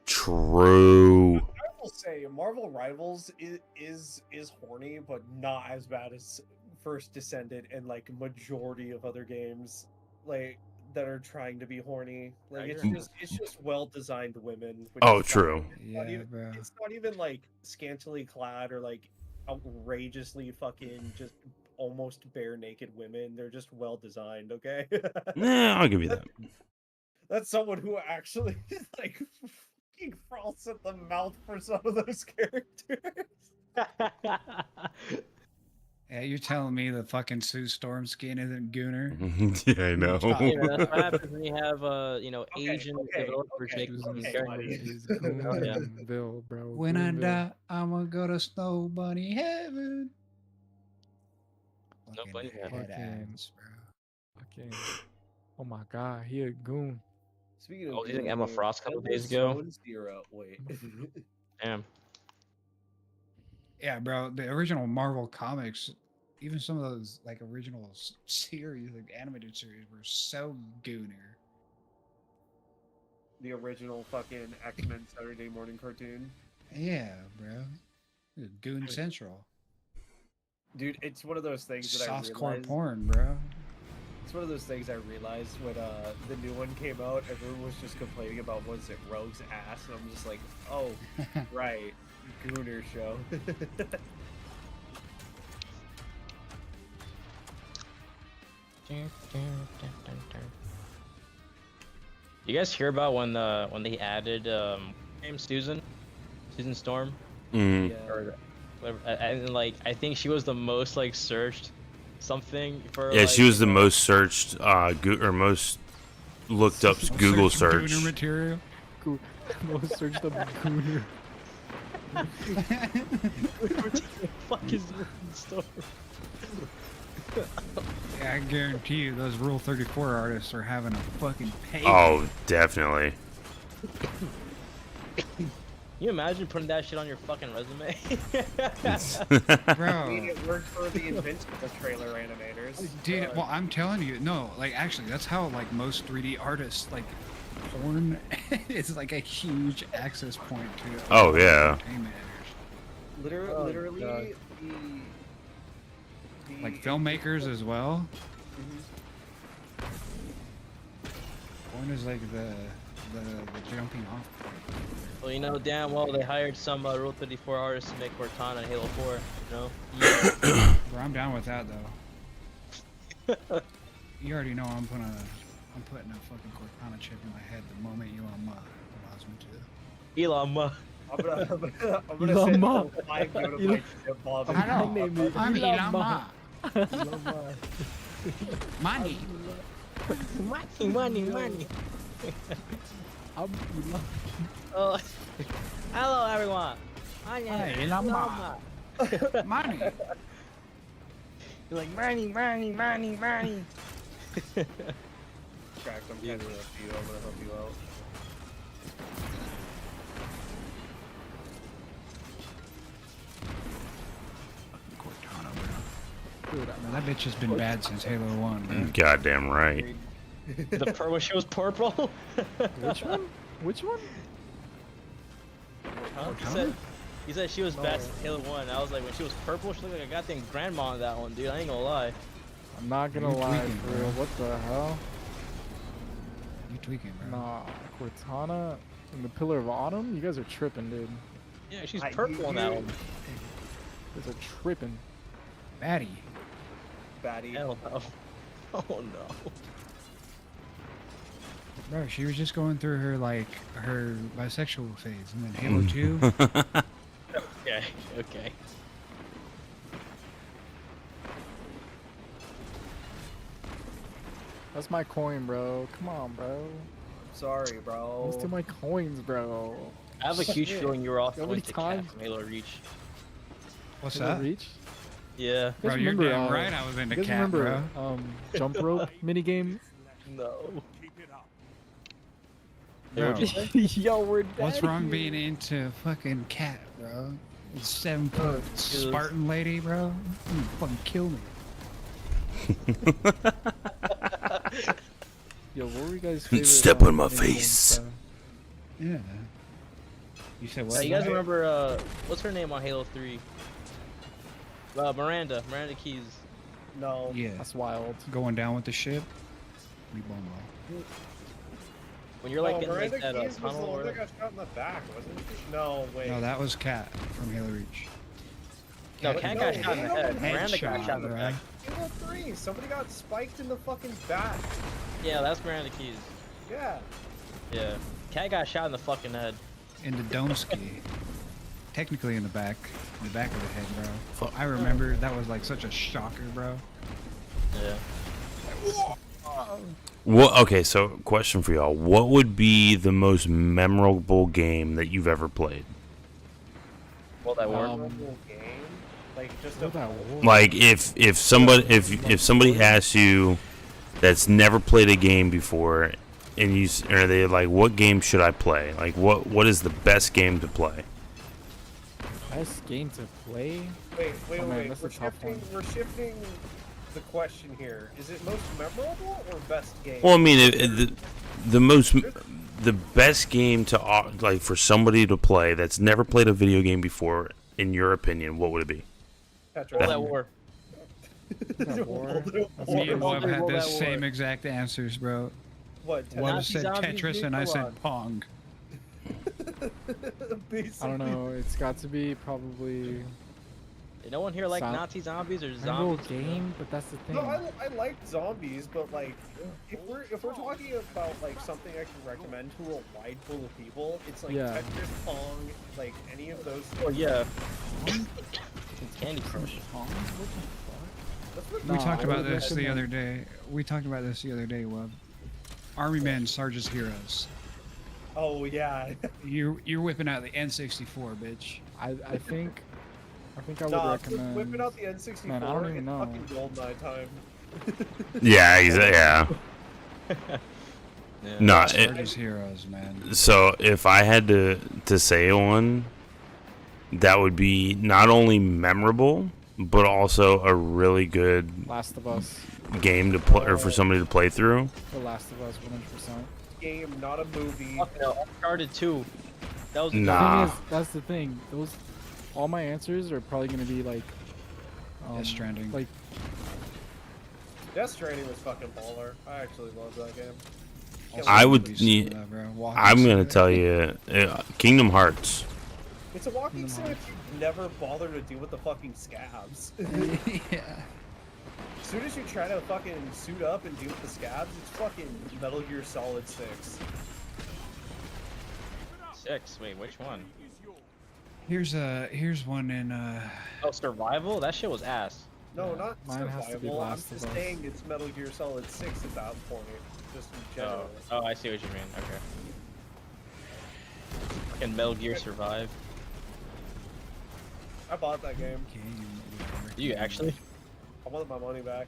True. will say Marvel Rivals is horny, but not as bad as First Descendant and like majority of other games like that are trying to be horny. Like it's just well designed women. Which Oh, is fine. true. Yeah, bro. It's not even like scantily clad or like outrageously fucking just almost bare naked women. They're just well designed. Okay. Nah, I'll give you that. That's someone who actually like fucking froths at the mouth for some of those characters. Yeah, you're telling me the fucking Sue Storm skin isn't Gooner? Yeah, I know. Yeah, man, that's what happens when you have Asian okay, developers okay, making okay, characters. Is Oh, yeah. Goonville, bro. When I Goonville. die, I'ma go to Snow Bunny Heaven. Snow Bunny Fucking Heaven. head ass, bro. Fucking. Oh my god, he a goon. Speaking of, Oh, do you think video Emma games, Frost a couple Emma days ago? Stone's Zero. Wait. Damn. Yeah, bro. The original Marvel comics, even some of those like original series, like animated series, were so Gooner. The original fucking X-Men Saturday morning cartoon. Yeah, bro. Goon Central. Dude, it's one of those things that I Softcore realized. porn, bro. It's one of those things I realized when the new one came out. Everyone was just complaining about was it Rogue's ass, and I'm just like, oh, right, Gooner show. You guys hear about when they added name Susan Storm? Mm. Yeah. Or whatever, and like I think she was the most like searched something for. Yeah, like, she was the most searched, or most looked up Google search. Gooner material. Most searched up gooner. Fuck is Storm? Yeah, I guarantee you, those Rule 34 artists are having a fucking pay. Oh, definitely. Can you imagine putting that shit on your fucking resume? I Bro. mean, it worked for the Invincible trailer animators. Dude, well, I'm telling you, no, like, actually, that's how, like, most 3D artists, like, porn is, like, a huge access point to Oh, yeah. entertainment. Literally, God. the Like, filmmakers as well. Porn is, like, the jumping off point. Well, you know damn well they hired some Rule 34 artists to make Cortana and Halo 4. You know. Bro, I'm down with that, though. You already know I'm putting a fucking Cortana chip in my head the moment Elon Musk allows me to. Elon Musk. I'm gonna Elon send Musk. 5 gigabytes to Bob. I know. I'm Elon Musk. Money. Money. I'm Oh, hello everyone. My name Hi, is Elon Elon Musk. Musk. Money. You're like money. Cracked, I'm catching up to you. I'm gonna help you out. Cortana, bro. Dude, I mean, that bitch has been bad since Halo 1, man. Goddamn right. When she was purple. Which one? Which one? Huh? He said she was bad since Halo 1. I was like, when she was purple, she looked like a goddamn grandma on that one, dude. I ain't gonna lie. I'm not gonna You lie, tweaking, for bro. real. What the hell? You tweaking, bro. Nah, Cortana and the Pillar of Autumn? You guys are tripping, dude. Yeah, she's purple on that one. You guys are tripping. Batty. Batty. Hell no. Oh no. Bro, she was just going through her, like, her bisexual phase. And then Halo 2. Okay. That's my coin, bro. Come on, bro. Sorry, bro. Let's do my coins, bro. I have a huge feeling you were off How going many to times- Cat from Halo Reach. What's Halo that? Reach? Yeah. Bro, guys you're remember, damn right I was into you guys cat, remember, bro. jump rope minigame? No. Bro, Yo, we're dead. what's wrong being into fucking cat, bro? 7-foot Spartan lady, bro? You fucking kill me. Yo, what were you guys' favorite? Step on my minigames, face. bro? Yeah. You said Yeah, what? you guys Right. remember what's her name on Halo 3? Miranda Keys. No. Yeah. That's wild. Going down with the ship. We bomb When you're like No, getting like Miranda that Keys was the tunnel or one that whatever. got shot in the back, wasn't she? No, wait. No, that was Cat from Halo Reach. No, Cat- Cat no, got shot in the Halo head. Miranda got Headshot, shot in the bro. back. Halo 3, somebody got spiked in the fucking back. Yeah, that's Miranda Keys. Yeah. Yeah. Cat got shot in the fucking head. Into Domsky. Technically in the back of the head, bro. Fuck. I remember that was like such a shocker, bro. Yeah. What? Okay, so question for y'all: what would be the most memorable game that you've ever played? Well, that worked. Normal game. Like just What a that war? Like if somebody asks you that's never played a game before, and are they like, what game should I play? Like what is the best game to play? Best game to play? Wait, Oh, man, wait. that's We're a tough shifting. one. We're shifting the question here. Is it most memorable or best game? Well, I mean, the best game to like for somebody to play that's never played a video game before, in your opinion, what would it be? Petra. World at War. That war? That's Me and World Wub at had War. the same exact answers, bro. What? Wub Nazi said zombies, Tetris dude, and I come said on. Pong. I don't know. It's got to be probably Did no one here like Zom- Nazi zombies or memorable zombies? game, but that's the thing. No, I like zombies, but like, if we're talking about like something I can recommend to a wide pool of people, it's like Yeah. Tetris, Pong, like any of those. Oh yeah. Candy Crush. That's what We Nah, talked I about would this the recommend- other day. Wub. Army Men, Sarge's Heroes. Oh yeah. You're whipping out the N64, bitch. I think I would Nah, recommend. whipping out the N64. Man, I don't even it's know. fucking GoldenEye time. Yeah, yeah. Yeah. No, Sarge's Heroes, man. so if I had to say one, that would be not only memorable but also a really good Last of Us. game to play or for somebody to play through. The Last of Us, 100%. Game, not a movie. Fuck no, Uncharted 2. That was a Nah. The thing is, that's the thing. All my answers are probably gonna be like. Death Stranding. Like Death Stranding was fucking baller. I actually love that game. Also, I would movies, need- bro. Walking I'm gonna Simulator. tell you, Kingdom Hearts. It's a walking sim if you never bother to deal with the fucking scabs. Yeah. As soon as you try to fucking suit up and deal with the scabs, it's fucking Metal Gear Solid 6. 6. Wait, which one? Here's one in Oh, Survival? That shit was ass. No, not Mine has to be survival. I'm Last of just Us. saying it's Metal Gear Solid 6 at that point. Just in Oh, general. oh, I see what you mean. Okay. Can Metal Gear survive? I bought that game. Do you actually? I want my money back.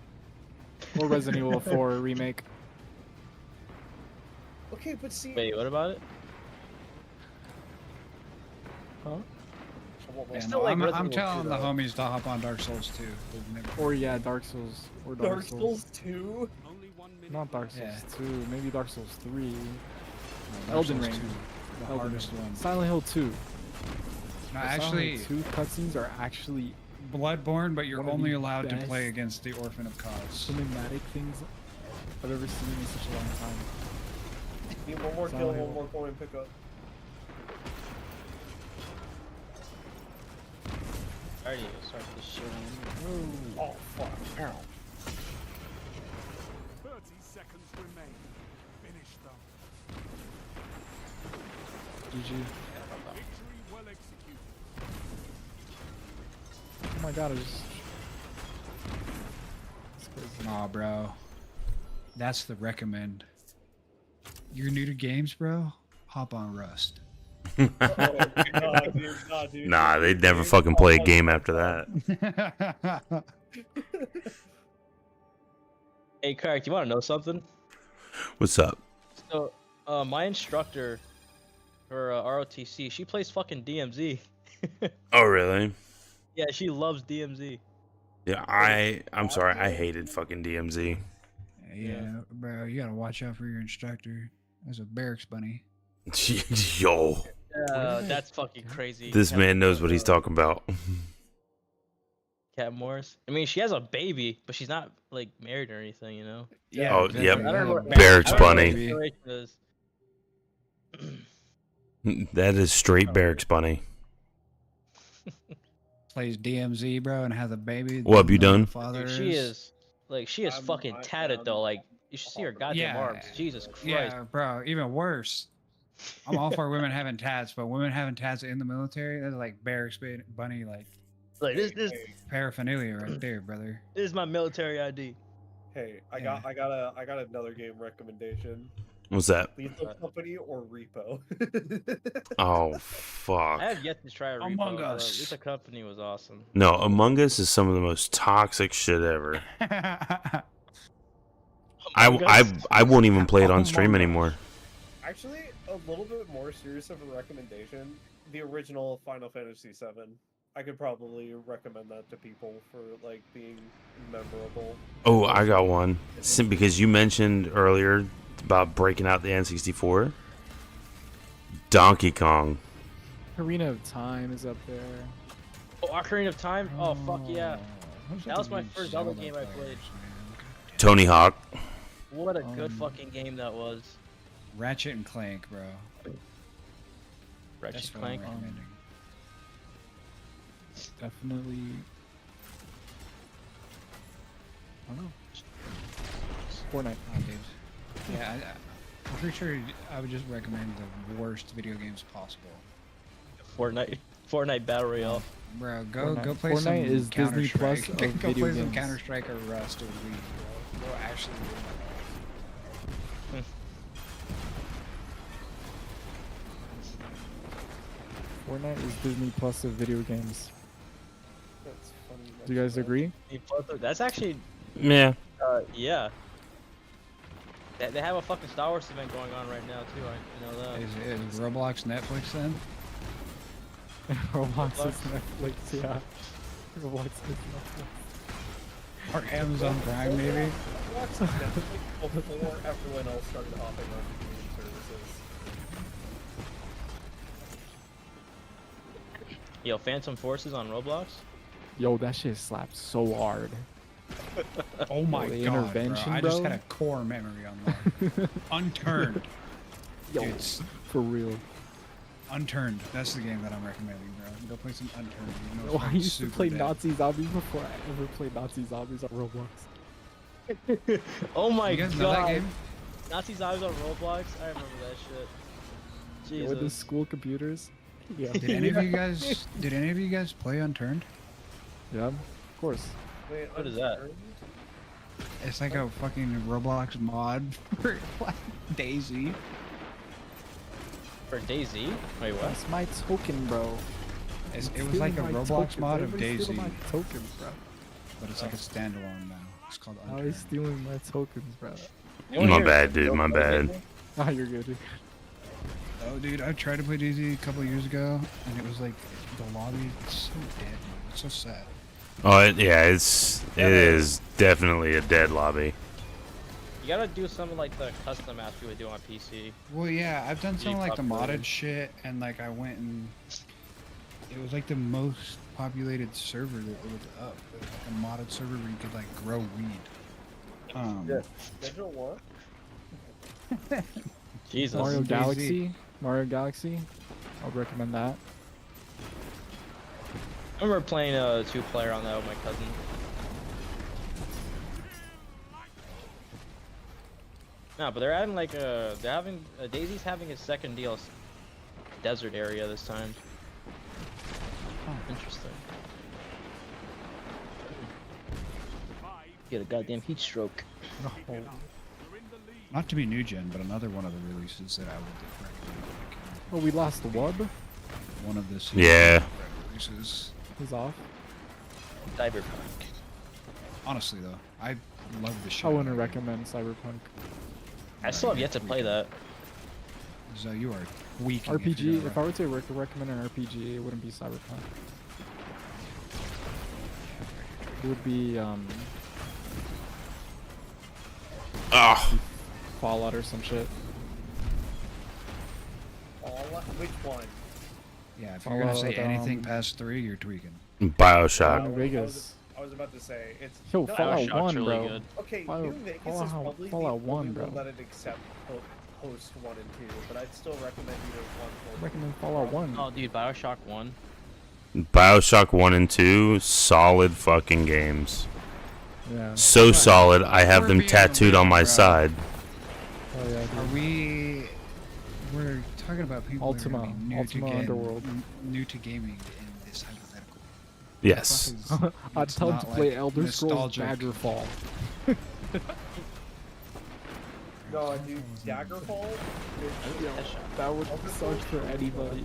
or Resident Evil 4 remake. Okay, but see. Wait, what about it? I want my- Yeah, still no, like I'm Resident Evil telling 2 the though. homies to hop on Dark Souls 2. They've never- Or yeah, Dark Souls. Or Dark, Dark Souls 2? Only 1 minute. Not Dark Souls Yeah. 2. Maybe Dark Souls 3. No, Dark Elden Souls Ring. 2, the Elden hardest Ring. one. Silent Hill 2. No, The actually, Silent Hill 2 cutscenes are actually Bloodborne, but you're one of only the allowed to best play against the Orphan of Cause. cinematic things I've ever seen in such a long time. Need one more kill, Silent Hill. one more coin pickup. Alrighty, start this shit. Oh, fuck. Ow. 30 seconds remain. Finish them. GG. Victory well executed. Oh my god, I just. It's crazy. Nah, bro. That's the recommend. You're new to games, bro? Hop on Rust. Oh, nah, dude. Nah, they'd never fucking play a game after that. Hey, Craig, you want to know something? What's up? So, my instructor for ROTC, she plays fucking DMZ. Oh, really? Yeah, she loves DMZ. Yeah, I'm sorry, I hated fucking DMZ. Yeah, bro, you gotta watch out for your instructor. There's a barracks bunny. Yo. That's That's fucking crazy. This Cat man knows what he's talking about. Cat Morris. I mean, she has a baby, but she's not like married or anything, you know. Yeah. Oh, exactly. yep. I don't know what Barracks I don't know what Bunny. the situation is. That is straight Barracks Bunny. Plays DMZ, bro, and has a baby. What have you doesn't know who done? the Father Dude, she is like I'm- fucking I'm tatted down. though. Like you should see her goddamn Yeah. arms. Jesus Christ. Yeah, bro. Even worse. I'm all for women having tats, but women having tats in the military, that's like Barracks Bunny, like Like this paraphernalia right there, brother. is my military ID. Hey, I Yeah. got another game recommendation. What's that? Lethal Company or Repo. Oh, I fuck. have yet to try Repo. Among but Us. At least the company was awesome. No, Among Us is some of the most toxic shit ever. Among Us? I won't even play it on Among stream Us. anymore. Actually, a little bit more serious of a recommendation. The original Final Fantasy VII. I could probably recommend that to people for like being memorable. Oh, I got one. Because you mentioned earlier about breaking out the N64. Donkey Kong. Arena of Time is up there. Oh, Ocarina of Time? Oh, fuck yeah. Who's That was my the first Zelda other game I players, played. man? Look at Tony Hawk. What a good Um, fucking game that was. Ratchet and Clank, bro. Ratchet That's what Clank. I'm recommending. Definitely. I don't know. Fortnite. Oh, dude. Yeah, I'm pretty sure I would just recommend the worst video games possible. Fortnite Battle Royale. Bro, go Fortnite. play some Fortnite is Disney Plus Counter-Strike. of Go video play some games. Counter-Strike or Rust or League, bro. Go actually do that. Fortnite is Disney Plus of video games. That's funny. Do you guys agree? That's actually, Yeah. yeah. They have a fucking Star Wars event going on right now too. I know that. Is Roblox Netflix then? Roblox Roblox? is Netflix, yeah. Roblox is Netflix. Or Amazon Prime, maybe? Watched Netflix before everyone else started hopping on streaming services. Yo, Phantom Forces on Roblox. Yo, that shit slaps so hard. Oh my The god, intervention, bro. I just bro? had a core memory on that. Unturned. Yo, Dude, s- for real. Unturned. That's the game that I'm recommending, bro. Go play some Unturned. You know, it's Yo, I fucking used to super play dead. Nazi zombies before I ever played Nazi zombies on Roblox. Oh my You guys know that god. game? Nazi zombies on Roblox. I remember that shit. Yo, with the Jesus. school computers. Yeah. Did any of you guys? Did any of you guys play Unturned? Yeah, of course. Wait, What is that? Unturned? It's like a fucking Roblox mod for like Daisy. For Daisy? Wait, what? That's my token, bro. It was like a Stealing my Roblox tokens. mod of Everybody's Daisy, stealing my tokens, bro. but it's like a standalone now. It's called Now Unturned. he's stealing my tokens, bro. You wanna My hear bad, a dude. joke My about bad. Daisy? Ah, you're good. Dude. Oh, dude, I tried to play Daisy a couple years ago, and it was like the lobby is so dead, man. It's so sad. Oh, yeah, it is definitely a dead lobby. You gotta do something like the custom maps you would do on PC. Well, yeah, I've done some Big like the population. modded shit, and like I went and it was like the most populated server that was up. It was like a modded server where you could like grow weed. Digital what? Jesus. Mario DayZ. Galaxy. Mario Galaxy. I would recommend that. I remember playing a 2-player on that with my cousin. No, but they're adding like Daisy's having a second DLC desert area this time. Oh. Interesting. Get a goddamn heat stroke. Oh, We're in the lead. Not to be new gen, but another one of the releases that I would recommend. oh, we lost the Wub. One of the Yeah. releases. He's off. Cyberpunk. Honestly, though, I love the I show. wouldn't recommend Cyberpunk. I still have yet to play that. So you are weak. RPG. If I were to recommend an RPG, it wouldn't be Cyberpunk. It would be Oh, Fallout or some shit. Which one? Yeah, if you're gonna say Fallout, anything past 3, you're tweaking. Bioshock. New Vegas. I was about to say it's Yo, no, Fallout Bioshock's 1, really bro. good. Okay, Fallout- New Vegas is Fallout- probably Fallout the 1, only bro. one that'd accept post 1 and 2, but I'd still recommend either 1 or Recommend Fallout 1. Oh, dude, Bioshock 1. Bioshock 1 and 2, solid fucking games. Yeah. So solid, I have We're them being tattooed on my real, bro. side. Oh, yeah, Are dude. we're talking about people that are gonna be Ultima Underworld. new to gaming in this hypothetical. Yes. I'd It's tell him not to play like Elder Scrolls nostalgic. Daggerfall. No, dude, Daggerfall. Yo, that would suck for anybody.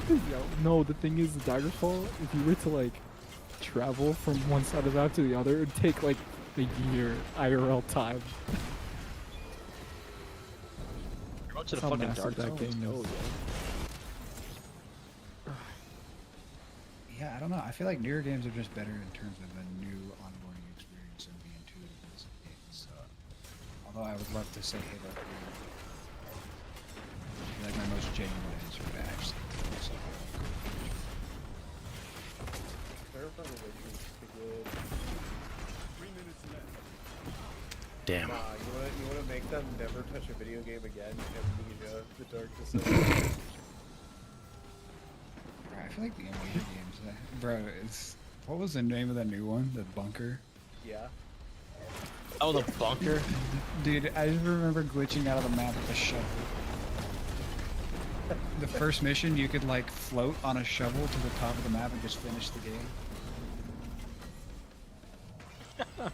Yo, no, the thing is, Daggerfall, if you were to, like, travel from one side of the map to the other, it'd take, like, a year IRL time. Go to the That's how fucking massive dark that zone. game is. Yeah, I don't know. I feel like newer games are just better in terms of a new onboarding experience and being intuitive as games. So, although I would love to say Halo 3, I feel like my most genuine answer would actually be so Terrifying Revelations is good. 3 minutes left. Damn. Nah, you wanna make them never touch a video game again? Amnesia, The Dark Descent. I feel like the Amnesia games, bro. It's what was the name of that new one? The Bunker. Yeah. Oh, the bunker. Dude, I just remember glitching out of the map with a shovel. The first mission, you could like float on a shovel to the top of the map and just finish the game. I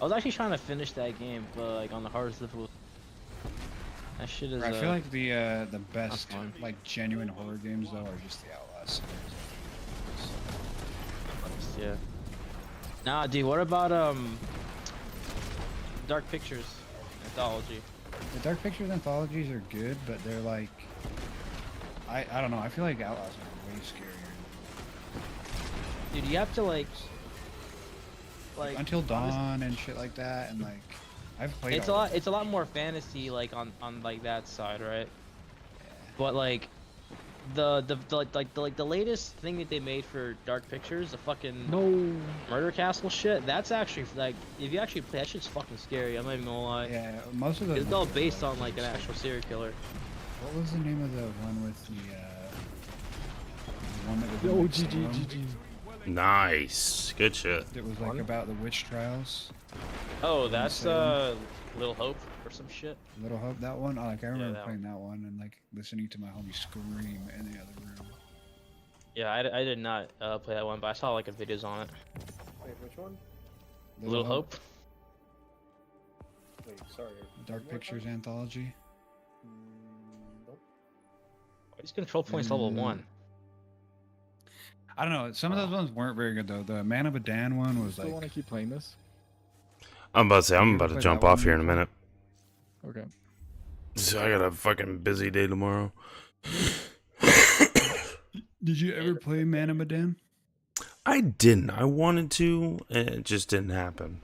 was actually trying to finish that game, but like on the hardest difficulty. That shit is. I feel like the best fun. like genuine horror games though are just the Outlast series. Yeah. Nah, dude. What about Dark Pictures anthology? The Dark Pictures anthologies are good, but they're like I don't know. I feel like Outlaws are way scarier. Dude, you have to like Until Dawn and shit like that, and like I've played. It's a all lot. of It's a lot more fantasy, like on like that side, right? But like the latest thing that they made for Dark Pictures, the fucking No. Murder Castle shit. That's actually like if you actually play that shit's fucking scary. I'm not even gonna lie. Yeah, most of the. It's all based on like an actual serial killer. What was the name of the one with the one that was in, Yo, like, GG, Salem? GG. Nice. Good shit. It was like about the witch trials. Oh, that's Salem. Little Hope or some shit. Little Hope, that one. Like I remember that playing that one and like listening to my homie scream in the other room. Yeah, I did not play that one, but I saw like a videos on it. Wait, which one? Little Hope. Wait, sorry. Dark one more Pictures time? anthology. Nope. These control points level 1. I don't know. Some of those ones weren't very good though. The Man of Adan one was Still like. want to keep playing this? I'm about to say, I'm You about ever to played jump that off one here in a before? minute. Okay. So I got a fucking busy day tomorrow. Did you ever play Man of Adan? I didn't. I wanted to, and it just didn't happen.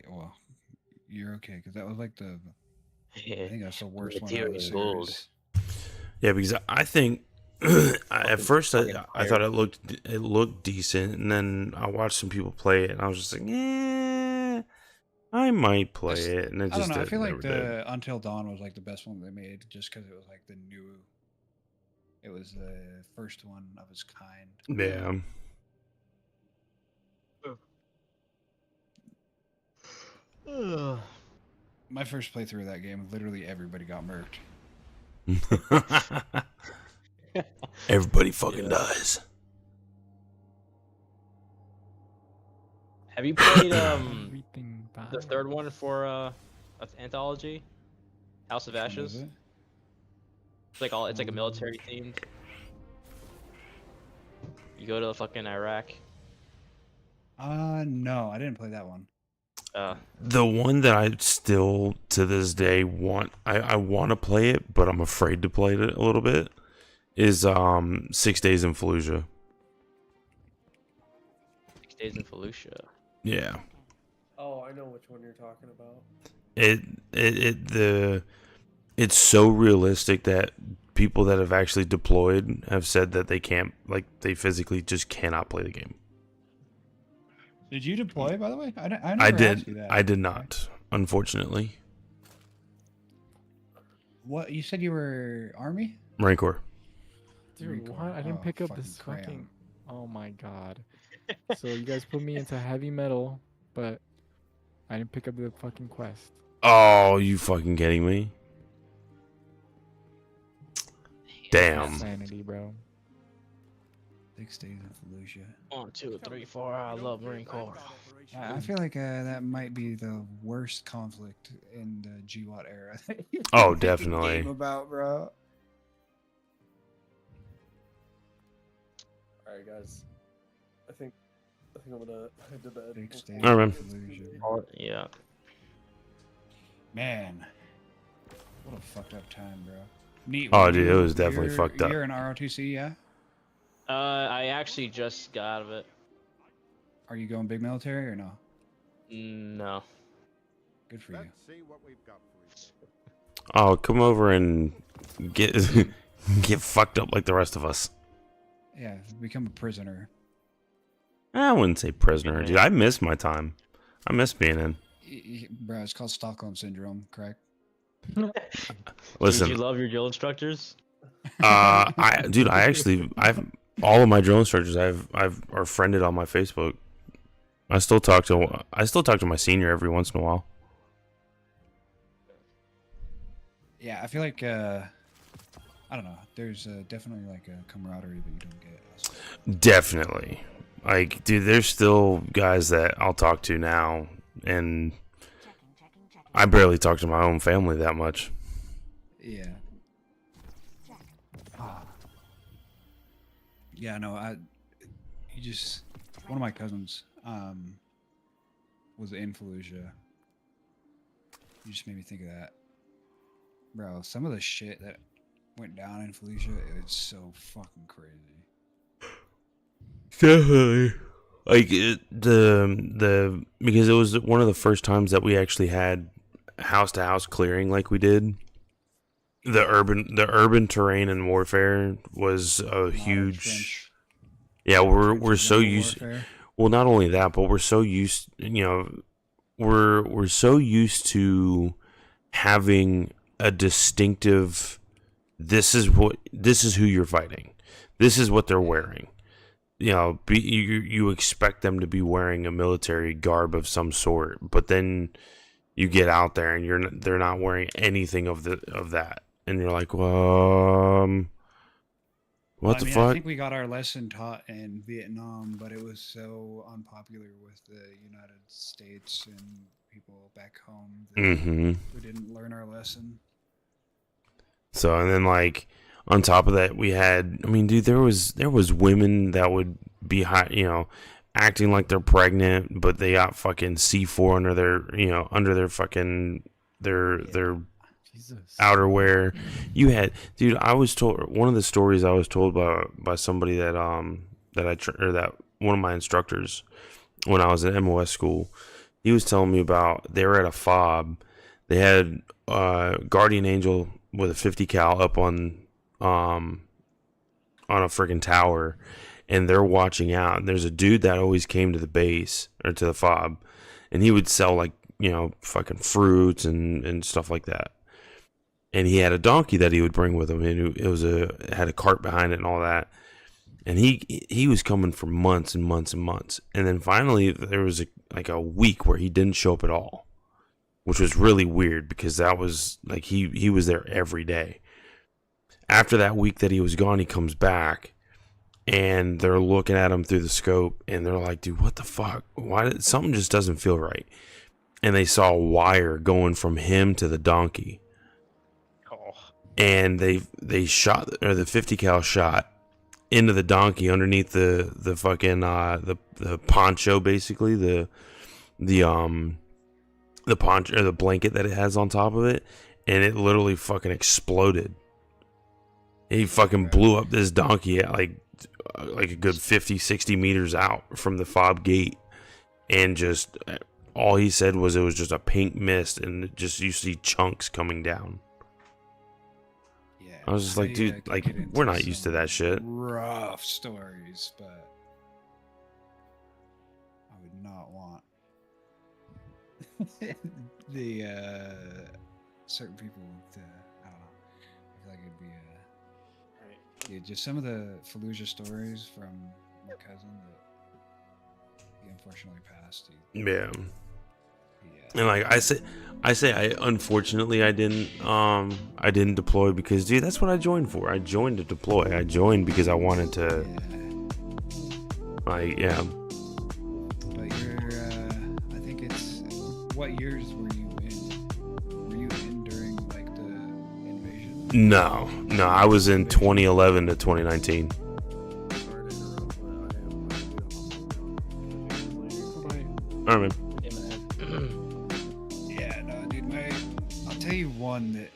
Well, you're okay because that was like the. I Yeah. think that's the worst one out of the Material gold. series. Yeah, because I think at first I thought it looked decent, and then I watched some people play it, and I was just like, I might play it, and it I don't just know. I feel like never did. the Until Dawn was like the best one they made, just because it was like the new. It was the first one of its kind. Yeah. My first playthrough of that game, literally everybody got murked. Everybody fucking dies. Have you played Everything the bad. third one for anthology, House of Which one Ashes? is it? It's like a military themed. You go to fucking Iraq. No, I didn't play that one. The one that I still to this day want, I want to play it, but I'm afraid to play it a little bit, is 6 Days in Fallujah. 6 Days in Fallujah. Yeah. Oh, I know which one you're talking about. It's so realistic that people that have actually deployed have said that they can't, like, they physically just cannot play the game. Did you deploy, by the way? I never I asked did. you that. I did not, unfortunately. What, you said you were Army? Marine Corps. Dude, Recall. what? I didn't Oh, pick up fucking this crayon. fucking. Oh my god. So you guys put me into heavy metal, but I didn't pick up the fucking quest. Oh, you fucking kidding me? Damn. Insanity, bro. 6 days in Fallujah. 1, 2, 3, 4. I love Marine Corps. I feel like that might be the worst conflict in the GWAT era. that you can Oh, make a definitely. Game about, bro. All right, guys. I think I'm gonna head to bed. 6 days All right, in man. Fallujah. Yeah. Man, what a fucked up time, bro. Neat. Oh, well, dude, it was definitely you're- fucked up. You're an ROTC, yeah? I actually just got out of it. Are you going big military or no? No. Good for you. Let's see what we've got for you. Oh, come over and get get fucked up like the rest of us. Yeah, become a prisoner. I wouldn't say prisoner, dude. I miss my time. I miss being in. Bro, it's called Stockholm Syndrome, correct? Listen, Did you love your drill instructors? I I've all of my drill instructors are friended on my Facebook. I still talk to my senior every once in a while. Yeah, I feel like I don't know. There's definitely like a camaraderie that you don't get elsewhere. Definitely. Like, dude, there's still guys that I'll talk to now, and I barely talk to my own family that much. Yeah. Yeah, no, one of my cousins was in Fallujah. You just made me think of that. Bro, some of the shit that went down in Fallujah is so fucking crazy. Definitely. Like the because it was one of the first times that we actually had house to house clearing like we did. The urban terrain and warfare was a huge. Trench Yeah, we're so used. warfare. Well, not only that, but we're so used. We're so used to having a distinctive. This is who you're fighting. This is what they're wearing. You expect them to be wearing a military garb of some sort, but then you get out there and they're not wearing anything of that, and you're like, well, what the fuck? I think we got our lesson taught in Vietnam, but it was so unpopular with the United States and people back home that we didn't learn our lesson. So, and then like on top of that, we had, I mean, dude, there was women that would be hot, acting like they're pregnant, but they got fucking C4 under their fucking their Jesus. outerwear. You had, dude, I was told one of the stories I was told by somebody that that one of my instructors when I was in MOS school. He was telling me about they were at a fob. They had Guardian Angel with a 50 cal up on a freaking tower, and they're watching out. And there's a dude that always came to the base or to the fob, and he would sell like fucking fruits and stuff like that. And he had a donkey that he would bring with him, and it had a cart behind it and all that. And he was coming for months and months and months, and then finally there was a week where he didn't show up at all, which was really weird because that was like he was there every day. After that week that he was gone, he comes back, and they're looking at him through the scope, and they're like, "Dude, what the fuck? Something just doesn't feel right?" And they saw a wire going from him to the donkey. And they shot, or the 50 cal shot into the donkey underneath the fucking the poncho, basically the poncho or the blanket that it has on top of it, and it literally fucking exploded. He fucking blew up this donkey at like a good 50-60 meters out from the fob gate, and just all he said was it was just a pink mist, and just you see chunks coming down. Yeah, I was just like, I dude, could like, get into we're not used to some that shit. Rough stories, but I would not want the certain people to. I don't know. I feel like it'd be yeah, just some of the Fallujah stories from my cousin that he unfortunately passed. Yeah. And like I say unfortunately I didn't deploy because, dude, that's what I joined for. I joined to deploy. I joined because I wanted to, like, yeah. But you're I think it's what years were you in? Were you in during like the invasion? No, I was in 2011 to 2019. All right, man. Yeah, no, dude, I'll tell you one that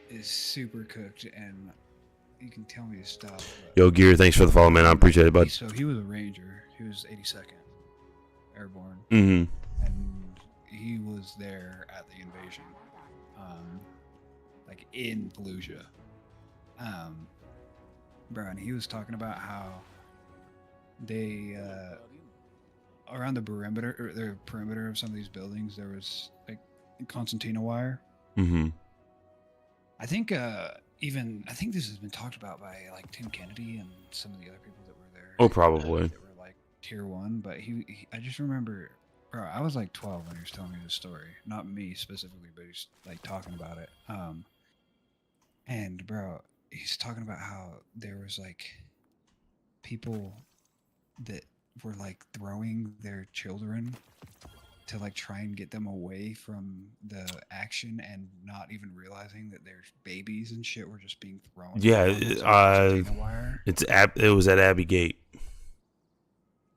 is super cooked, and you can tell me to stop. But Yo, Gear, thanks for the follow, man. I appreciate it, bud. So he was a ranger. He was 82nd Airborne, Mm-hmm. and he was there at the invasion, like in Fallujah. Bro, and he was talking about how they around the perimeter of some of these buildings, there was like concertina wire. Mm-hmm. I think I think this has been talked about by like Tim Kennedy and some of the other people that were there. Oh, probably. That were like tier 1, but I just remember, bro, I was like 12 when he was telling me this story. Not me specifically, but he's like talking about it. And bro, he's talking about how there was like people that were like throwing their children to like try and get them away from the action and not even realizing that their babies and shit were just being thrown. Yeah, it was at Abbey Gate.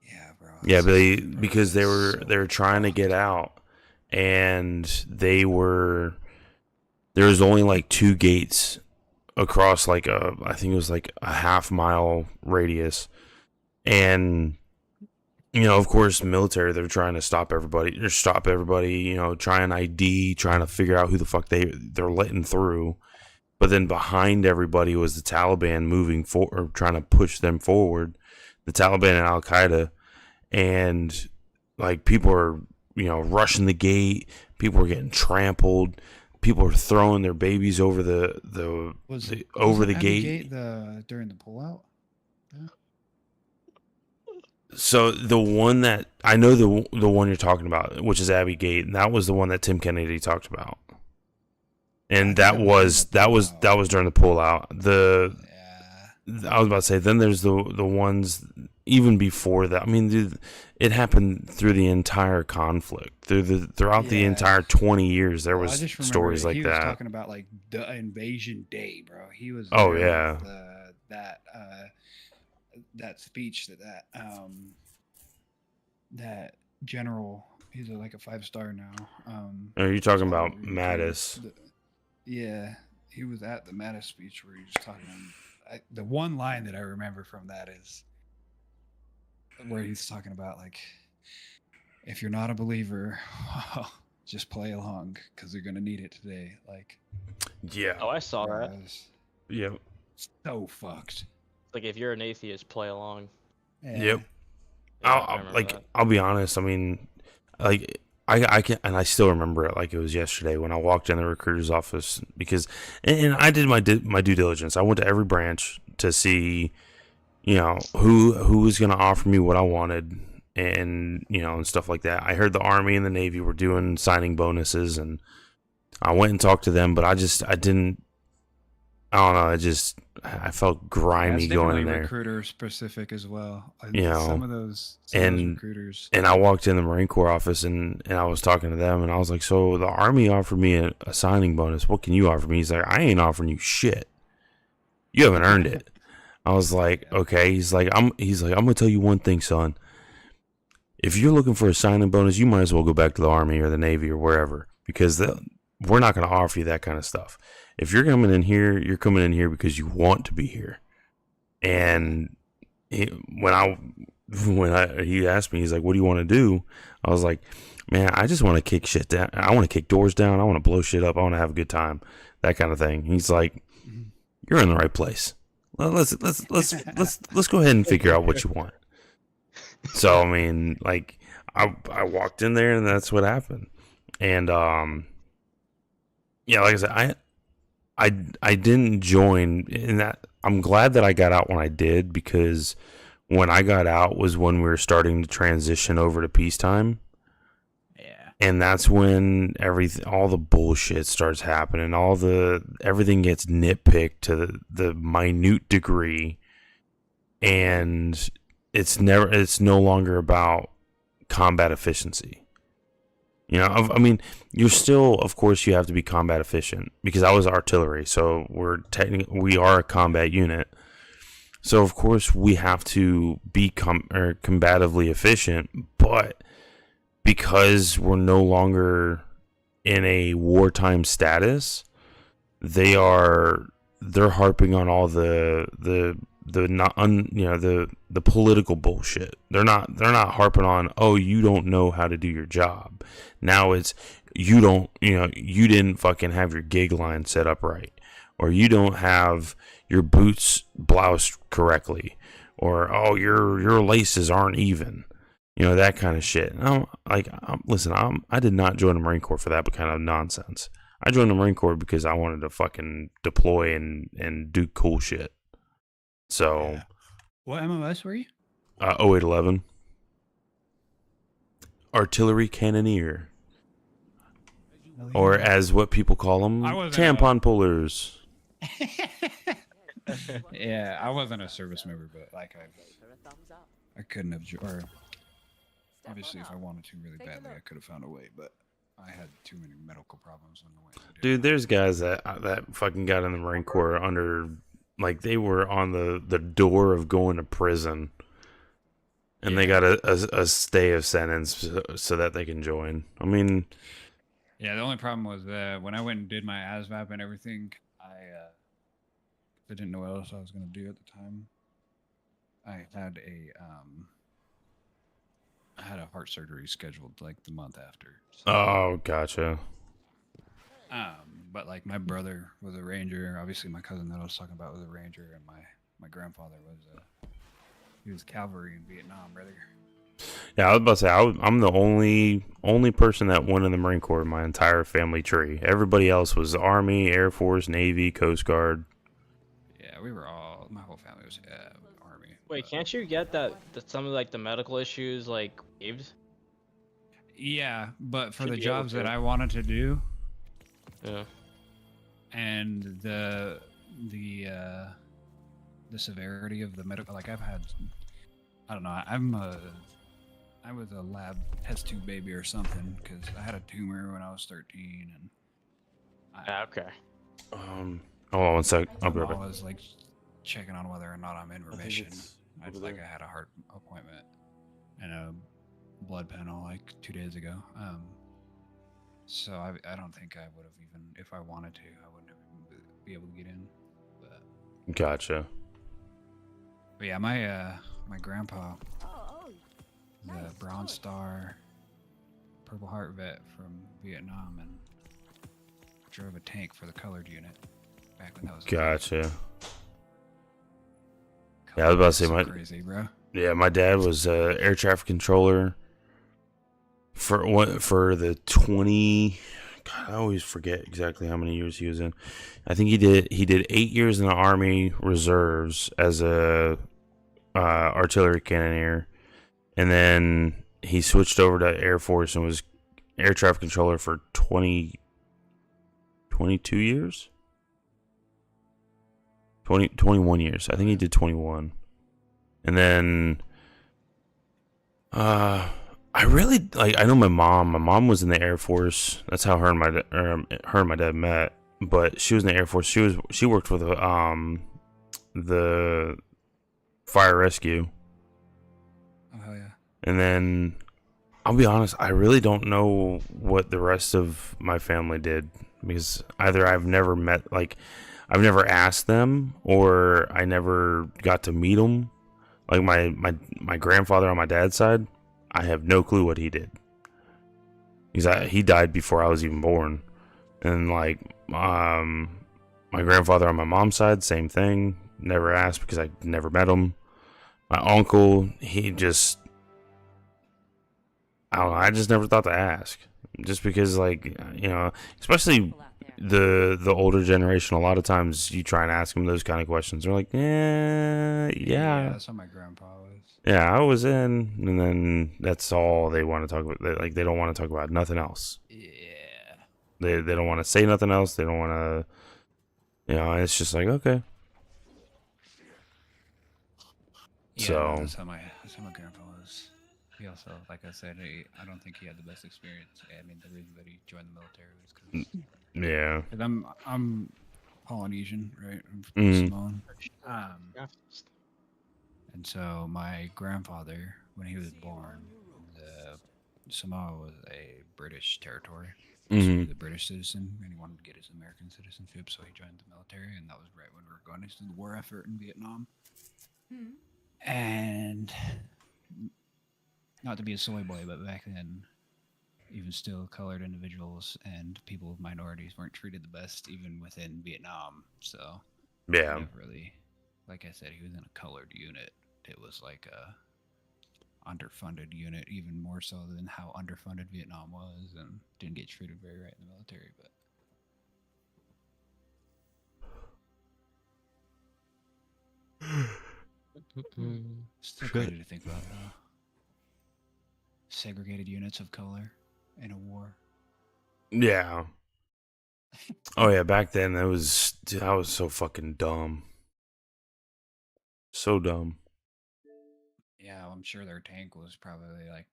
Yeah, bro. Yeah, because they were trying to get out, and there was only like 2 gates across like I think it was like a half-mile radius, and you know, of course, military, they're trying to stop everybody, you know, try and ID, trying to figure out who the fuck they're letting through. But then behind everybody was the Taliban moving forward, trying to push them forward, the Taliban and Al-Qaeda. And like people are, you know, rushing the gate, people are getting trampled, people are throwing their babies over the gate. During the pullout? Yeah. So the one that I know, the one you're talking about, which is Abbey Gate, and that was the one that Tim Kennedy talked about, and that was during the pullout. I was about to say, then there's the ones even before that. I mean, dude, it happened through the entire conflict, throughout the entire 20 years. There was stories like that. He was talking about like the invasion day, bro. He was. Oh yeah. That speech that general, he's like a 5-star now. Are you talking about Mattis? Yeah, he was at the Mattis speech where he was talking. The one line that I remember from that is where he's talking about like, if you're not a believer, just play along because they're gonna need it today. Like, yeah. Oh, I saw that. Yeah. So fucked. Like, if you're an atheist, play along. Yeah. Yep. Yeah, I'll be honest. I mean, like, I can, and I still remember it like it was yesterday when I walked in the recruiter's office because, and I did my due diligence. I went to every branch to see, you know, who was going to offer me what I wanted, and you know, and stuff like that. I heard the Army and the Navy were doing signing bonuses, and I went and talked to them, but I don't know. I felt grimy going in there. Recruiter specific as well. You know, some of those recruiters. And I walked in the Marine Corps office and I was talking to them and I was like, so the Army offered me a signing bonus. What can you offer me? He's like, I ain't offering you shit. You haven't earned it. I was like, okay. He's like, I'm gonna tell you one thing, son. If you're looking for a signing bonus, you might as well go back to the Army or the Navy or wherever, because we're not going to offer you that kind of stuff. If you're coming in here, you're coming in here because you want to be here. And when he asked me, he's like, what do you want to do? I was like, man, I just want to kick shit down. I want to kick doors down. I want to blow shit up. I want to have a good time. That kind of thing. He's like, you're in the right place. Well, let's go ahead and figure out what you want. So I mean, like, I walked in there and that's what happened. And yeah, like I said, I didn't join in that. I'm glad that I got out when I did, because when I got out was when we were starting to transition over to peacetime. Yeah. And that's when all the bullshit starts happening. Everything gets nitpicked to the minute degree, and it's no longer about combat efficiency. You know, I mean, you're still, of course, you have to be combat efficient, because I was artillery, so we are a combat unit. So of course we have to be combatively efficient, but because we're no longer in a wartime status, they're harping on all the political bullshit. They're not harping on, oh, you don't know how to do your job. Now it's you didn't fucking have your gig line set up right, or you don't have your boots bloused correctly, or oh, your laces aren't even. You know, that kind of shit. Listen, I did not join the Marine Corps for that kind of nonsense. I joined the Marine Corps because I wanted to fucking deploy and do cool shit. So, Yeah. What MOS were you? 0811. Artillery Cannoneer. Or as what people call them, tampon pullers. Yeah, I wasn't a service member, but like I couldn't have, or obviously if I wanted to really badly, I could have found a way, but I had too many medical problems on the way. Dude, there's guys that fucking got in the Marine Corps under, like, they were on the door of going to prison, and they got a stay of sentence so that they can join. I mean, yeah, the only problem was that when I went and did my ASVAB and everything, I didn't know what else I was going to do at the time. I had a heart surgery scheduled like the month after. So. Oh, gotcha. But like my brother was a ranger. Obviously, my cousin that I was talking about was a ranger, and my grandfather was cavalry in Vietnam, brother. Yeah, I was about to say I'm the only person that went in the Marine Corps in my entire family tree. Everybody else was Army, Air Force, Navy, Coast Guard. Yeah, my whole family was Army. Wait, can't you get that some of like the medical issues like waived? Yeah, but for Should the be able jobs that to. I wanted to do, Yeah. and the severity of the medical, like I don't know, I was a lab test tube baby or something, because I had a tumor when I was 13, and Okay. Hold on one sec. I'll be right I back. was like checking on whether or not I'm in remission. I had a heart appointment and a blood panel like 2 days ago. So I don't think I would have even, if I wanted to, I wouldn't have even be able to get in. Gotcha. But yeah, my grandpa, the Bronze Star, Purple Heart vet from Vietnam, and drove a tank for the colored unit back when that was. Gotcha. Yeah, I was about to say crazy, bro. Yeah, my dad was air traffic controller for the 20. God, I always forget exactly how many years he was in. I think he did 8 years in the Army Reserves as a artillery cannoneer, and then he switched over to Air Force and was air traffic controller for 22 years. 21 years. I think he did 21. And then I really I know my mom was in the Air Force. That's how her and my dad met. But she was in the Air Force. She worked for the fire rescue. Oh hell yeah. And then I'll be honest, I really don't know what the rest of my family did, because either I've never asked them, or I never got to meet them. Like my grandfather on my dad's side, I have no clue what he did. He died before I was even born. And like my My grandfather on my mom's side, same thing. Never asked because I never met him. My uncle, he just, I don't know, I just never thought to ask. Just because, like, you know, especially the older generation, a lot of times you try and ask them those kind of questions. They're like, yeah. That's how my grandpa was. Yeah, I was in, and then that's all they want to talk about. They don't want to talk about nothing else. Yeah. They don't want to say nothing else. They don't want to, you know. It's just like, okay. Yeah, So that's how my grandpa was. He also, like I said, I don't think he had the best experience. I mean, the reason that he joined the military was because yeah. I'm Polynesian, right? I'm from Mhm. Samoan. Yeah. And so my grandfather, when he was born, Samoa was a British territory. So he was a British citizen, and he wanted to get his American citizenship, so he joined the military, and that was right when we were going into the war effort in Vietnam. And not to be a soy boy, but back then, even still, colored individuals and people with minorities weren't treated the best, even within Vietnam. So, Yeah. never really, like I said, he was in a colored unit. It was like a underfunded unit, even more so than how underfunded Vietnam was, and didn't get treated very right in the military. But still crazy to think about, though. Segregated units of color in a war. Yeah. Oh yeah, back then that was, dude, I was so fucking dumb. So dumb. Yeah, I'm sure their tank was probably like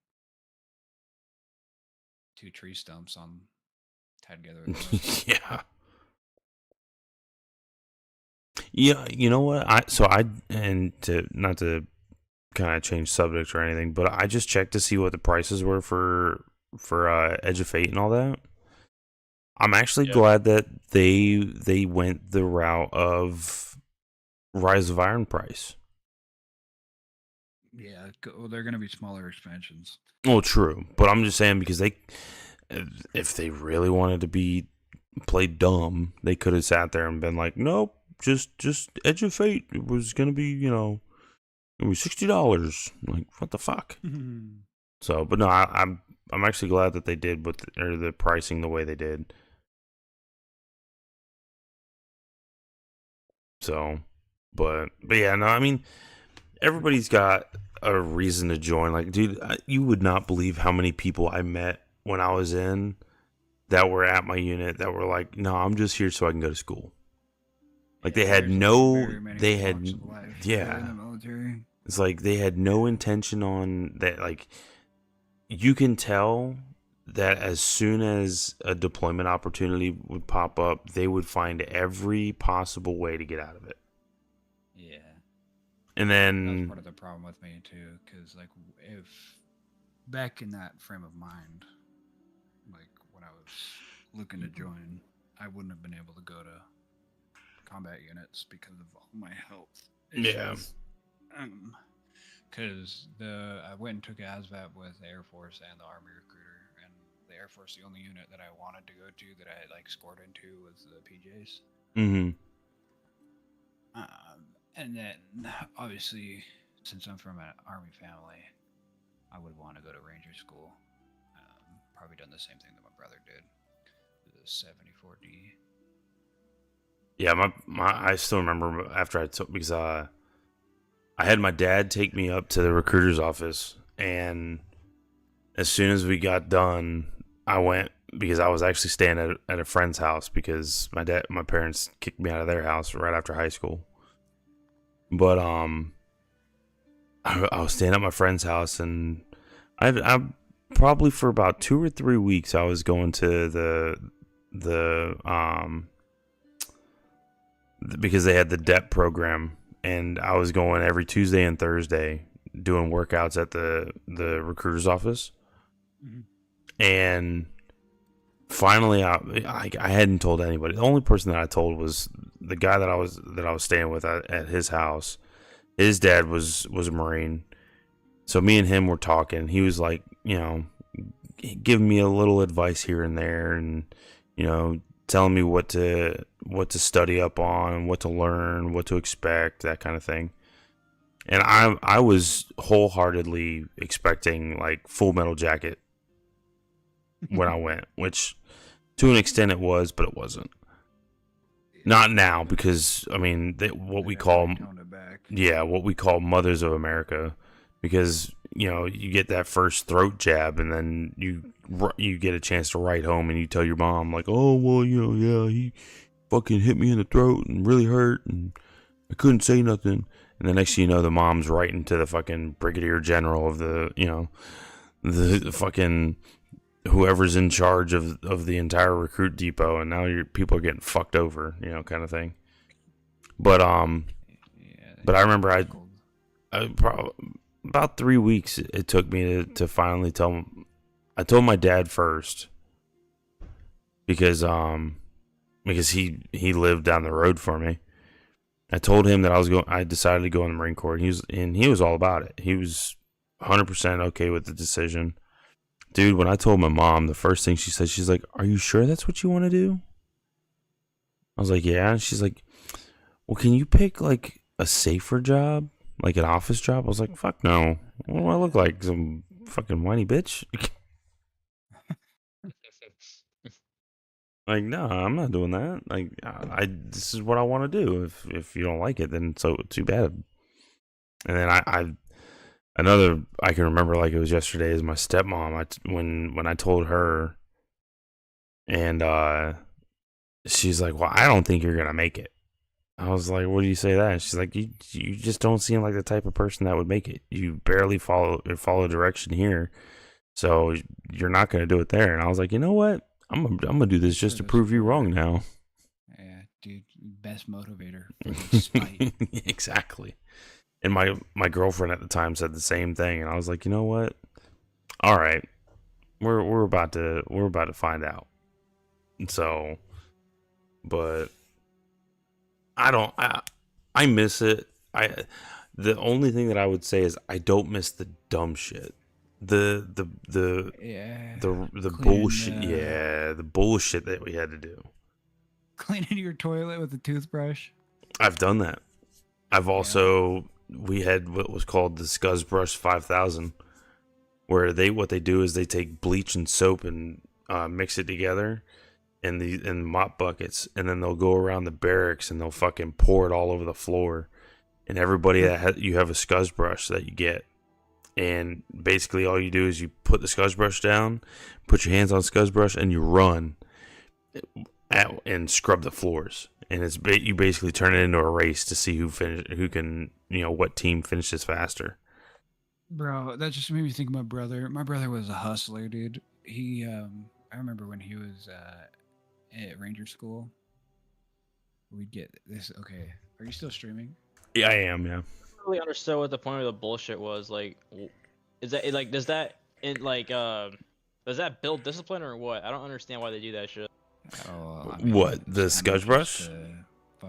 2 tree stumps on tied together with ropes. Yeah. Yeah, you know what? And to not to kind of change subject or anything, but I just checked to see what the prices were for Edge of Fate and all that. I'm actually glad that they went the route of Rise of Iron price. Yeah, they're going to be smaller expansions. Well, true, but I'm just saying because if they really wanted to play dumb, they could have sat there and been like, nope, just Edge of Fate. It was gonna be, you know, it was $60. Like, what the fuck? So, but no, I'm actually glad that they did with the pricing the way they did. So, but yeah, no, I mean, everybody's got a reason to join. Like, dude, you would not believe how many people I met when I was in that were at my unit that were like, no, I'm just here so I can go to school. Like, Yeah, they had there's no, very many they walks had, of life yeah. in the military. It's like they had no intention on that. Like, you can tell that as soon as a deployment opportunity would pop up, they would find every possible way to get out of it. Yeah. And That's then, part of the problem with me too, because like if back in that frame of mind, like when I was looking to join, I wouldn't have been able to go to combat units because of all my health issues. yeah, Because I went and took ASVAB with the Air Force and the Army recruiter, and the Air Force, the only unit that I wanted to go to that I like scored into was the PJs. And then, obviously, since I'm from an Army family, I would want to go to Ranger School. Probably done the same thing that my brother did. The 74D. yeah. I still remember after I took, because I had my dad take me up to the recruiter's office, and as soon as we got done, I went because I was actually staying at a friend's house because my parents kicked me out of their house right after high school. But I was staying at my friend's house, and I probably for about 2 or 3 weeks I was going to because they had the DEP program, and I was going every Tuesday and Thursday doing workouts at the recruiter's office. And finally, I hadn't told anybody. The only person that I told was the guy that I was staying with at his house. His dad was a Marine, so me and him were talking. He was like, you know, giving me a little advice here and there, and you know, telling me what to study up on, what to learn, what to expect, that kind of thing. And I was wholeheartedly expecting like Full Metal Jacket when I went, which to an extent it was, but it wasn't. Not now, because I mean what we call Mothers of America, because you get that first throat jab and then you get a chance to write home and you tell your mom like, oh well, yeah, he fucking hit me in the throat and really hurt and I couldn't say nothing. And the next thing you know, the mom's writing to the fucking brigadier general of the the fucking whoever's in charge of the entire recruit depot, and now your people are getting fucked over, kind of thing. But I remember I probably about 3 weeks it took me to finally tell him. I told my dad first because he lived down the road for me. I told him that I decided to go in the Marine Corps, and he was all about it. He was 100% okay with the decision. Dude, when I told my mom, the first thing she said, she's like, "Are you sure that's what you want to do?" I was like, "Yeah." And she's like, "Well, can you pick like a safer job, like an office job?" I was like, "Fuck no. What do I look like? Some fucking whiny bitch?" Like, no, I'm not doing that. Like, this is what I want to do. If you don't like it, then so too bad. And then another I can remember like it was yesterday is my stepmom. When I told her, and she's like, "Well, I don't think you're gonna make it." I was like, "What do you say that?" And she's like, "You just don't seem like the type of person that would make it. You barely follow direction here, so you're not gonna do it there." And I was like, "You know what? I'm gonna do this just to prove you wrong now." Yeah, dude, best motivator for spite. Exactly. And my girlfriend at the time said the same thing, and I was like, "You know what? All right, we're about to find out." So, but I miss it. The only thing that I would say is I don't miss the dumb shit. The bullshit. The bullshit that we had to do. Cleaning your toilet with a toothbrush. I've done that. I've also we had what was called the Scuzzbrush 5000, where what they do is they take bleach and soap and mix it together in mop buckets, and then they'll go around the barracks and they'll fucking pour it all over the floor, and everybody you have a Scuzzbrush that you get. And basically all you do is you put the Scuzzbrush down, put your hands on Scuzzbrush, and you run and scrub the floors. And you basically turn it into a race to see who can, what team finishes faster. Bro, that just made me think of my brother. My brother was a hustler, dude. He, I remember when he was at Ranger School, we'd get this. Okay, are you still streaming? Yeah, I am. Yeah. Really understood what the point of the bullshit was. Like, is that like does that build discipline or what? I don't understand why they do that shit. Oh, what, the Scuzzbrush?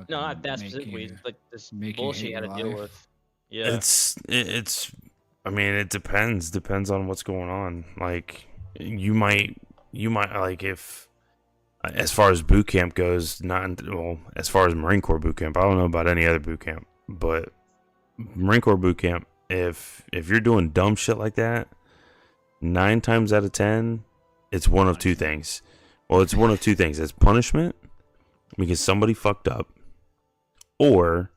No, not that specifically. Like this bullshit you had to deal with. Yeah. It's. I mean, it depends. Depends on what's going on. Like, you might like if. As far as boot camp goes, as far as Marine Corps boot camp, I don't know about any other boot camp, but Marine Corps boot camp, if you're doing dumb shit like that, 9 times out of 10, it's one of two things. Well, it's one of two things. It's punishment because somebody fucked up, or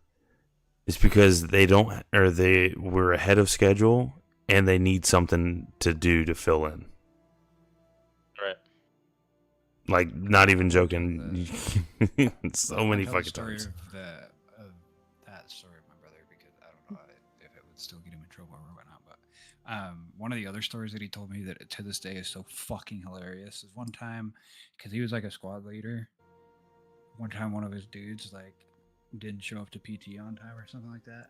it's because they were ahead of schedule and they need something to do to fill in. Right. Like, not even joking. So many fucking times. Of that story of my brother, because I don't know if it would still get him in trouble or whatnot. But one of the other stories that he told me that to this day is so fucking hilarious is one time, because he was like a squad leader. One time, one of his dudes like didn't show up to PT on time or something like that.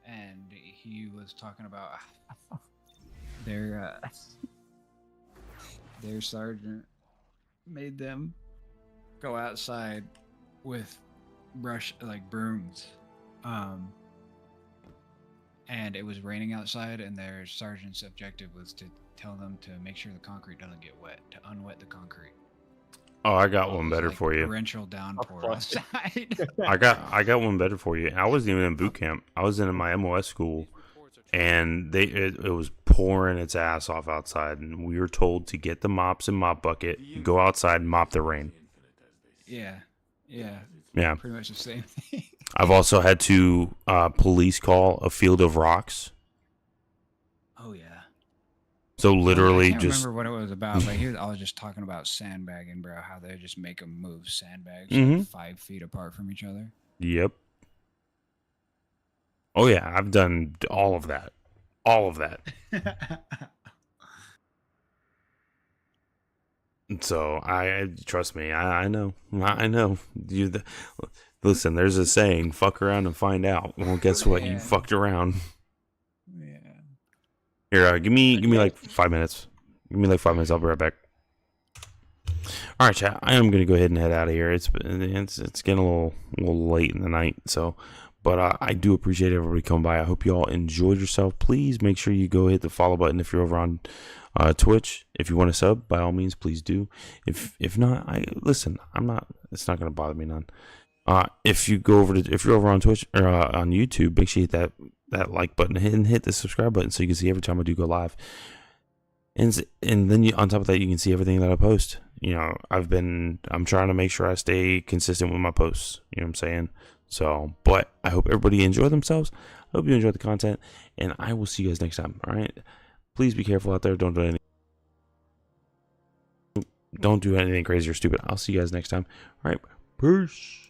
And he was talking about their sergeant made them go outside with brooms. And it was raining outside, and their sergeant's objective was to tell them to make sure the concrete doesn't get wet, to unwet the concrete. Oh, I got It one was better like for you. torrential downpour fuck. outside. I got one better for you. I wasn't even in boot camp. I was in my MOS school, and it was pouring its ass off outside, and we were told to get the mops and mop bucket, go outside, and mop the rain. Yeah. Yeah. Pretty much the same thing. I've also had to police call a field of rocks. Oh yeah. So literally I can't just remember what it was about, but I was just talking about sandbagging, bro. How they just make them move sandbags Mhm. 5 feet apart from each other. Yep. Oh yeah, I've done all of that. All of that. So I trust me. I know. I know. Listen, there's a saying: "Fuck around and find out." Well, guess what? You Yeah. fucked around. Yeah. Here, give me like 5 minutes. Give me like 5 minutes. I'll be right back. All right, chat. I am gonna go ahead and head out of here. It's getting a little late in the night. So, but I do appreciate everybody coming by. I hope you all enjoyed yourself. Please make sure you go hit the follow button if you're over on Twitch. If you want to sub, by all means, please do. If not, listen. I'm not. It's not gonna bother me none. If you're over on Twitch or on YouTube, make sure you hit that like button and hit the subscribe button so you can see every time I do go live. And then on top of that, you can see everything that I post. You know, I'm trying to make sure I stay consistent with my posts. You know what I'm saying? So, but I hope everybody enjoy themselves. I hope you enjoy the content, and I will see you guys next time. All right. Please be careful out there. Don't do anything crazy or stupid. I'll see you guys next time. All right. Peace.